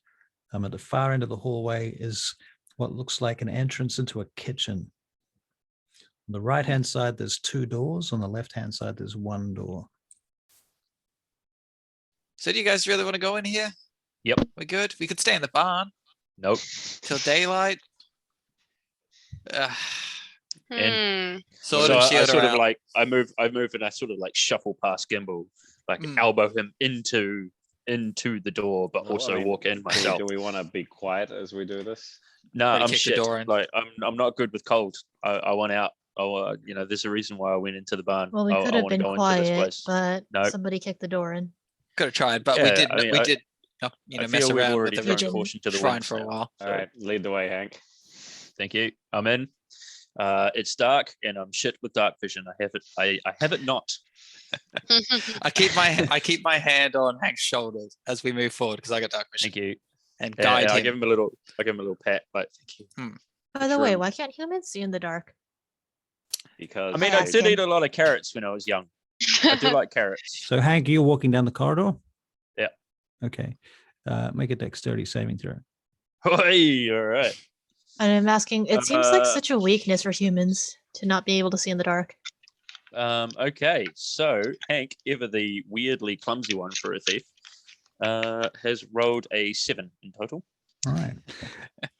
At the far end of the hallway is what looks like an entrance into a kitchen. On the right-hand side, there's 2 doors. On the left-hand side, there's 1 door. so do you guys really want to go in here? Yep. We're good. We could stay in the barn Nope. till daylight. And- Sword so and I shield sort are of out. like I move and I sort of like shuffle past Gimble, like elbow him into the door, but Well, also I mean, walk in myself. Do we want to be quiet as we do this? No, Gotta I'm kick the shit. door in. Like I'm not good with cold. I want out. There's a reason why I went into the barn. Well, we I could have wanna been go into this quiet, place. but Nope. somebody kicked the door in. Could have tried, but Yeah, we did. I mean, we I- did. I Mess feel we've around already with thrown the caution to the shrine wind for a now. while. All right, lead the way, Hank. Thank you. I'm in. It's dark and I'm shit with dark vision. I have it not. I keep my hand on Hank's shoulders as we move forward because I got dark vision Thank you. and Yeah, guide I him. give him a little pat. Like thank you. By the way, True. why can't humans see in the dark? Because I mean, I I ask did him. eat a lot of carrots when I was young. I do like carrots. So, Hank, you're walking down the corridor? Yeah. Okay. Make a dexterity saving throw. Hey, all right. And I'm asking, it seems like Uh, such a weakness for humans to not be able to see in the dark. Okay, so Hank, ever the weirdly clumsy one for a thief, has rolled a 7 in total. All right.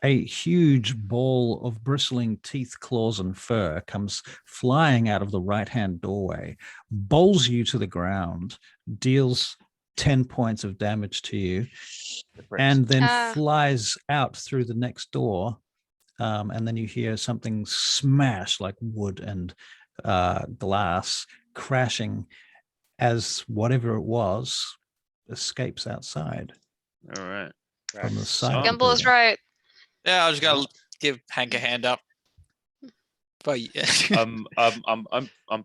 A huge ball of bristling teeth, claws, and fur comes flying out of the right-hand doorway, bowls you to the ground, deals 10 points of damage to you, and then flies out through the next door. And then you hear something smash like wood and glass crashing as whatever it was escapes outside All right. from the side. of the Gimble is building. right. Yeah, I was gonna give Hank a hand up. But yeah. I'm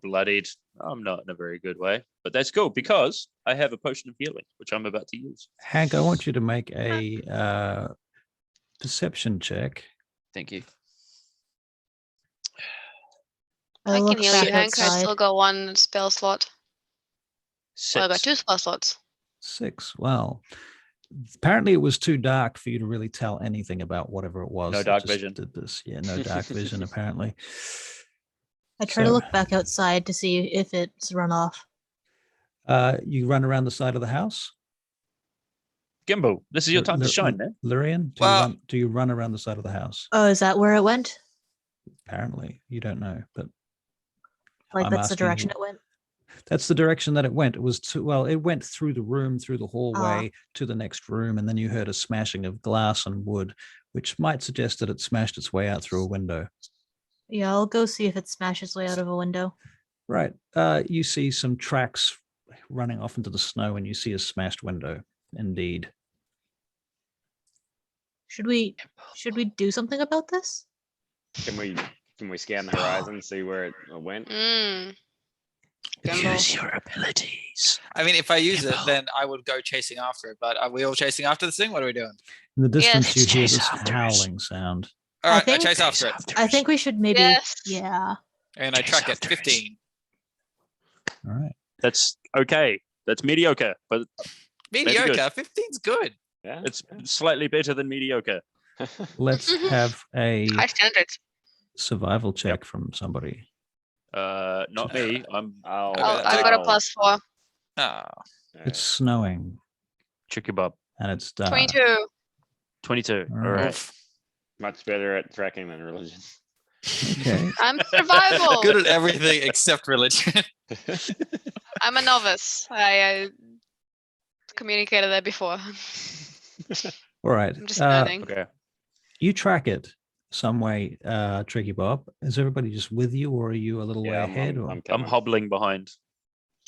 bloodied. I'm not in a very good way, but that's cool because I have a potion of healing, which I'm about to use. Hank, I want you to make a perception check. Thank you. I can look heal back you, Hank. I outside. still got 1 spell slot. Well, I got 6. 2 spell slots. 6. Well, apparently it was too dark for you to really tell anything about whatever it was. No that dark just vision. Did this. Yeah, no dark vision, apparently. I try to So- look back outside to see if it's run off. You run around the side of the house? Gimble, this is your time to Lyr- shine, man. Lyrian, Well- do you run around the side of the house? Oh, is that where it went? Apparently, you don't know, but Like I'm that's the asking direction you. it went? that's the direction that it went. It was it went through the room, through the hallway to the next room, and then you heard a smashing of glass and wood, which might suggest that it smashed its way out through a window. Yeah, I'll go see if it smashed its way out of a window. Right. You see some tracks running off into the snow, and you see a smashed window indeed. Should we do something about this? Can we scan the horizon, see where it went? Use your abilities. I mean, if I use it, then I would go chasing after it. But are we all chasing after this thing? What are we doing? In the distance, Yes, you hear chase this after it. howling sound. All right, I think- chase after it, I think we should maybe. Yes. Yeah. and I track it. 15. All right. That's okay. That's mediocre, but Mediocre. good. 15's good. Yeah. it's slightly better than mediocre. Let's have a High standards. survival check from somebody. Not me. Oh, I got a +4. Ah, It's snowing Tricky Bob. and it's dark. 22. 22. All All right. right. Much better at tracking than religion. Okay. I'm survival. good at everything except religion. I'm a novice. I communicated that before. All right. I'm just learning. Okay. You track it some way, Tricky Bob. Is everybody just with you, or are you a little way ahead? Or? I'm coming. hobbling behind.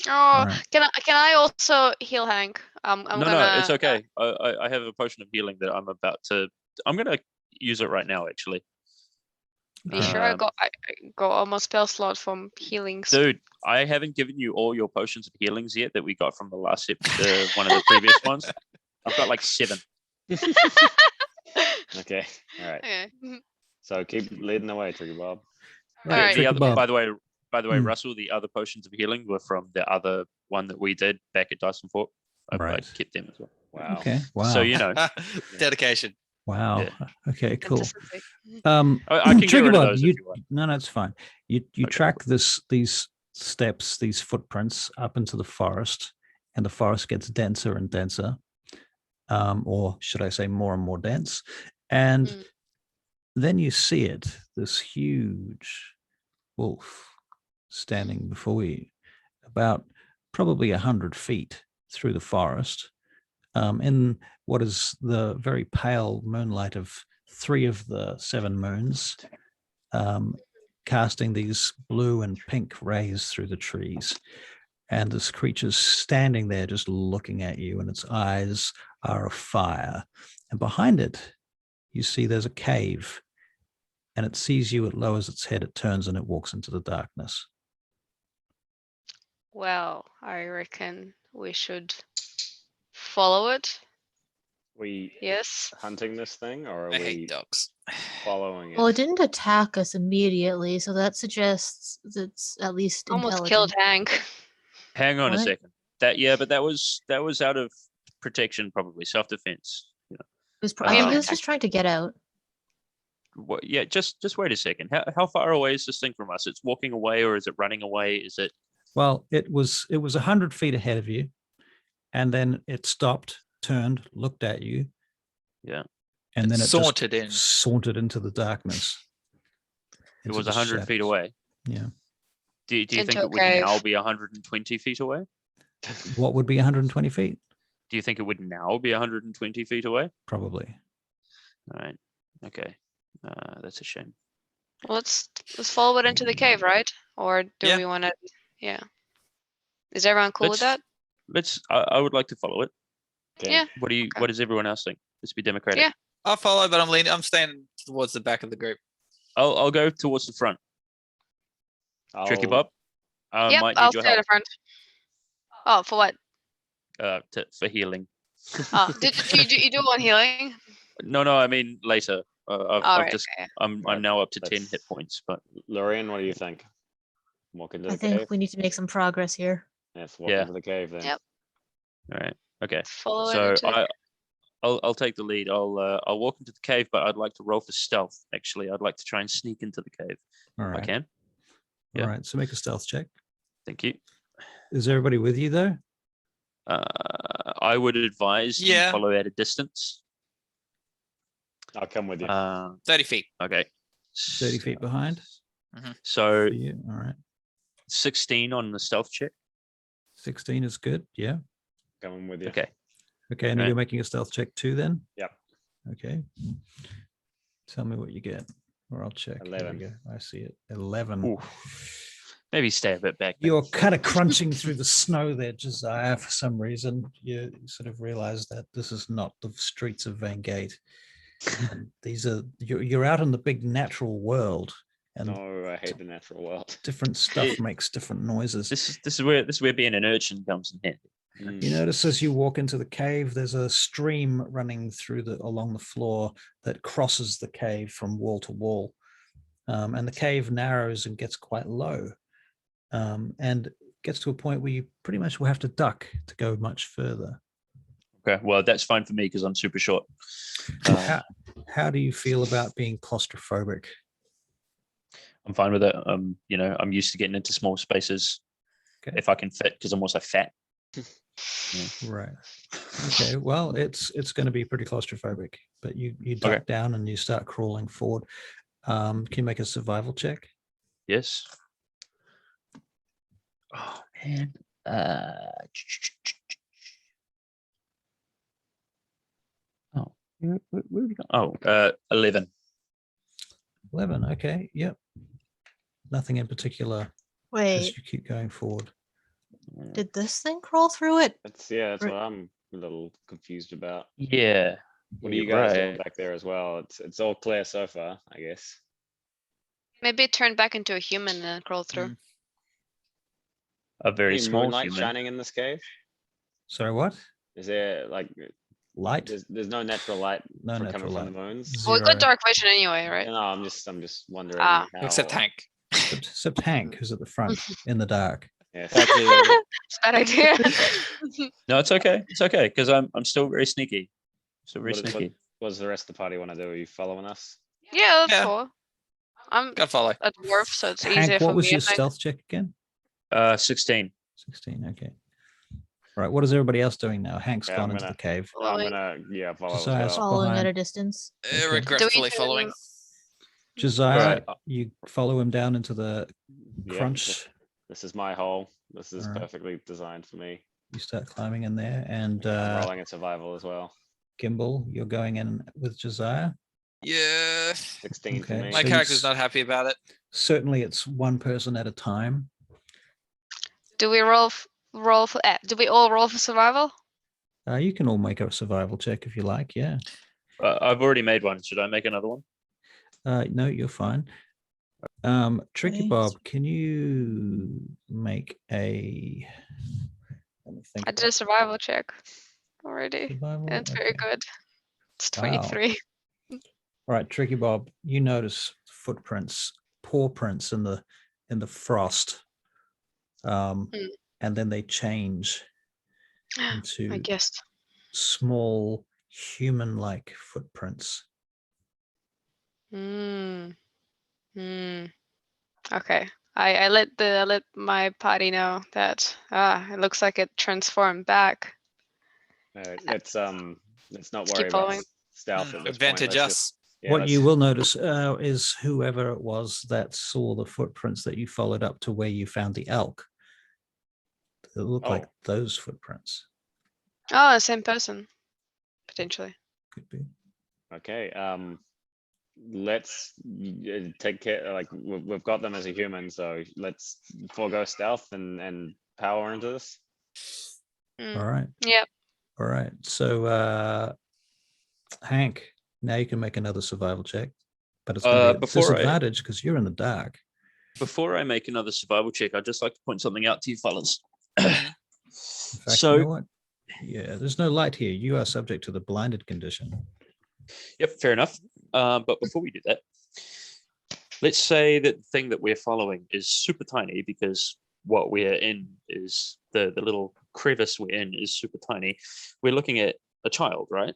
Oh, right. can I also heal Hank? I'm No, gonna. it's okay. I have a potion of healing that I'm gonna use it right now, actually. Be sure I Um, got almost spell slot from healings. Dude, I haven't given you all your potions of healings yet that we got from the last one of the previous ones. I've got like 7. Okay. All right. Okay. So keep leading the way, Tricky Bob. Alright. Tricky Bob. By the way, Hmm. Russell, the other potions of healing were from the other one that we did back at Dyson Fort. I Right. kept them as well. Wow. Okay. Wow. So you know, Dedication. Wow. Yeah. Okay. Cool. Consistency. I can get Tricky rid of Bob, those you, if you want. no, it's fine. You Okay, track these steps, these footprints up into the forest, and the forest gets denser and denser, or should I say, more and more dense. And Mm. then you see it, this huge wolf standing before you, about probably 100 feet through the forest, in what is the very pale moonlight of 3 of the 7 moons, casting these blue and pink rays through the trees. And this creature's standing there just looking at you, and its eyes are afire. And behind it, you see there's a cave, and it sees you, it lowers its head, it turns, and it walks into the darkness. Well, I reckon we should follow it. We Yes. hunting this thing, or are I we hate dogs. following it? Well, it didn't attack us immediately, so that suggests it's at least Almost killed intelligent. Hank. Hang on a What? second. But that was out of protection, probably self-defense. You know. He was just trying to get out. What, yeah, just wait a second. How far away is this thing from us? It's walking away, or is it running away? Is it? Well, it was 100 feet ahead of you, and then it stopped, turned, looked at you. Yeah. And then it Sauntered in. just sauntered into the darkness. It into was the 100 feet shadows. away. Yeah. Do you think Into it a would now cave. be 120 feet away? What would be 120 feet? Do you think it would now be 120 feet away? Probably. All right. Okay. That's a shame. Well, let's follow it into the cave, right? Or do Yeah. we want to? Yeah. Is everyone cool with that? I would like to follow it. Okay. Yeah. What do you? Okay. What does everyone else think? Let's be democratic. Yeah. I'll follow, but I'm staying towards the back of the group. I'll go towards the front. Tricky I'll- Bob. I Yep, might I'll need your stay at the help front. Oh, for what? for healing. Oh, did you do one healing? No, I mean later. I've Alright, just okay. I'm Right, now up to 10 let's- hit points, but Lorraine, what do you think? Walk into I the think cave? we need to make some progress here. Yes, walk Yeah. into the cave then. Yep. all right. Okay. Follow it So into the I'll take the lead. I'll walk into the cave, but I'd like to roll for stealth. Actually, I'd like to try and sneak into the cave. All If I right. can. yeah. All right. So make a stealth check. Thank you. Is everybody with you though? I would advise you Yeah. follow at a distance. I'll come with you. 30 feet. Okay. 30 feet behind? So For you? All right. 16 on the stealth check. 16 is good. Yeah. Coming with you. Okay. Okay. And Right. you're making a stealth check too then? Yep. Okay. Tell me what you get, or I'll check. There we 11. go. I see it. 11. Ooh. Maybe stay a bit back. You're kind of crunching through the snow there, Josiah. For some reason, you sort of realize that this is not the streets of Van Gate. And these are you're out in the big natural world, and No, I hate the natural world. different stuff makes different noises. This is where being an urchin comes in handy. You notice as you walk into the cave, there's a stream running through along the floor that crosses the cave from wall to wall, and the cave narrows and gets quite low. And gets to a point where you pretty much will have to duck to go much further. Okay, well, that's fine for me because I'm super short. How do you feel about being claustrophobic? I'm fine with it. I'm used to getting into small spaces if I can fit, because I'm also fat. Right. Okay. Well, it's going to be pretty claustrophobic, but you duck down and you start crawling forward. Can you make a survival check? Yes. Oh man. Where we go? Oh, 11. 11. Okay. Yep. Nothing in particular. Wait, As you keep going forward. did this thing crawl through it? That's what I'm a little confused about. Yeah. What are you guys doing back there as well? It's all clear so far, I guess. Maybe turn back into a human and crawl through. A very Any small moonlight human. shining in this cave? Sorry, what? Is there like Light? there's no natural light No coming natural from light. the moons? Well, we Zero. got dark vision anyway, right? No, I'm just wondering Ah. how. Except Hank. Except Hank, who's at the front in the dark. Yes. It's a bad idea. No, it's okay. It's okay because I'm still very sneaky. Still very sneaky. What does the rest of the party want to do? Are you following us? Yeah, that's Yeah. cool. I'm Gotta follow. a dwarf, so it's Hank, easier for what was me. your if I- stealth check again? 16. 16. Okay. Right. What is everybody else doing now? Hank's Yeah, gone I'm into the gonna- cave. I'm Following. gonna follow as Josiah's well. Following at behind. a distance. Okay. Regretfully can- following. Josiah, Right. you follow him down into the Yeah, crunch. This is my hole. This is Alright. perfectly designed for me. You start climbing in there, and I'm rolling in survival as well. Gimbal, you're going in with Josiah. Yeah. 16 for Okay, me. My So character's s- not happy about it. Certainly, it's one person at a time. Do we roll? Do we all roll for survival? You can all make a survival check if you like. Yeah. I've already made one. Should I make another one? No, you're fine. Tricky Thanks. Bob, can you make a? Let me think I did about a survival check already, survival. and it's very Okay. good. It's Wow. 23. All right, Tricky Bob, you notice footprints, paw prints in the frost, and then they change I into guessed. small human-like footprints. Hmm. Okay. I let my party know that it looks like it transformed back. Let's not Keep worry about following. stealth at this Advantage point. Let's us. just- yeah, What you let's- will notice is whoever it was that saw the footprints that you followed up to where you found the elk. It looked like Oh. those footprints. Oh, the same person, potentially. Could be. Okay. Let's take care. Like we've got them as a human, so let's forego stealth and power into this. Mm. All right. Yep. All right. So Hank, now you can make another survival check, but it's going to be a before I- disadvantage because you're in the dark. Before I make another survival check, I'd just like to point something out to you fellas. In fact, So- you know what? Yeah, there's no light here. You are subject to the blinded condition. Yep, fair enough. But before we do that, let's say that the thing that we're following is super tiny because what we're in is the little crevice we're in is super tiny. We're looking at a child, right?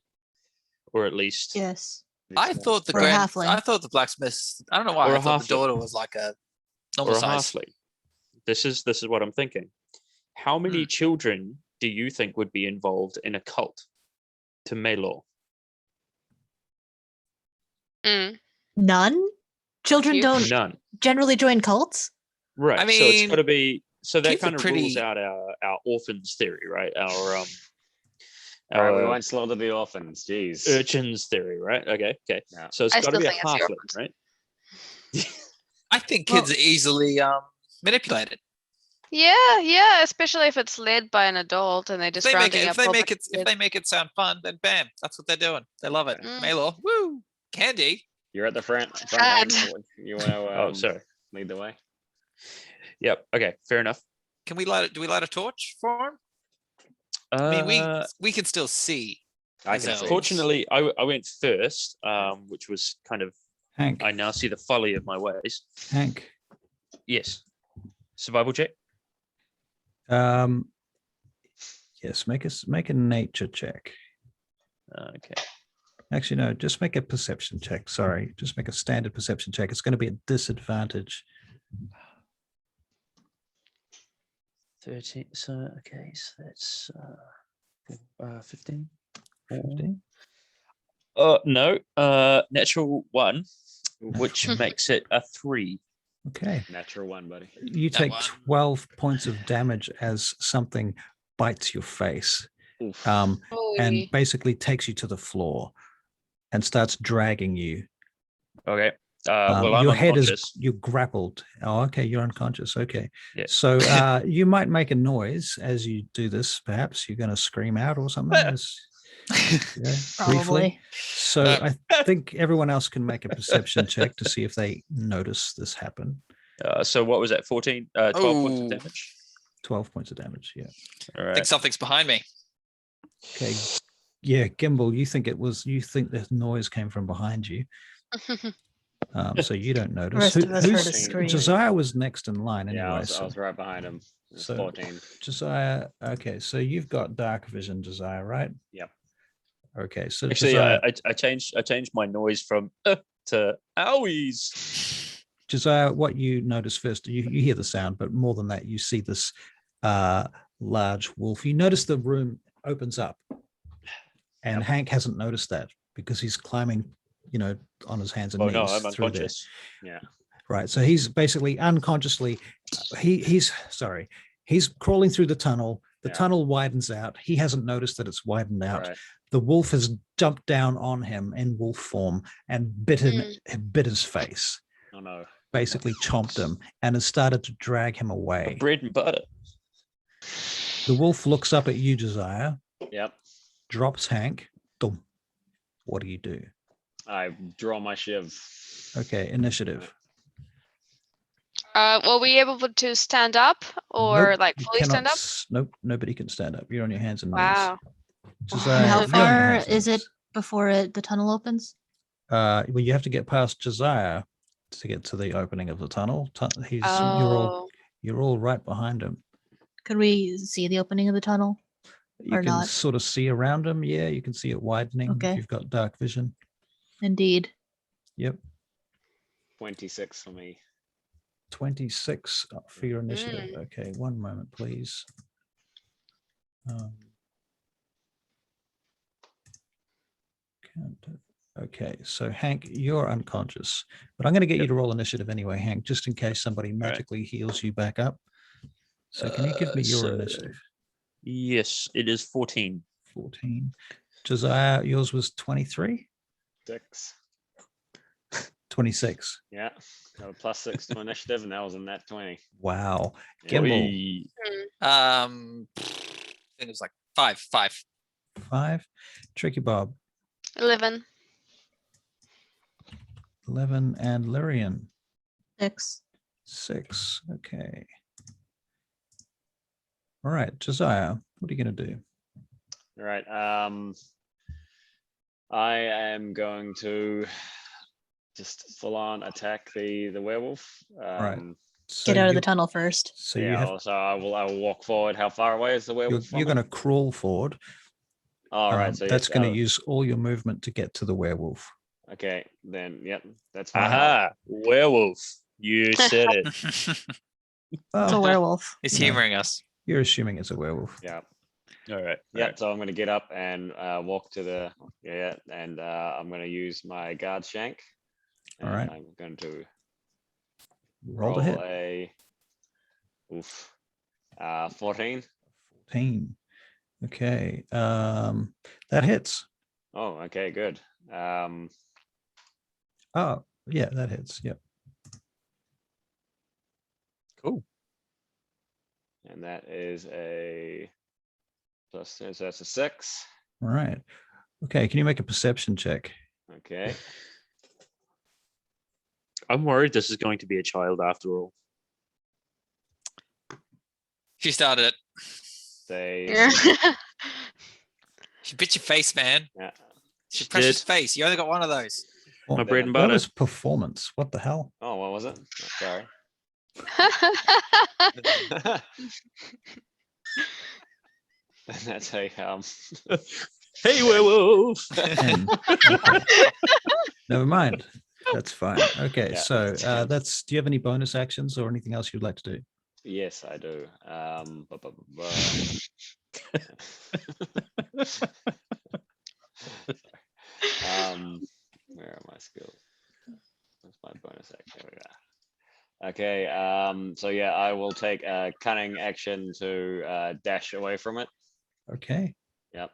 Or at least Yes. I thought the Or a halfling. I thought the blacksmith. I don't know why Or I a thought the halfling. daughter was like a or normal a size. halfling. This is what I'm thinking. How many children do you think would be involved in a cult to Maelor? Mm. None? Children Few. don't None. generally join cults? Right. I so it's mean, got to be. So that kids are kind of rules pretty- out our orphans theory, right? Our All right, we our won't slaughter the orphans. Jeez. urchins theory, right? Okay. Yeah. So it's I got to still be a think it's the halfling, orphans. right? I think Well- kids are easily manipulate it. Yeah, especially if it's led by an adult and they're just rounding up. If they make it sound fun, then bam, that's what they're doing. They love it. Maylor, woo, candy. You're at the front. You want to? Oh, sorry. Lead the way. Yep. Okay. Fair enough. Can we light it? Do we light a torch for him? I mean, we can still see. I can see. Fortunately, I went first, which was kind of. Hank. I now see the folly of my ways. Hank. Yes. Survival check. Yes. Make a nature check. Okay. Actually, no. Just make a perception check. Sorry. Just make a standard perception check. It's going to be a disadvantage. 13. So okay. So that's 15. 15. No. Natural 1, which makes it a 3. Okay. Natural 1, buddy. You take 12 points of damage as something bites your face, and basically takes you to the floor and starts dragging you. Okay. Well, I'm your head unconscious. you're grappled. Oh, okay. You're unconscious. Okay. Yeah. So you might make a noise as you do this. Perhaps you're going to scream out or something. Probably. Briefly. So I think everyone else can make a perception check to see if they notice this happen. So what was that? 14? 12 points of damage. 12 points of damage. Yeah. All I right. think something's behind me. Okay. Yeah, Gimbal, you think the noise came from behind you. So you don't The notice. rest of us heard a scream. Josiah was next in line anyway. Yeah, I was right behind him. It was 14. Josiah, okay, so you've got dark vision, Josiah, right? Yep. Okay, so Actually, Josiah, I changed my noise from to owies. Josiah, what you notice first, you hear the sound, but more than that, you see this large wolf. You notice the room opens up, and Hank hasn't noticed that because he's climbing, on his hands and knees. Oh no, I'm through unconscious. there. Yeah. Right. So he's basically unconsciously, he's crawling through the tunnel. The tunnel widens out. He hasn't noticed that it's widened out. Right. The wolf has jumped down on him in wolf form and bit his face. Oh no. Basically chomped him and has started to drag him away. Bread and butter. The wolf looks up at you, Josiah. Yep. Drops Hank. Dum. What do you do? I draw my shiv. Okay, initiative. Were we able to stand up or Nope, you fully stand cannot up? Nope, nobody can stand up. You're on your hands and knees. Wow. Josiah, How you're on your far hands and is it knees. before the tunnel opens? Well, you have to get past Josiah to get to the opening of the tunnel. You're all right behind him. Could we see the opening of the tunnel? You Or can not? sort of see around him. Yeah, you can see it widening Okay. if you've got dark vision. Indeed. Yep. 26 for me. 26 for your initiative. Okay, one moment, please. Okay, so Hank, you're unconscious, but I'm going to get you to roll initiative anyway, Hank, just in case somebody magically heals you back up. So can you give me your initiative? Yes, it is 14. 14. Josiah, yours was 23? 6. 26. Yeah. Got a +6 to initiative, and that was in that 20. Wow. Yeah. Gimbal, I think it was like 5. 5. Tricky Bob, 11. 11. And Lyrian, 6. 6. Okay. All right, Josiah, what are you going to do? All right. I am going to just full on attack the werewolf. Right. So Get out of the you- tunnel first. So yeah. you have, Also, I will walk forward. How far away is the werewolf? you're going to crawl forward. All right. So that's yes, going to use all your movement to get to the werewolf. Okay. Then yep. That's fine. Aha! Werewolf. You said it. It's a Oh, werewolf. He's No. humoring us. you're assuming it's a werewolf. Yeah. All right. Yeah. So I'm going to get up and walk to the and I'm going to use my guard shank. All right. And I'm going to Roll to hit. a 14. 14. Okay. That hits. Oh, okay, good. Oh, yeah, that hits. Yep. Cool. And that is a plus, so that's a 6. All right. Okay, can you make a perception check? Okay. I'm worried this is going to be a child after all. She started it. Say, She bit your face, man. yeah. She She precious did. face. You only got one of those. Well, My bread and that butter. was performance. What the hell? Oh, what was it? Oh, sorry. That's a Hey, werewolf. 10. Okay. Never mind. That's fine. Okay, Yeah, so that's 10. that's. Do you have any bonus actions or anything else you'd like to do? Yes, I do. Where are my skills? That's my bonus action. There we go. Okay, so yeah, I will take a cunning action to dash away from it. Okay. Yep.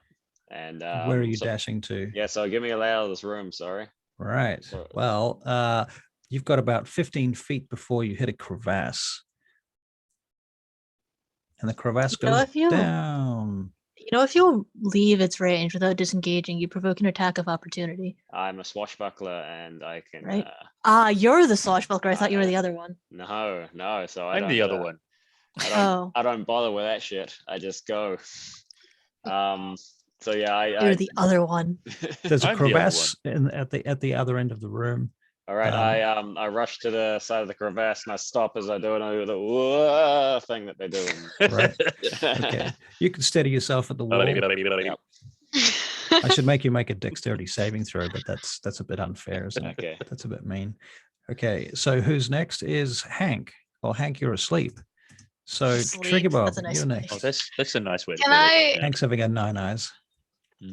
And Where are you so, dashing to? yeah, so give me a layout of this room, sorry. Right. So- Well, you've got about 15 feet before you hit a crevasse. And the crevasse You know, goes if you- down. If you leave its range without disengaging, you provoke an attack of opportunity. I'm a swashbuckler and I can Right. You're the swashbuckler. I thought you were I- the other one. no, so I I'm don't the other one. Oh, I don't bother with that shit. I just go. So yeah, you're the other one. There's a I'm the other crevasse at the other end of the room. all right, I rush to the side of the crevasse and I stop as I do it. And I do the whoa thing that they do. Right. Okay. You can steady yourself at the wall. Yep. I should make you make a dexterity saving throw, but that's a bit unfair, isn't it? Okay. That's a bit mean. Okay, so who's next is Hank. Well, Hank, you're asleep. So Sleep, Trigger Bob, that's a nice you're way. next. Oh, that's a nice way to Can put I- it. Yeah. Hank's having a 9 eyes.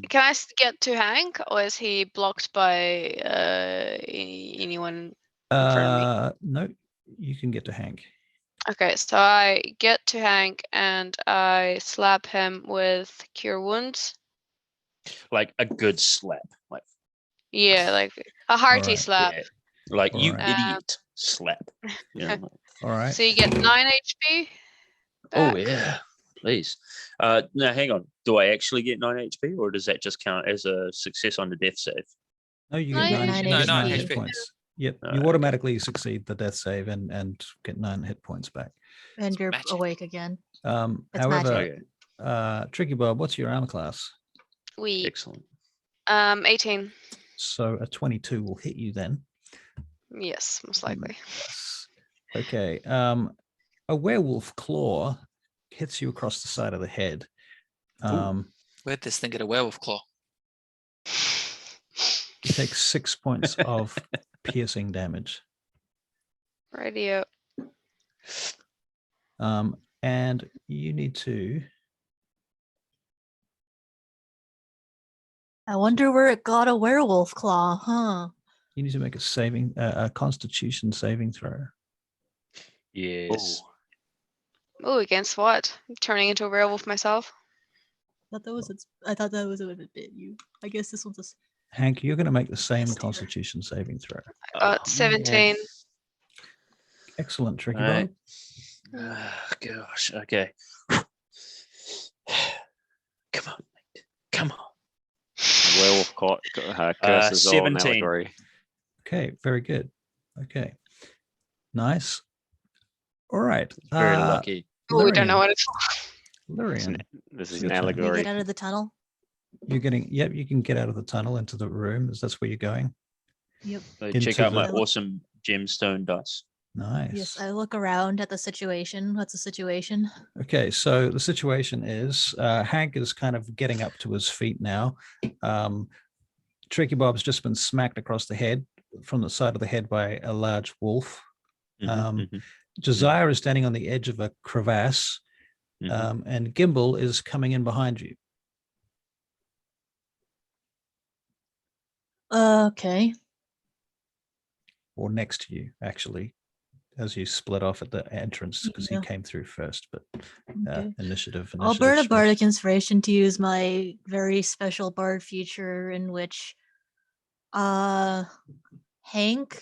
Can I get to Hank, or is he blocked by anyone? front of me. No, you can get to Hank. Okay, so I get to Hank and I slap him with Cure Wounds. Like a good slap. Like, Yeah, like a hearty Alright. slap. yeah. Like you Alright. idiot slap. Yeah. All right. So you get 9 HP. Oh back. yeah, please. Now hang on. Do I actually get 9 HP, or does that just count as a success on the death save? No, you Nine get 9, HP. you get 9 9 hit HP. points. Yep, Oh, you okay. automatically succeed the death save and get 9 hit points back. And you're magic. awake again. It's However, Okay, Tricky Bob, what's your armor class? We excellent. 18. So a 22 will hit you then. Yes, most likely. Yes. Okay. A werewolf claw hits you across the side of the head. Where'd this thing get a werewolf claw? You take 6 points of piercing damage. Radio. And you need to. I wonder where it got a werewolf claw, huh? You need to make a Constitution saving throw. Yes. Oh, against what? Turning into a werewolf myself? I thought that was a bit you. I guess this one's just. Hank, you're going to make the same Yes, dear. Constitution saving throw. I got 17. Excellent, Tricky Right. Bob. Gosh. Okay. Come on, mate. Come on. Werewolf curses or an 17. allegory. Okay, very good. Okay, nice. All right. Very lucky. Oh, we don't know Lyrian. what it's Lyrian, This It's is your an turn. Can you allegory. get out of the tunnel? you're getting. Yep, you can get out of the tunnel into the room. As that's where you're going. Yep. So check Into out my the- awesome gemstone dice. Nice. Yes, I look around at the situation. What's the situation? Okay, so the situation is Hank is kind of getting up to his feet now. Tricky Bob's just been smacked across the head from the side of the head by a large wolf. Josiah is standing on the edge of a crevasse, and Gimbal is coming in behind you. Okay. Or next to you, actually, as you split off at the entrance because Yeah. he came through first. But Okay. initiative. I'll burn a switch. bardic inspiration to use my very special bard feature in which Hank,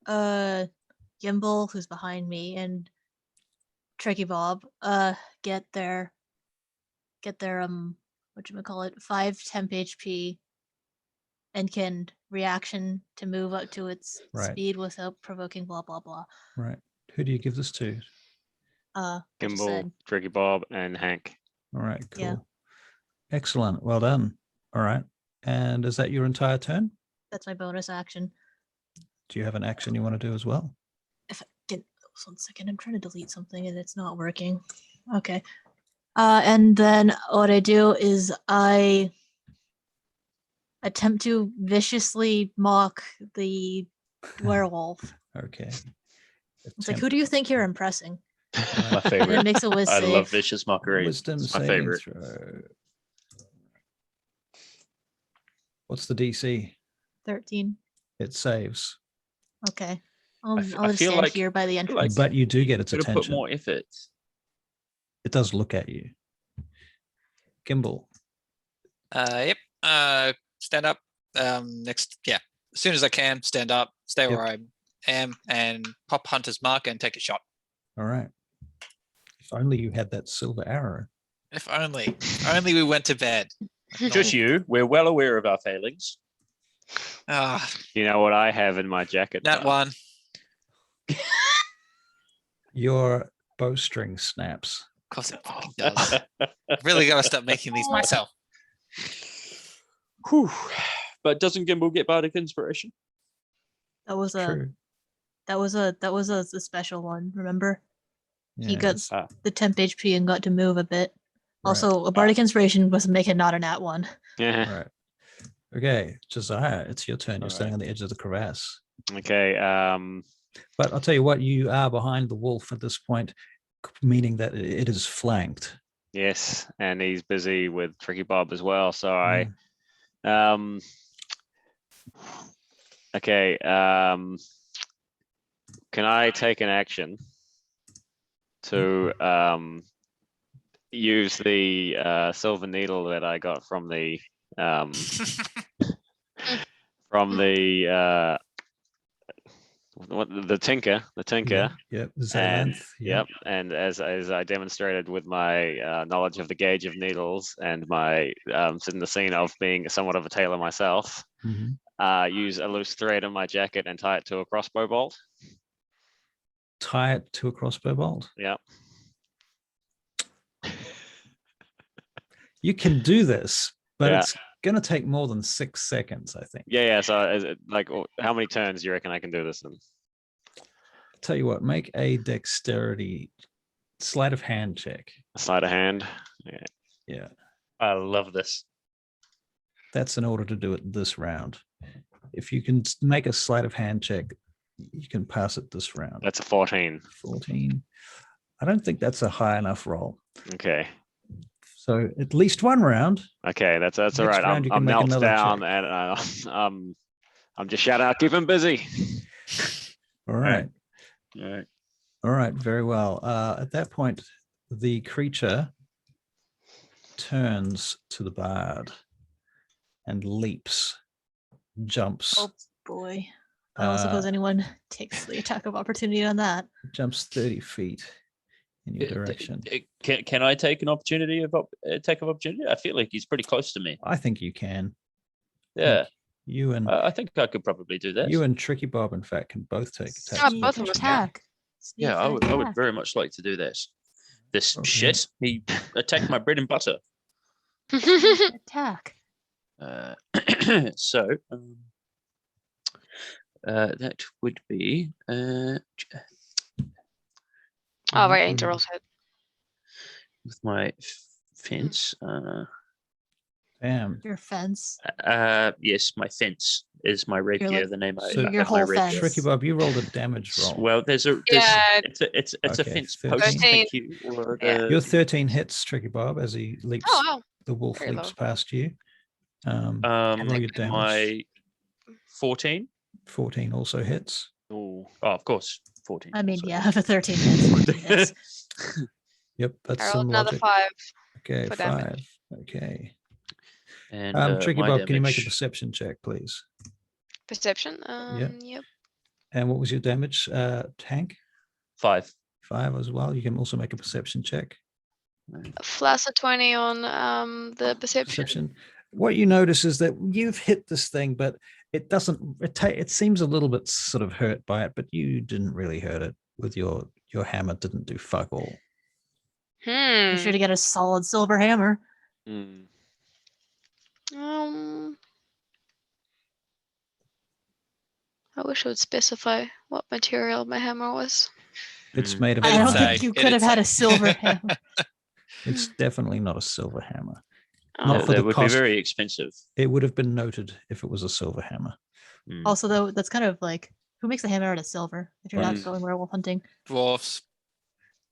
Gimbal, who's behind me, and Tricky Bob get their whatchamacallit 5 temp HP and can reaction to move up to its Right. speed without provoking blah blah blah. Right. Who do you give this to? I just Gimbal, said, Tricky Bob, and Hank. All right, cool. Yeah. Excellent. Well done. All right. And is that your entire turn? that's my bonus action. Do you have an action you want to do as well? If I can, 1 second, I'm trying to delete something and it's not working. Okay. And then what I do is I attempt to viciously mock the werewolf. Okay. It's like, who do you think you're impressing? My And it favorite. makes a whiz I save. love vicious mockery. Wisdom It's my saving favorite. throw. What's the DC? 13. It saves, Okay. I I'll feel just stand like- here by the feel entrance. like but you do get its Could have put attention. more effort. It does look at you. Gimbal. Yep. Stand up. Next. Yeah. As soon as I can, stand up, stay where I am, and pop Hunter's Mark and take a shot. All right. If only you had that silver arrow. If only. Only we went to bed. Just you. We're well aware of our failings. Ah, You know what I have in my jacket? that one. Your bowstring snaps. Of course it fucking does. Really gotta stop making these myself. Whew. But doesn't Gimbal get bardic inspiration? That was a True. a special one, remember? He got Yes. the temp HP and got to move a bit. Right. Also, a bardic inspiration was making not a nat one. Yeah. Right. Okay, Josiah, it's your turn. You're All standing on the edge of the crevasse. Okay. But I'll tell you what, you are behind the wolf at this point, meaning that it is flanked. Yes, and he's busy with Tricky Bob as well. So Mm. I. Okay. Can I take an action to use the silver needle that I got from the the tinker, Yep. and Zalanth. yep, and as I demonstrated with my knowledge of the gauge of needles and my in the scene of being somewhat of a tailor myself, Mhm. use a loose thread in my jacket and tie it to a crossbow bolt. Tie it to a crossbow bolt. Yep. You can do this, but Yeah. it's going to take more than 6 seconds, I think. Yeah. So is it, like, how many turns do you reckon I can do this in? Tell you what, make a dexterity sleight of hand check. A sleight of hand. Yeah. Yeah. I love this. That's in order to do it this round. If you can make a sleight of hand check, you can pass it this round. That's a 14. 14. I don't think that's a high enough roll. Okay. So at least one round. Okay, that's all Next right. round you can I'm make melts another down, check. and I'm just shouting out, keep him busy. All right. All right. All right. Very well. At that point, the creature turns to the bard and leaps, jumps, Oh boy. I don't suppose anyone takes the attack of opportunity on that. jumps 30 feet in your direction. Can I take an opportunity of attack of opportunity? I feel like he's pretty close to me. I think you can. Yeah, You and I think I could probably do that. you and Tricky Bob, in fact, can both take attacks. Oh, of both of us opportunity. Attack. Yeah, I would very much like to do this. This Okay. shit. He attacked my bread and butter. Attack. So that would be Oh, right, Angel rolls hit. with my fence. Damn. Your fence. Yes, my fence is my rapier. like- the name I So have your my whole rapier. fence. Tricky Bob, you rolled a damage roll. Well, there's a Yeah. it's a Okay, fence 13. post. Thank you. Or Yeah. Your 13 hits, Tricky Bob, as he leaps. Oh, wow. The wolf Very leaps low. past you. Um, roll your damage. my 14. 14 also hits. Ooh. Oh, of course, 14. I mean, also. yeah, for 13 hits. Yes. Yep, that's I rolled some another logic. 5. Okay, for 5. damage. Okay. And Tricky my Bob, can you make a damage- perception check, please? Perception. Yep. And what was your damage, Tank? 5. 5 as well. You can also make a perception check. Plus a 20 on the perception. What you notice is that you've hit this thing, but it doesn't. It seems a little bit sort of hurt by it, but you didn't really hurt it with your hammer. Didn't do fuck all. You should get a solid silver hammer. Mm. I wish it would specify what material my hammer was. It's made of. I don't say. think you could have had a silver hammer. It's definitely not a silver hammer. Oh. Not for That the would cost. be very expensive. It would have been noted if it was a silver hammer. Also, though, that's kind of like, who makes a hammer out of silver if you're not Right. going werewolf hunting? Dwarfs.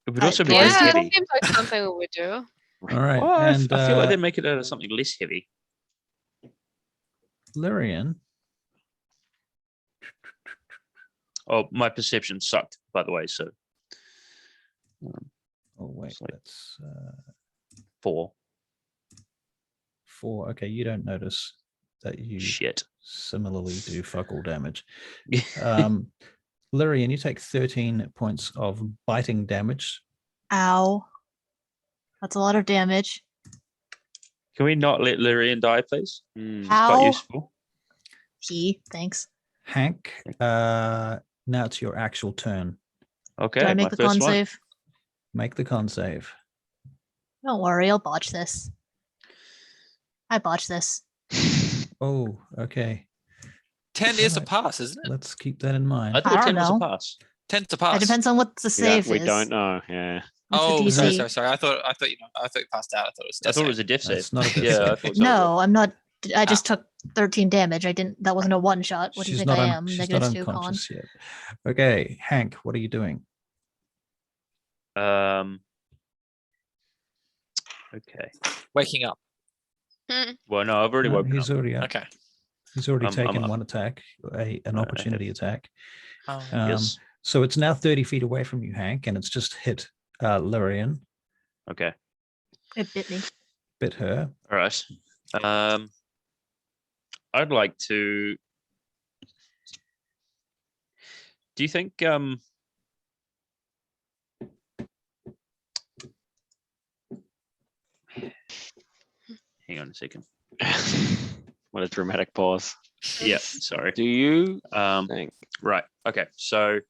It would also be Yeah, less it heavy. seems like something we would do. All right, Well, and I feel like they'd make it out of something less heavy. Lyrian. Oh, my perception sucked, by the way. So Oh wait, It's like- that's 4. 4. Okay, you don't notice that you Shit. similarly do fuck all damage. Lyrian, you take 13 points of biting damage. Ow. That's a lot of damage. Can we not let Lyrian die, please? Mm. It's quite Ow. useful. Thanks. Hank, now it's your actual turn. Okay, Do I my make the first con one. save? Make the con save. Don't worry, I'll botch this. I botched this. Oh, okay. 10 is a Alright. pass, isn't it? Let's keep that in mind. I thought I 10 don't was a know. pass. 10's a pass. It depends on what the save we is. don't know. Yeah. What's the Oh, DC? sorry. I thought you passed out. I thought it was. I thought it was a death save. That's not a death Yeah, save. I thought so. No, I'm not. I just took 13 damage. I didn't. That wasn't a one shot. What do you She's think not I un- am? she's Negative not 2 con. unconscious yet. Okay, Hank, what are you doing? Okay. Waking up. Well, no, I've already No, woken up. he's already up. Okay. He's already I'm taken up. one attack, an have- opportunity attack. Oh, Yes. So it's now 30 feet away from you, Hank, and it's just hit Lyrian, Okay. It bit me. bit her. All right. I'd like to. Do you think hang on a second. What a dramatic pause. Yeah, sorry. Do you Um think? right. Okay. So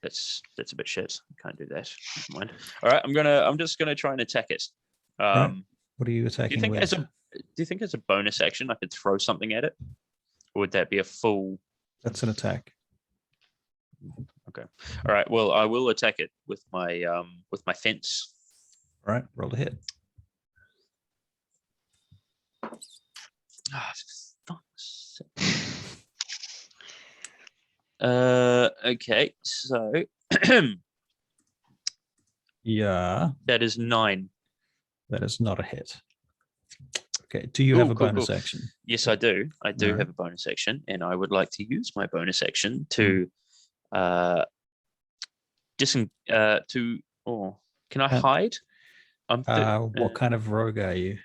that's a bit shit. Can't do that. Never mind. All right, I'm just gonna try and attack it. Right. What are you Do attacking you think with? do you think as a bonus action I could throw something at it? Or would that be a full That's an attack. okay. All right. Well, I will attack it with my fence. All right, roll to hit. Ah, for fuck's sake. Okay, so Yeah, that is 9. that is not a hit. Okay, do you Cool, have a cool, bonus cool. action? Yes, I do. I do Alright. have a bonus action, and I would like to use my bonus action to can I Uh, hide? I'm What kind of rogue are you?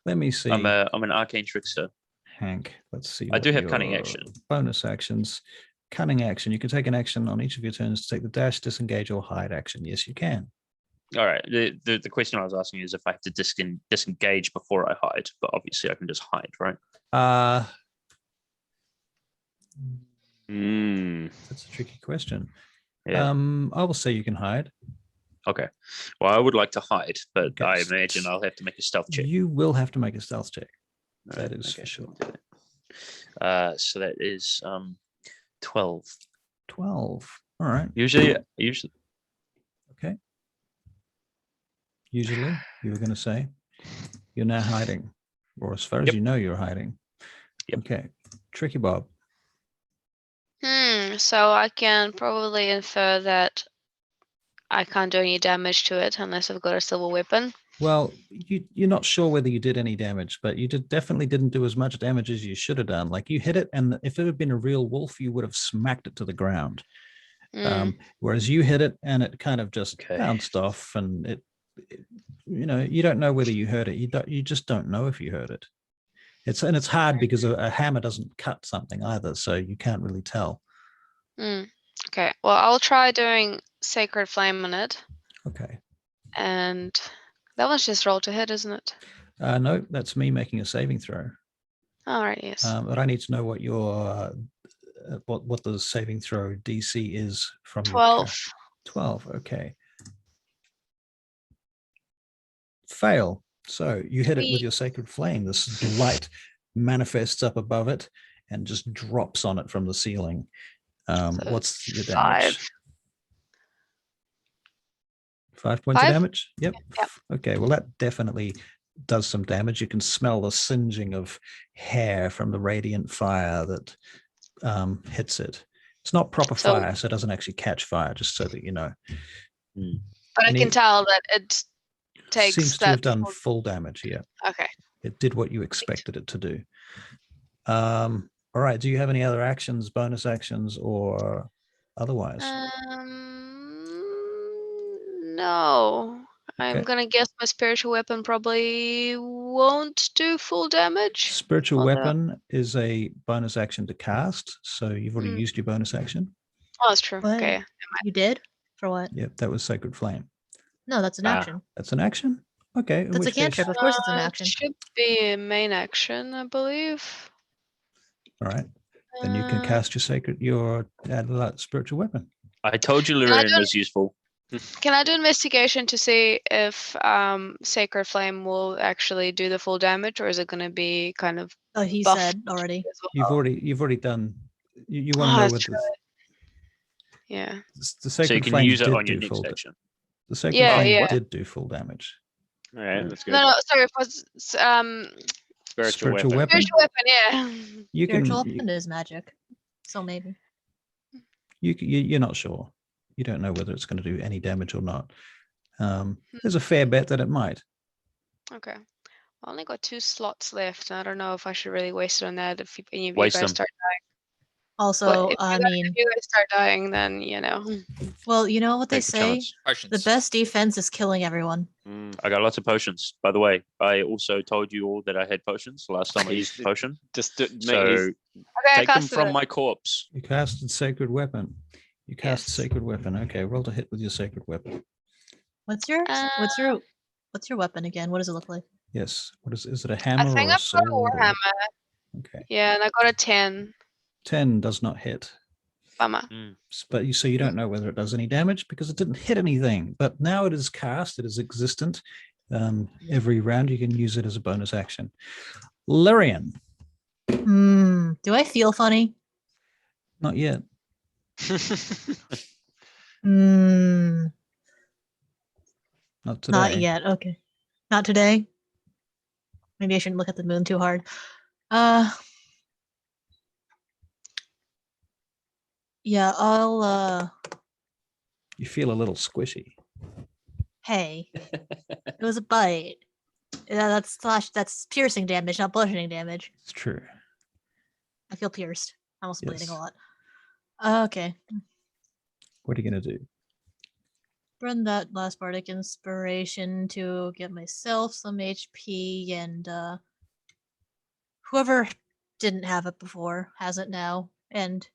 Let me see. I'm an arcane trickster. Hank, let's see. I what do have cunning your action. Bonus actions. Cunning action. You can take an action on each of your turns to take the dash, disengage, or hide action. Yes, you can. All right. The question I was asking is if I have to disengage before I hide, but obviously I can just hide, right? That's a tricky question. Yeah. I will say you can hide. Okay. Well, I would like to hide, but Okay, I s- imagine I'll have to make a stealth check. You will have to make a stealth check. All That right, is for okay, sure. I'll do that. So that is 12. 12. All right. Usually Okay. Usually, you were going to say you're now hiding, or as far as Yep. you know, you're hiding. Yep. Okay. Tricky Bob. So I can probably infer that I can't do any damage to it unless I've got a silver weapon. Well, you're not sure whether you did any damage, but you definitely didn't do as much damage as you should have done. Like you hit it, and if it had been a real wolf, you would have smacked it to the ground. Whereas you hit it, and it kind of just Okay. bounced off, and you don't know whether you hurt it. You just don't know if you hurt it. It's hard because a hammer doesn't cut something either, so you can't really tell. Okay. Well, I'll try doing Sacred Flame on it. Okay. And that one's just roll to hit, isn't it? No, that's me making a saving throw. All right, yes. But I need to know what your what the saving throw DC is from 12. 12. Okay. Fail. So you hit it with your Sacred Flame. This light manifests up above it and just drops on it from the ceiling. What's your damage? 5 points of damage? Yep. Okay, well, that definitely does some damage. You can smell the singeing of hair from the radiant fire that hits it. It's not proper fire, so it doesn't actually catch fire, just so that you know. But I can tell that it takes seems to have done full damage. Yeah. Okay. It did what you expected it to do. All right. Do you have any other actions, bonus actions, or otherwise? No. I'm Okay. gonna guess my spiritual weapon probably won't do full damage. Spiritual weapon is a bonus action to cast, so you've already used your bonus action. Oh, that's true. What? Okay. You did? For what? Yep, that was Sacred Flame. No, that's an action. That's an action? Okay. in That's a which case- cantrip. Of course it's an action. It should be a main action, I believe. All right. Then you can cast your spiritual weapon. I told you Lyrian was useful. Can I do investigation to see if Sacred Flame will actually do the full damage, or is it going to be kind of? Oh, he buffed said already. as well? You've already done. You want to Oh, know that's what true. Yeah. the So you Sacred can Flame use it did on your do next full. section. The Sacred Yeah, Flame yeah. did do full damage. All right, that's good. No, sorry. It was Spiritual weapon. spiritual weapon. Yeah. You can. Spiritual weapon is magic. So maybe. You're not sure. You don't know whether it's going to do any damage or not. There's a fair bet that it might. Okay. I only got 2 slots left. I don't know if I should really waste it on that. If any of you Waste guys them. start dying. Also, But I if mean, you guys start dying, then well, you know what they Take a say? chance. Potions. The best defense is killing everyone. I got lots of potions. By the way, I also told you all that I had potions last time I used a potion. Just So Okay, I take them casted from it. my corpse. You casted Sacred Weapon. You cast Yes. Sacred Weapon. Okay, roll to hit with your Sacred Weapon. What's your weapon again? What does it look like? Yes. What is it? A I hammer think or a I've sword? got a warhammer. Okay. Yeah, and I got a 10. 10 does not hit. Bummer. But you don't know whether it does any damage because it didn't hit anything. But now it is cast. It is existent. Every round you can use it as a bonus action. Lyrian. Do I feel funny? Not yet. Not Not today. yet. Okay. Not today. Maybe I shouldn't look at the moon too hard. Yeah, I'll You feel a little squishy. hey. It was a bite. Yeah, that's piercing damage, not bludgeoning damage. It's true. I feel pierced. I'm also bleeding a Yes. lot. Okay. What are you going to do? Run that last bardic inspiration to give myself some HP, and whoever didn't have it before has it now, and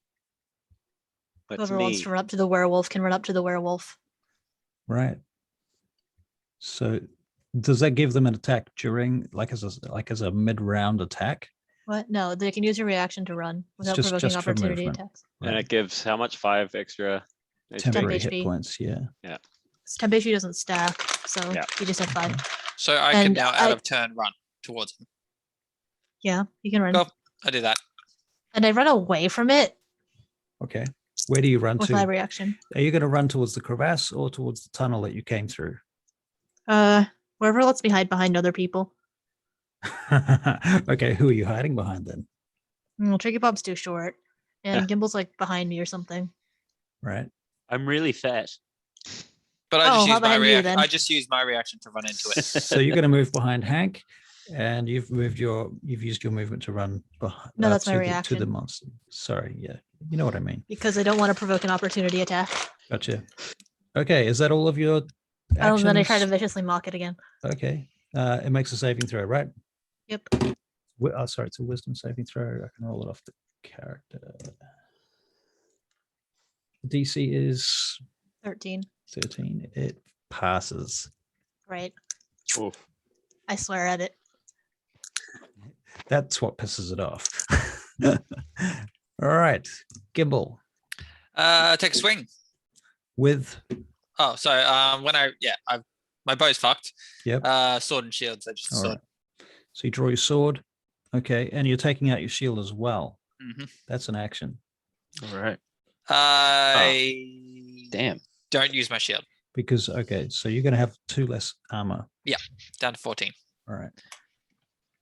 That's whoever wants me. to run up to the werewolf can run up to the werewolf. Right. So does that give them an attack during, as a mid-round attack? What? No, they can use a reaction to run without just- provoking just for opportunity movement. attacks. And it gives how much? 5 extra Temporary HP. hit points, yeah. Temp HP doesn't stack, so Yeah. you just have 5. So I can And now, out of turn, run towards him. Yeah, you can run. Go. I do that. And I run away from it Okay. Where do you run with to? my reaction. Are you going to run towards the crevasse or towards the tunnel that you came through? Wherever lets me hide behind other people. Okay, who are you hiding behind then? Well, Tricky Bob's too short, and Gimble's like behind me or something. Right. I'm really fat. But I Oh, just how use my behind you reaction. then? I just use my reaction to run into it. So you're going to move behind Hank, and you've used your movement to run behind. No, that's my to reaction. the monster. Sorry, yeah, you know what I mean. Because I don't want to provoke an opportunity attack. Gotcha. Okay, is that all of your Oh, and then I actions? try to viciously mock it again. Okay, it makes a saving throw, right? Yep. Sorry, it's a wisdom saving throw. I can roll it off the character. The DC is 13. 13. It passes. Right. Oof. I swear at it. That's what pisses it off. All right, Gimble Take a swing. with. Oh, sorry. My bow's fucked. Yep. Sword and shield. So just All sword. right. So you draw your sword. Okay, and you're taking out your shield as well. Mm-hmm. That's an action. All right. I Damn. don't use my shield. Because so you're going to have 2 less armor. Down to 14. All right.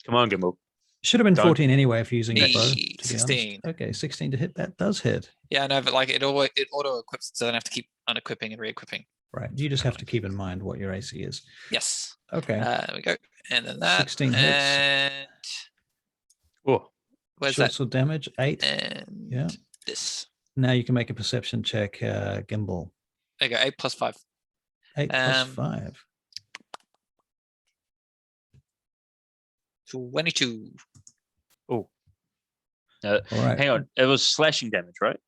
Come on, Gimble. Should have been Don't- 14 anyway if you're using the bow. To be 16. honest. Okay, 16 to hit. That does hit. Yeah, I know, but like it auto equips, so I don't have to keep unequipping and re-equipping. Right. You just have to keep in mind what your AC is. Yes. Okay. There we go. And then that. 16 hits. And Oh, where's Short that? sword damage, 8. And Yeah. this. Now you can make a perception check, Gimble. There you go. 8 plus 5. 8 plus Um, 5. 22. oh. All right. Hang on. It was slashing damage, right?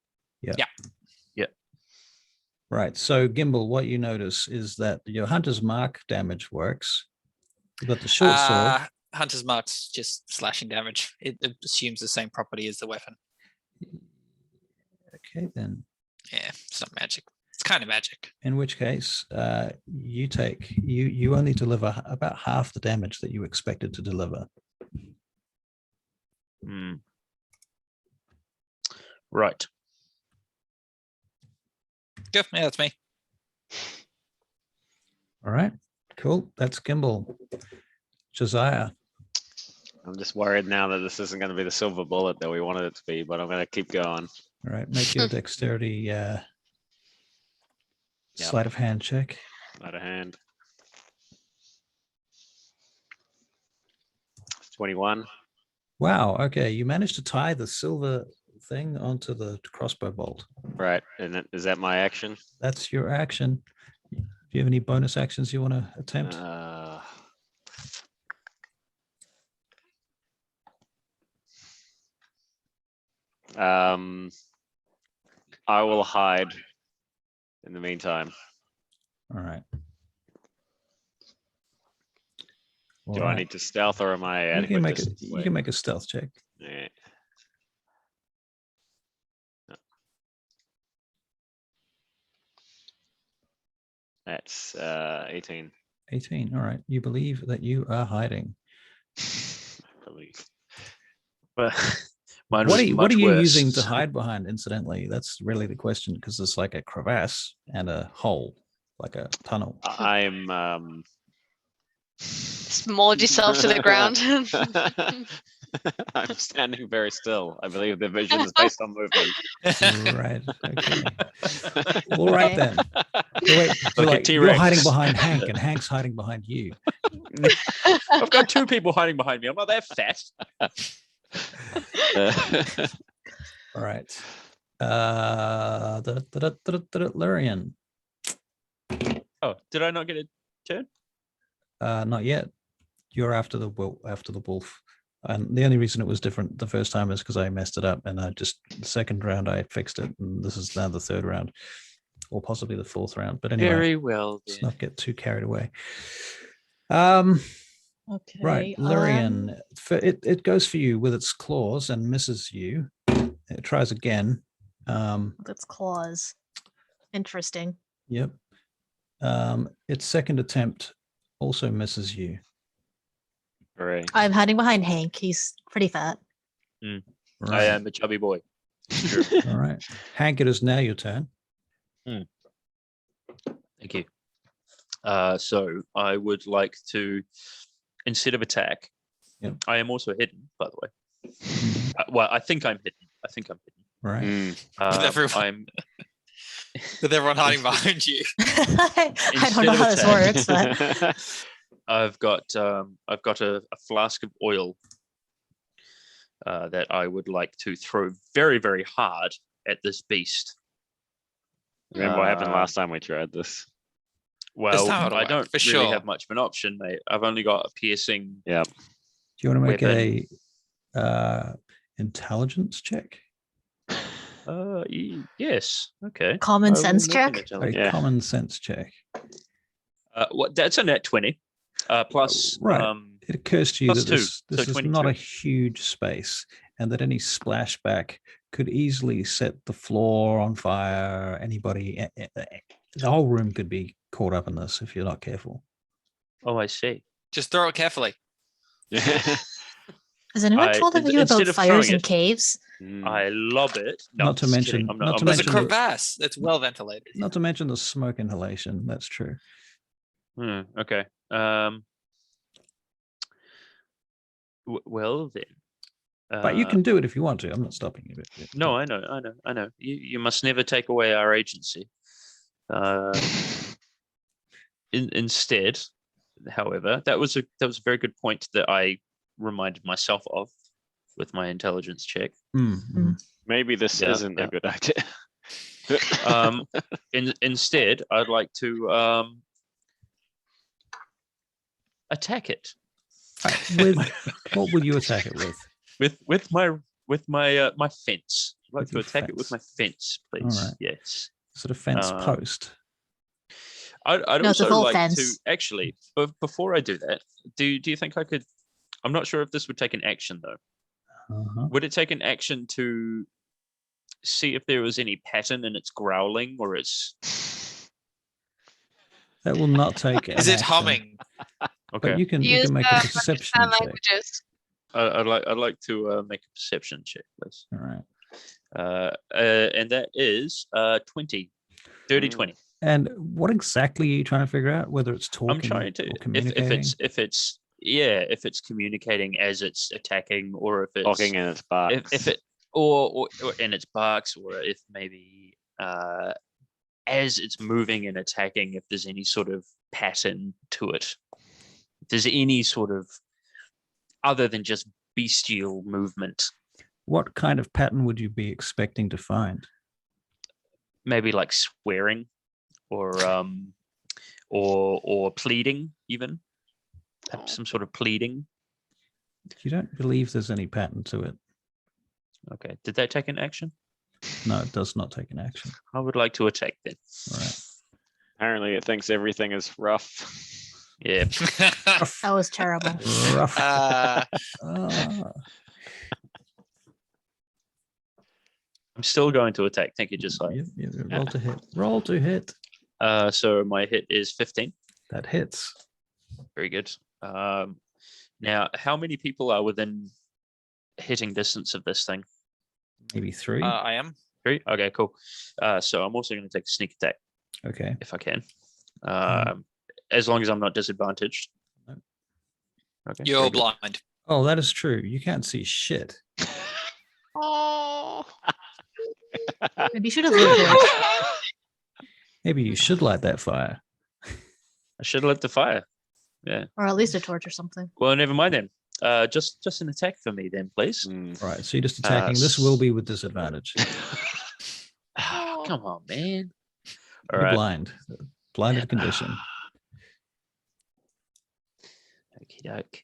Right. So, Gimble, what you notice is that your Hunter's Mark damage works. You've got the short sword. Hunter's Mark's just slashing damage. It assumes the same property as the weapon. Okay, then. Yeah, it's not magic. It's kind of magic. In which case, you only deliver about half the damage that you expected to deliver. Hmm. Right. Good. Yeah, that's me. All right. Cool. That's Gimble. Josiah. I'm just worried now that this isn't going to be the silver bullet that we wanted it to be, but I'm going to keep going. All right. Make your dexterity sleight of hand check. Out of hand. 21. Wow. Okay. You managed to tie the silver thing onto the crossbow bolt. Right. And is that my action? That's your action. Do you have any bonus actions you want to attempt? I will hide in the meantime. All right. Do I need to stealth or am I You adequate? can make distance you away? can make a stealth check. Yeah. That's 18. 18. All right. You believe that you are hiding. I believe. But mine What was are you, much using worse. to hide behind, incidentally? That's really the question, because there's like a crevasse and a hole, like a tunnel. I'm Just mold yourself to the ground. I'm standing very still. I believe the vision is based on movement. Right. Okay. All right then. So wait, so Like a like, you're T-Rex. hiding behind Hank, and Hank's hiding behind you. I've got 2 people hiding behind me. I'm not that fat. All right. Lurian. Oh, did I not get a turn? Not yet. You're after the wolf. And the only reason it was different the first time is because I messed it up, and the second round I fixed it, and this is now the 3rd round, or possibly the 4th round. But anyway, Very well. let's Then. not get too carried away. Okay. Right, Lurian. It goes for you with its claws and misses you. It tries again. That's claws. Interesting. Yep. Its second attempt also misses you. Hooray. I'm hiding behind Hank. He's pretty fat. I Right. am a chubby boy. All right. Hank, it is now your turn. Thank you. So I would like to, instead of attack, Yep. I am also hidden, by the way. Well, I think I'm hidden. Right. Mm. everyone- I'm With everyone hiding behind you. I don't Instead know of how this attack. works, but I've got a flask of oil that I would like to throw very, very hard at this beast. Remember what happened last time we tried this? Well, time it'll I work, don't for really sure. have much of an option, mate. I've only got a piercing. Yeah. Do you want to make Weapon. a intelligence check? Yes. Okay. Common I will sense make an check? intelligence- A common sense check. What? That's a net 20. Plus. Right. It occurs to you plus that two, this so is not 22. a huge space, and that any splashback could easily set the floor on fire. Anybody, the whole room could be caught up in this if you're not careful. Oh, I see. Just throw it carefully. Has anyone told you instead about of fires throwing in it, caves? I lob it. No, Not to just mention- kidding. I'm not to I'm There's a mention the- crevasse that's well ventilated. Not to mention the smoke inhalation. That's true. Okay. Well then. But you can do it if you want to. I'm not stopping you. No, I know. You must never take away our agency. Instead, however, that was a very good point that I reminded myself of with my intelligence check. Maybe this isn't a good idea. Instead, I'd like to attack it. With what will you attack it with? With my my fence. I'd like With to your attack it with my fence. fence, please. Alright. Yes. Is it a fence post? I'd No, it's a also full like fence. to actually, but before I do that, do you think I could? I'm not sure if this would take an action though. Would it take an action to see if there was any pattern in its growling or its? That will not take. Is an it action, humming? Okay. But you can Use make a perception sign check. languages. I'd like to make a perception check, please. All right. And that is 20, dirty 20. And what exactly are you trying to figure out? Whether it's talking I'm trying to or if communicating? if it's communicating as it's attacking, or if it's Talking in its barks. if it or in its barks, or if maybe as it's moving and attacking, if there's any sort of pattern to it. If there's any sort of other than just bestial movement. What kind of pattern would you be expecting to find? Maybe like swearing, or pleading, even. Perhaps some sort of pleading. You don't believe there's any pattern to it. Okay. Did that take an action? No, it does not take an action. I would like to attack then. All right. Apparently it thinks everything is rough. Yeah. That was terrible. Rough. Uh, I'm still going to attack. Thank you, just like. Roll to hit. Roll to hit. So my hit is 15. That hits. Very good. Now, how many people are within hitting distance of this thing? Maybe 3. I am. 3? Okay, cool. So I'm also going to take a sneak attack Okay. if I can. As long as I'm not disadvantaged. No. Okay. You're very good. blind. Oh, that is true. You can't see shit. Oh. Maybe you should have lived there. Maybe you should light that fire. I should have lit the fire. Yeah. Or at least a torch or something. Well, never mind then. Just an attack for me then, please. Right. So you're just attacking. This will be with disadvantage. Come on, man. All You're right. blind. Blinded condition. Okie doke.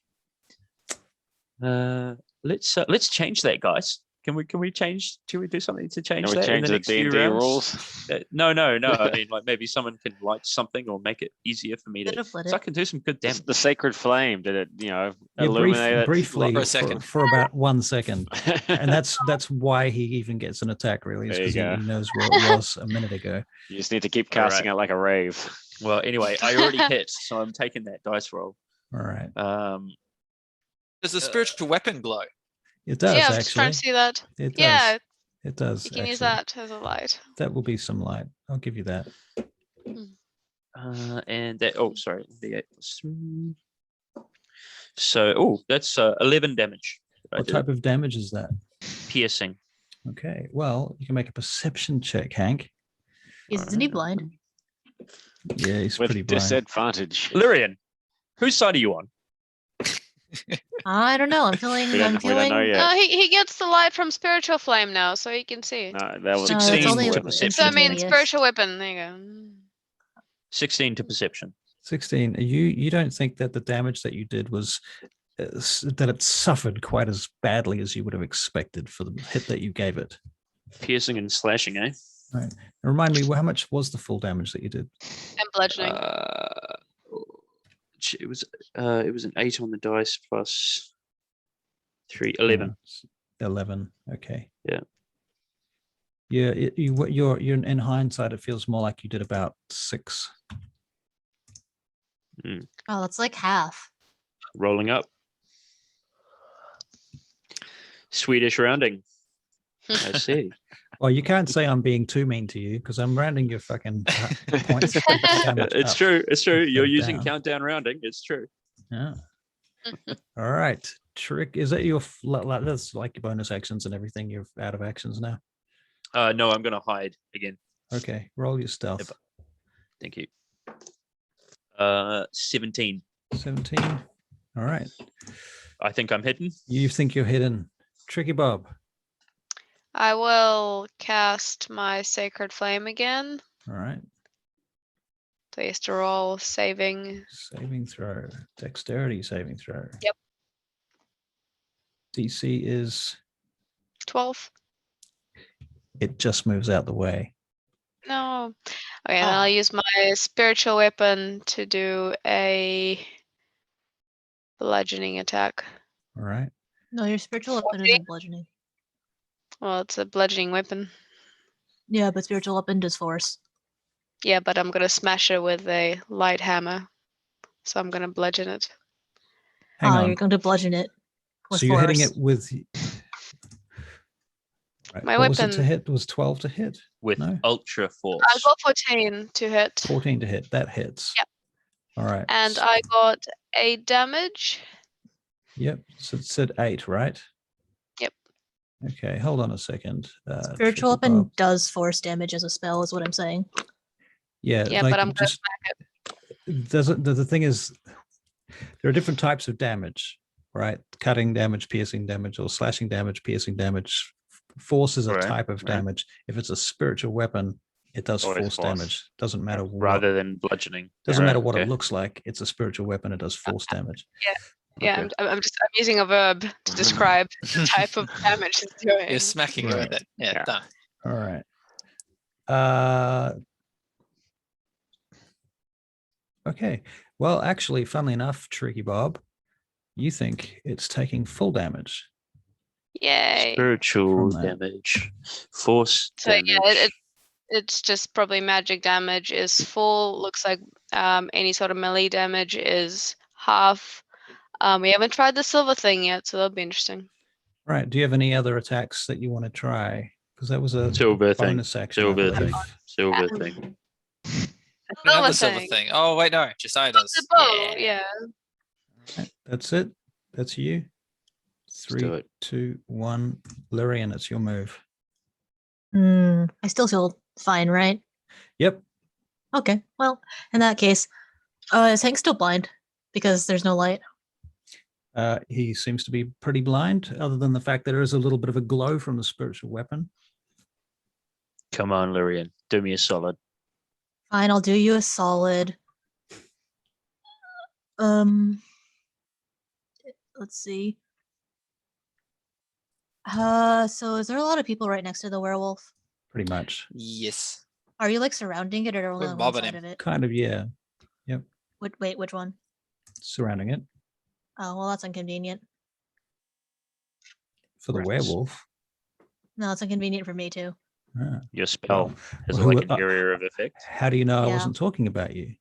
Let's change that, guys. Can we change? Should we do something to change Can we that? change in the next few D&D rounds? rules? No. I mean, like maybe someone can light something or make it easier for me to. Could have lit So I it. can do some good damage. The sacred flame, did it, Yeah, illuminate it? briefly For a second. for about 1 second. And that's why he even gets an attack, really, is There you because he go. knows where it was a minute ago. You just need to keep All right. casting it like a rave. Well, anyway, I already hit, so I'm taking that dice roll. All right. Does the spiritual weapon glow? It does, Yeah, I was just trying to actually. see that. It does. Yeah, It does. you can use actually. that as a light. That will be some light. I'll give you that. And that. Oh, sorry. D8 plus 3. So, that's 11 damage. What type of damage is that? Piercing. Okay. Well, you can make a perception check, Hank. Isn't he blind? Yeah, he's With pretty blind. disadvantage. Lyrian, whose side are you on? I don't know. I'm feeling. We don't know yet. No, he gets the light from spiritual flame now, so he can see. No, that was No, it's 16 only to perception. So I mean, instantaneous. spiritual weapon. There you go. 16 to perception. 16. You don't think that the damage that you did was that it suffered quite as badly as you would have expected for the hit that you gave it? Piercing and slashing, eh? Right. And remind me, how much was the full damage that you did? And bludgeoning. It was an 8 on the dice plus 3, 11. 11. Okay. Yeah. Yeah. You're in hindsight, it feels more like you did about 6. Oh, that's like half. Rolling up. Swedish rounding. I see. Well, you can't say I'm being too mean to you because I'm rounding your fucking points. It's true. It's true. You're using down. countdown rounding. It's true. Yeah. All right. Trick. Is that your that's like your bonus actions and everything? You're out of actions now. No, I'm gonna hide again. Okay. Roll your stealth. Thank you. 17. 17. All right. I think I'm hidden. You think you're hidden. Tricky Bob. I will cast my Sacred Flame again. All right. So he has to roll saving. Saving throw. Dexterity saving throw. Yep. DC is 12. it just moves out the way. No. Okay, then I'll use my spiritual weapon to do a bludgeoning attack. All right. No, your spiritual weapon isn't bludgeoning. Well, it's a bludgeoning weapon. Yeah, but spiritual weapon does force. Yeah, but I'm gonna smash it with a light hammer. So I'm gonna bludgeon it. Hang on. You're going to bludgeon it with So you're hitting force. it with right. My what was it weapon- to hit? It was 12 to hit? With No. ultra force. I got 14 to hit. 14 to hit. That hits. Yep. All right. And I got 8 damage. Yep. So it said 8, right? Yep. Okay, hold on a second. Spiritual Tricky weapon Bob. does force damage as a spell, is what I'm saying. Yeah, Yeah, like but I'm gonna just the thing is there are different types of damage, right? Cutting damage, piercing damage, or slashing damage, piercing damage. Force is a Right, type of right. damage. If it's a spiritual weapon, it does Always force force. damage. Doesn't matter what Rather than bludgeoning. doesn't matter Right, what okay. it looks like. It's a spiritual weapon. It does force damage. Yeah, Okay. I'm using a verb to describe the type of damage it's doing. You're smacking it Right. with it. Yeah, Yeah. done. All right. Okay. Well, actually, funnily enough, Tricky Bob, you think it's taking full damage. Yay. Spiritual From that. damage. Force So damage. yeah, it's just probably magic damage is full. Looks like any sort of melee damage is half. We haven't tried the silver thing yet, so that'll be interesting. Right. Do you have any other attacks that you want to try? Because that was a Silver thing. bonus action. I Silver believe. thing. Silver thing. Another silver thing. Oh, wait, no. Josiah does. The bow, yeah. Right, that's it. That's you. do 3, it. 2, 1. Lyrian, it's your move. I still feel fine, right? Yep. Okay. Well, in that case, is Hank still blind? Because there's no light. He seems to be pretty blind, other than the fact that there is a little bit of a glow from the spiritual weapon. Come on, Lyrian. Do me a solid. Fine, I'll do you a solid. Let's see. So is there a lot of people right next to the werewolf? Pretty much. Yes. Are you like surrounding it or only We're on one mobbing side him. of it? Kind of, yeah. Wait, which one? Surrounding it. Oh, well, that's inconvenient. For the Rats. werewolf. No, it's inconvenient for me too. Ah. Your spell has well, like an area of effect. How do you know I Yeah. wasn't talking about you?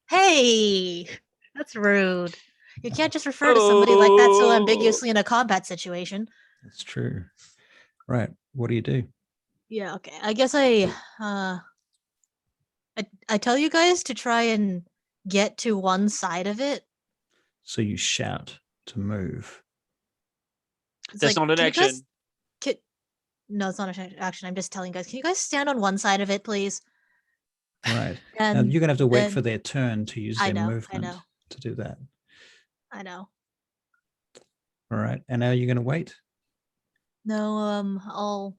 Hey, that's rude. You can't just refer to somebody like that so ambiguously in a combat situation. That's true. Right. What do you do? Yeah, okay. I guess I tell you guys to try and get to one side of it. So you shout to move. It's That's not an "Can you guys- action. No, it's not an action. I'm just telling you guys. Can you guys stand on one side of it, please? Right. Now And you're gonna have to wait then- for their turn to use I their know, I movement know. to do that. I know. All right. And now you're gonna wait. No, I'll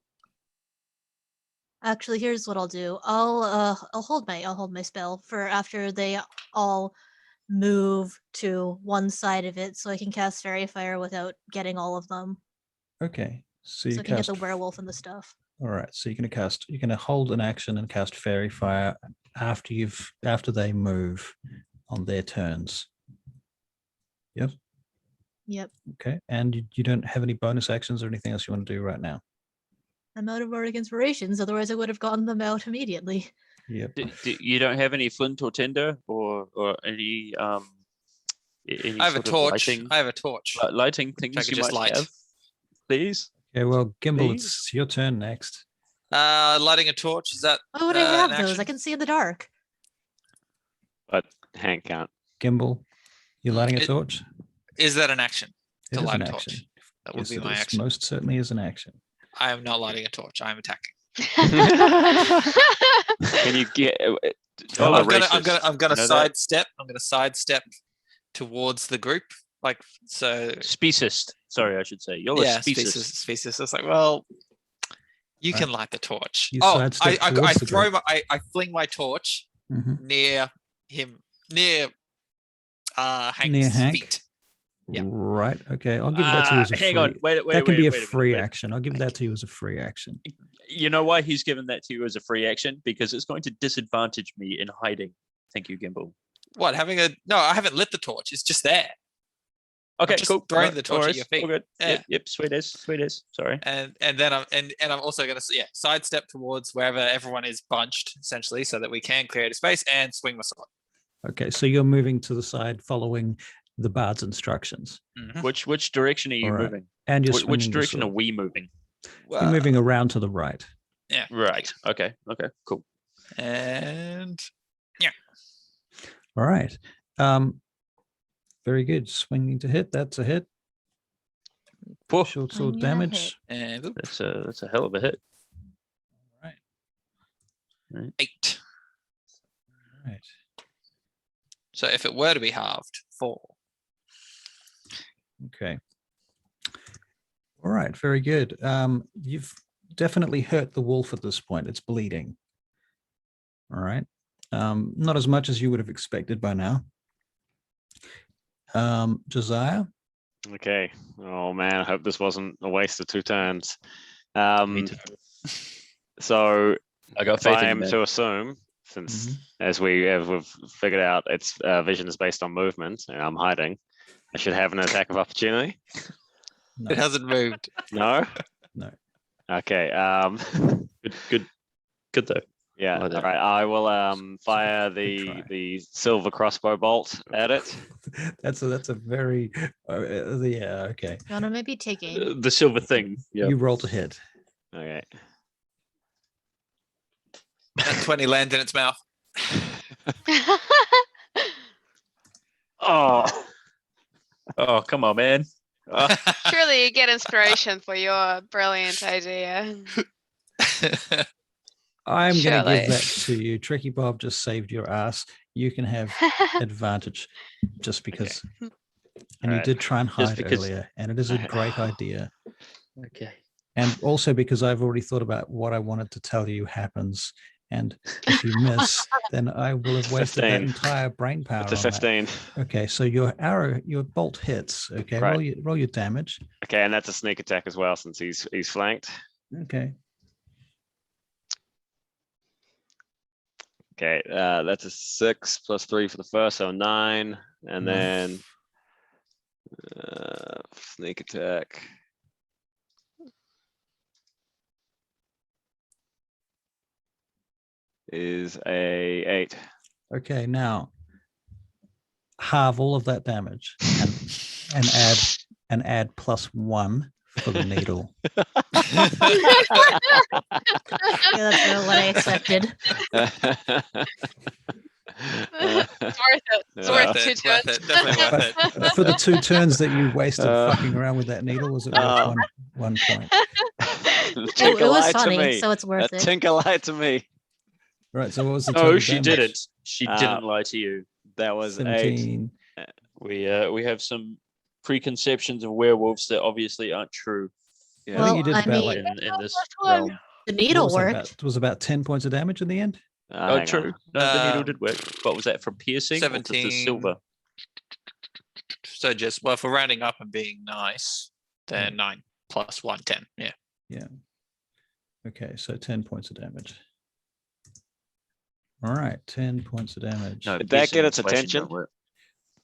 actually here's what I'll do. I'll hold my spell for after they all move to one side of it so I can cast Fairy Fire without getting all of them. Okay. So So you I can get cast the werewolf and the stuff. All right. So you're going to hold an action and cast Fairy Fire after they move on their turns. Yep. Yep. Okay. And you don't have any bonus actions or anything else you want to do right now? I'm out of bardic inspirations, otherwise I would have gotten them out immediately. Yep. You don't have any flint or tinder or any I have a sort of torch. lighting, I have a torch. lighting things I could you just might light. have, please. Okay. Well, Gimbal, Please? it's your turn next. Lighting a torch, is that Why would I an have those? I action? can see in the dark. But hand count. Gimbal, you lighting a It- torch? Is that an action? It To is light an a torch. action. That would Yes, be it my is. action. Most certainly is an action. I am not lighting a torch. I am attacking. Can you get? Oh, I'm racist. gonna You know that? sidestep. I'm gonna sidestep towards the group, like so. Speciest. Sorry, I should say. You're a Yeah, speciest. species. It's like, well, you Right. can light the torch. You Oh, sidestep I towards the throw group. I fling my torch Mhm. near him, near Hank's Near Hank? feet. Yeah. Right. Okay. I'll give that to you as a Hang free. on. Wait. That can be a wait free minute, wait. action. I'll give that to you as a free action. You know why he's given that to you as a free action? Because it's going to disadvantage me in hiding. Thank you, Gimbal. What? No, I haven't lit the torch. It's just there. Okay, just cool. throwing No the torch at worries. your feet. All good. Yeah. Yep. Sweet as. Sorry. And then I'm also gonna sidestep towards wherever everyone is bunched, essentially, so that we can create a space and swing my sword. Okay. So you're moving to the side following the bard's instructions. Mhm. Which direction are you All right. moving? And you're Which swinging the direction are sword. we moving? You're moving around to the right. Yeah. Right. Okay. Cool. And All right. Very good. Swinging to hit. That's a hit. Whoa, Short I sword need a damage. and oop, that's a hell of a hit. 8. Right. So if it were to be halved, 4. Okay. All right. Very good. You've definitely hurt the wolf at this point. It's bleeding. All right. Not as much as you would have expected by now. Josiah. Okay. Oh man, I hope this wasn't a waste of 2 turns. Me too. So I got if faith I in am you, to assume, since Mhm. as we've figured out, its vision is based on movement, and I'm hiding, I should have an attack of opportunity. No. It hasn't moved. No. No. Okay. Good though. Yeah. Like that. All right. I will fire try. the silver crossbow bolt at it. That's a very yeah. Okay. You want to maybe take aim? The silver thing. Yeah. You roll to hit. Okay. That 20 lands in its mouth. Oh. Oh, come on, man. Surely you get inspiration for your brilliant idea. I'm going to Surely. give that to you. Tricky Bob just saved your ass. You can have advantage just because. And you Alright. did try and Just hide because- earlier, and it is a great idea. Okay. And also because I've already thought about what I wanted to tell you happens. And if you miss, then I will have wasted that 15. entire brain power It's a on that. 15. Okay, so your bolt hits. Okay, Right. roll your damage. Okay, and that's a sneak attack as well since he's flanked. Okay. Okay, that's a 6 plus 3 for the first, so 9, and Nice. then sneak attack. Is a 8. Okay, now halve all of that damage and add +1 for the needle. Yeah, that's not what I expected. It's worth it. It's Yeah. worth Worth 2 it, worth turns. it, definitely worth it. For the 2 turns that you wasted fucking around with that needle, was it worth Oh. one point? Tinker It was lied to funny, me. so it's worth it. Tinker lied to me. Right. So what was the No, total she damage? didn't. She Uh, didn't lie to you. That was 8. 17. We have some preconceptions of werewolves that obviously aren't true I think Well, you did I about mean- in this one. realm. The what needle was that, worked. it was about 10 points of damage in the end. Oh, hang true. on. No, the needle Um, did work. What was that, from piercing or just the 17. silver? So just, well, for rounding up and being nice, then 9 plus 1, 10. Yeah. Okay, so 10 points of damage. All right, 10 points of damage. No, Did that get piercing its and slashing attention? don't work.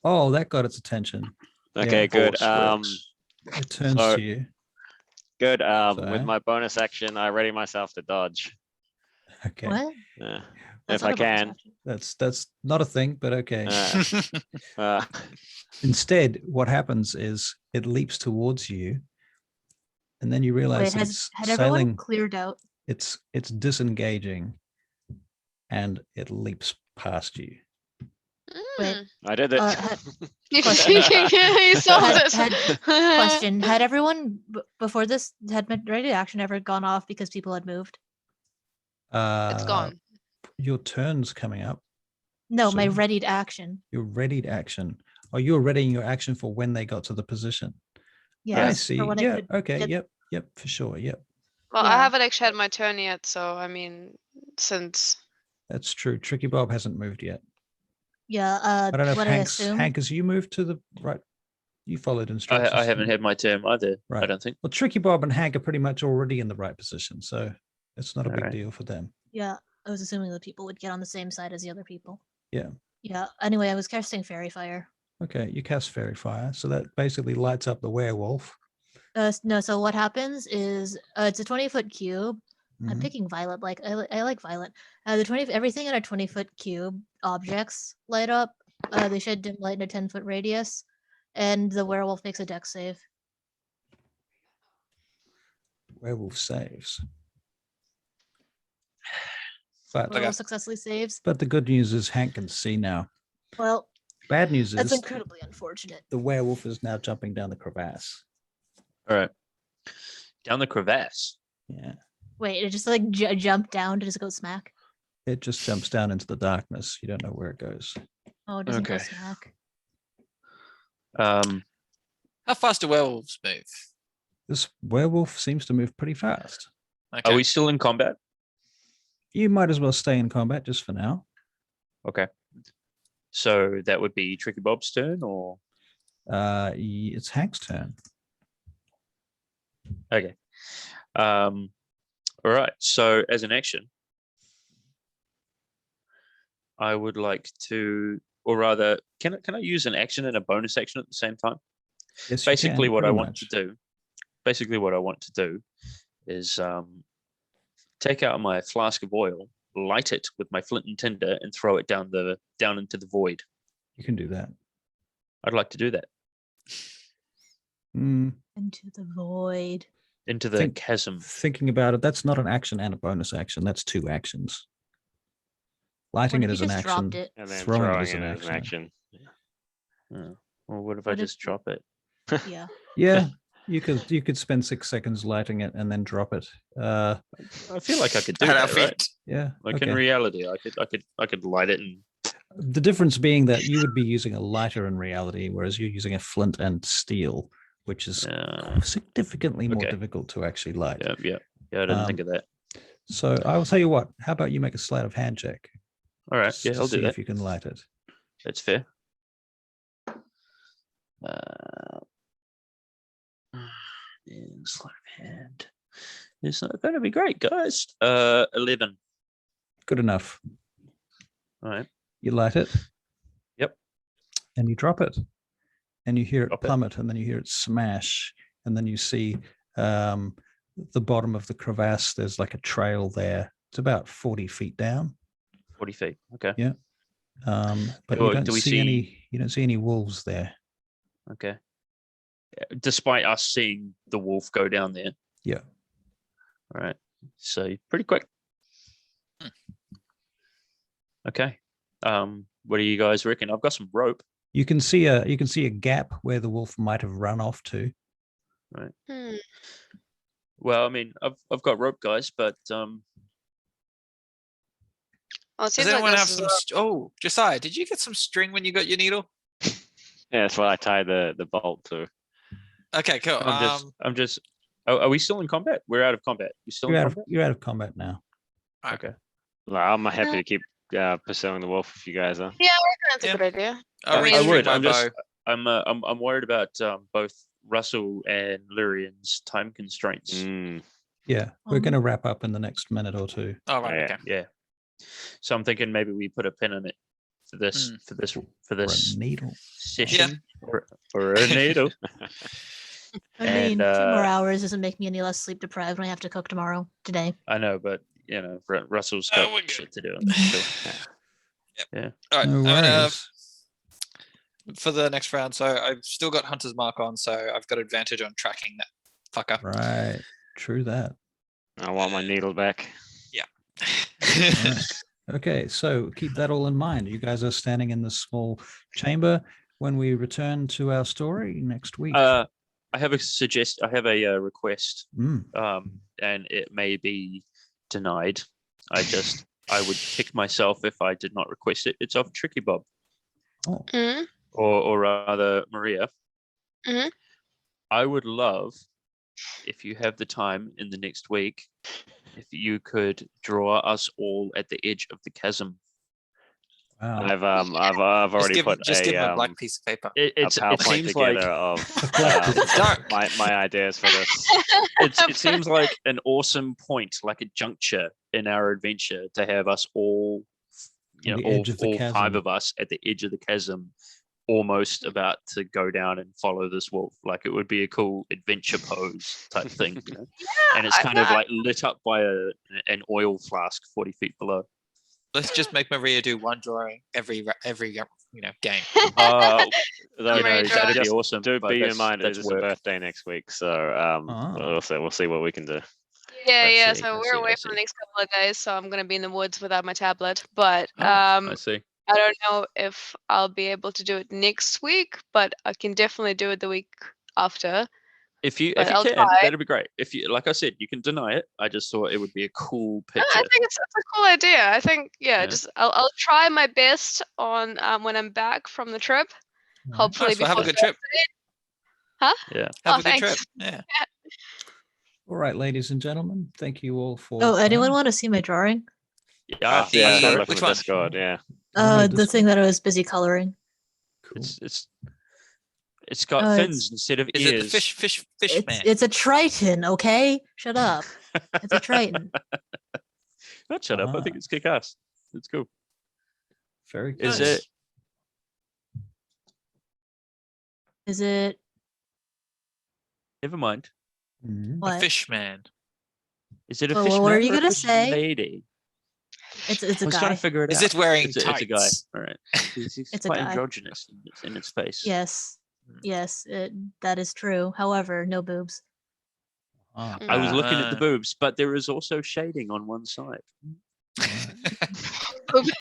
Oh, that got its attention. Okay, Yeah. good. Force works. It turns So- to you. Good. So- With my bonus action, I ready myself to dodge. Okay, What? Yeah. That's If I not a bonus can. action. that's not a thing, but okay. Uh, Instead, what happens is it leaps towards you, and then you realize Wait, it's had everyone sailing. cleared out? It's disengaging, and it leaps past you. Wait, Mm. I did it. You Question. solved Had- it. Question: had everyone before this had ready action ever gone off because people had moved? It's gone. Your turn's coming up. No, my So- readied action. Your readied action. Oh, you're readying your action for when they got to the position. Yes. I for see. when I Yeah. could Okay. get- Yep. For sure. Yep. Well, I Yeah. haven't actually had my turn yet, so I mean, since That's true. Tricky Bob hasn't moved yet. Yeah. I don't know if What Hank's I assume. Hank, as you moved to the right, you followed instructions. I haven't had my turn either. I Right. don't think. Well, Tricky Bob and Hank are pretty much already in the right position, so it's not a big Alright. deal for them. Yeah, I was assuming the people would get on the same side as the other people. Yeah. Yeah. Anyway, I was casting fairy fire. Okay, you cast Fairy Fire, so that basically lights up the werewolf. No. So what happens is it's a 20-foot cube. I'm Mhm. picking violet. Like I like violet. The 20 everything in a 20-foot cube objects light up. They shed dim light in a 10-foot radius, and the werewolf makes a dex save. Werewolf saves. But Werewolf successfully saves. but the good news is Hank can see now. Well, Bad news that's is incredibly unfortunate. the werewolf is now jumping down the crevasse. All right. Down the crevasse. Yeah, Wait, it just like jumped down to just go smack. it just jumps down into the darkness. You don't know where it goes. Oh, it doesn't go Okay. smack. How fast do werewolves move? This werewolf seems to move pretty fast. Okay. Are we still in combat? You might as well stay in combat just for now. Okay. So that would be Tricky Bob's turn, or It's Hank's turn. okay. All right. So as an action, I would like to, or rather, can I use an action and a bonus action at the same time? Yes, you Basically, can, what I pretty want much. to do. Basically, what I want to do is take out my flask of oil, light it with my flint and tinder, and throw it down into the void. You can do that. I'd like to do that Mm, Into the void. into the Think- chasm. Thinking about it, that's not an action and a bonus action. That's two actions. Lighting What it if as you an just action. dropped it? and then Throwing it throwing as it an as an action. action. Well, what if I What if just drop it? Yeah. Yeah, you could spend 6 seconds lighting it and then drop it. I feel like I could do At our that, right? feet. Yeah. Like okay. in reality, I could light it and The difference being that you would be using a lighter in reality, whereas you're using a flint and steel, which is significantly more okay. difficult to actually light. yeah. I didn't think of that. So I will tell you what. How about you make a sleight of hand check? All right, just yeah, to I'll do see that. if you can light it. That's fair. And sleight of hand. It's not going to be great, guys. 11. Good enough. All right. You light it. Yep. And you drop it. And you hear it Drop it. plummet, and then you hear it smash, and then you see the bottom of the crevasse. There's like a trail there. It's about 40 feet down. 40 feet. Okay. Yeah. But Do- you don't do we see any. You don't see any wolves there. Okay. Despite us seeing the wolf go down there. Yeah. All right. So pretty quick. Okay. What do you guys reckon? I've got some rope. You can see a gap where the wolf might have run off to. Hmm. Well, I mean, I've got rope, guys, but Well, it Does seems like anyone this have is some? Oh, Josiah, did you get some string when you got your needle? Yeah, that's what I tied the bolt to. Okay, cool. I'm just. Are we still in combat? We're out of combat. You still in combat? You're out of combat now. Okay. Well, I'm happy to keep pursuing the wolf if you guys are. Yeah, I reckon that's Yeah. a good idea. I'll I mean- I restring would. my I'm just. bow. I'm worried about both Russell and Lyrian's time constraints. Yeah, we're going to wrap up in the next minute or two. Oh, right. Yeah. Okay. Yeah. So I'm thinking maybe we put a pin in it for this For a needle. session or a needle. I mean, And, 2 more hours doesn't make me any less sleep deprived when I have to cook today. I know, but Russell's Oh, got we're good. shit to do on this too. Yeah. All right. No I'm gonna, worries. for the next round, so I've still got Hunter's Mark on, so I've got advantage on tracking that fucker. Right. True that. I want my needle back. Right. Okay, so keep that all in mind. You guys are standing in this small chamber when we return to our story next week. I have a request. Mm. And it may be denied. I would kick myself if I did not request it. It's of Tricky Bob. Oh. Mhm. Or rather Maria. Mhm. I would love, if you have the time in the next week, if you could draw us all at the edge of the chasm. Wow. I've already put give him a a blank piece of paper. It PowerPoint seems like together of dark. my ideas for this. it seems like an awesome point, like a juncture in our adventure, to have us all, On the all edge of the chasm. 5 of us at the edge of the chasm, almost about to go down and follow this wolf. Like it would be a cool adventure pose type thing, Yeah, and it's kind of like lit up by an oil flask 40 feet below. Let's just make Maria do one drawing every game. Though, Maria that'd be Just awesome. Do but be in that's- mind that's it's a work. birthday next week, so we'll see what we can do. Yeah. see, So I we're see, I away for see. the next couple of days, so I'm gonna be in the woods without my tablet. But I see. I don't know if I'll be able to do it next week, but I can definitely do it the week after. If you But I'll can, try. that'd be great. If you, like I said, you can deny it. I just thought it would be a cool I picture. think it's a cool idea. I think Yeah. just I'll try my best on when I'm back from the trip. Right. Hopefully Nice, well, before have a good trip. Huh? Yeah. Have Oh, a good trip. thanks. Yeah. All right, ladies and gentlemen, thank you all for. Oh, anyone playing. want to see my drawing? Yeah, Yeah, I I saw look it. in Which the one? Discord, yeah. Oh, The this thing one? that I was busy coloring. Cool. It's got Oh, fins instead of Is ears. it the fish man? It's a Triton, okay? Shut up. It's a Triton. Not shut up. I think it's kick ass. It's cool. Very good. Is it? Is it Never mind. Mhm. A what? fish man. Is it a Well, fish what man are you or a gonna fish say? lady? It's I a was trying guy. to figure it Is out. it wearing It's a guy. tights? All right. He's It's a quite guy. androgynous in its face. Yes. Yes, that is true. However, no boobs. Ah, I was looking at the Uh, boobs, but there is also shading on one side. all right.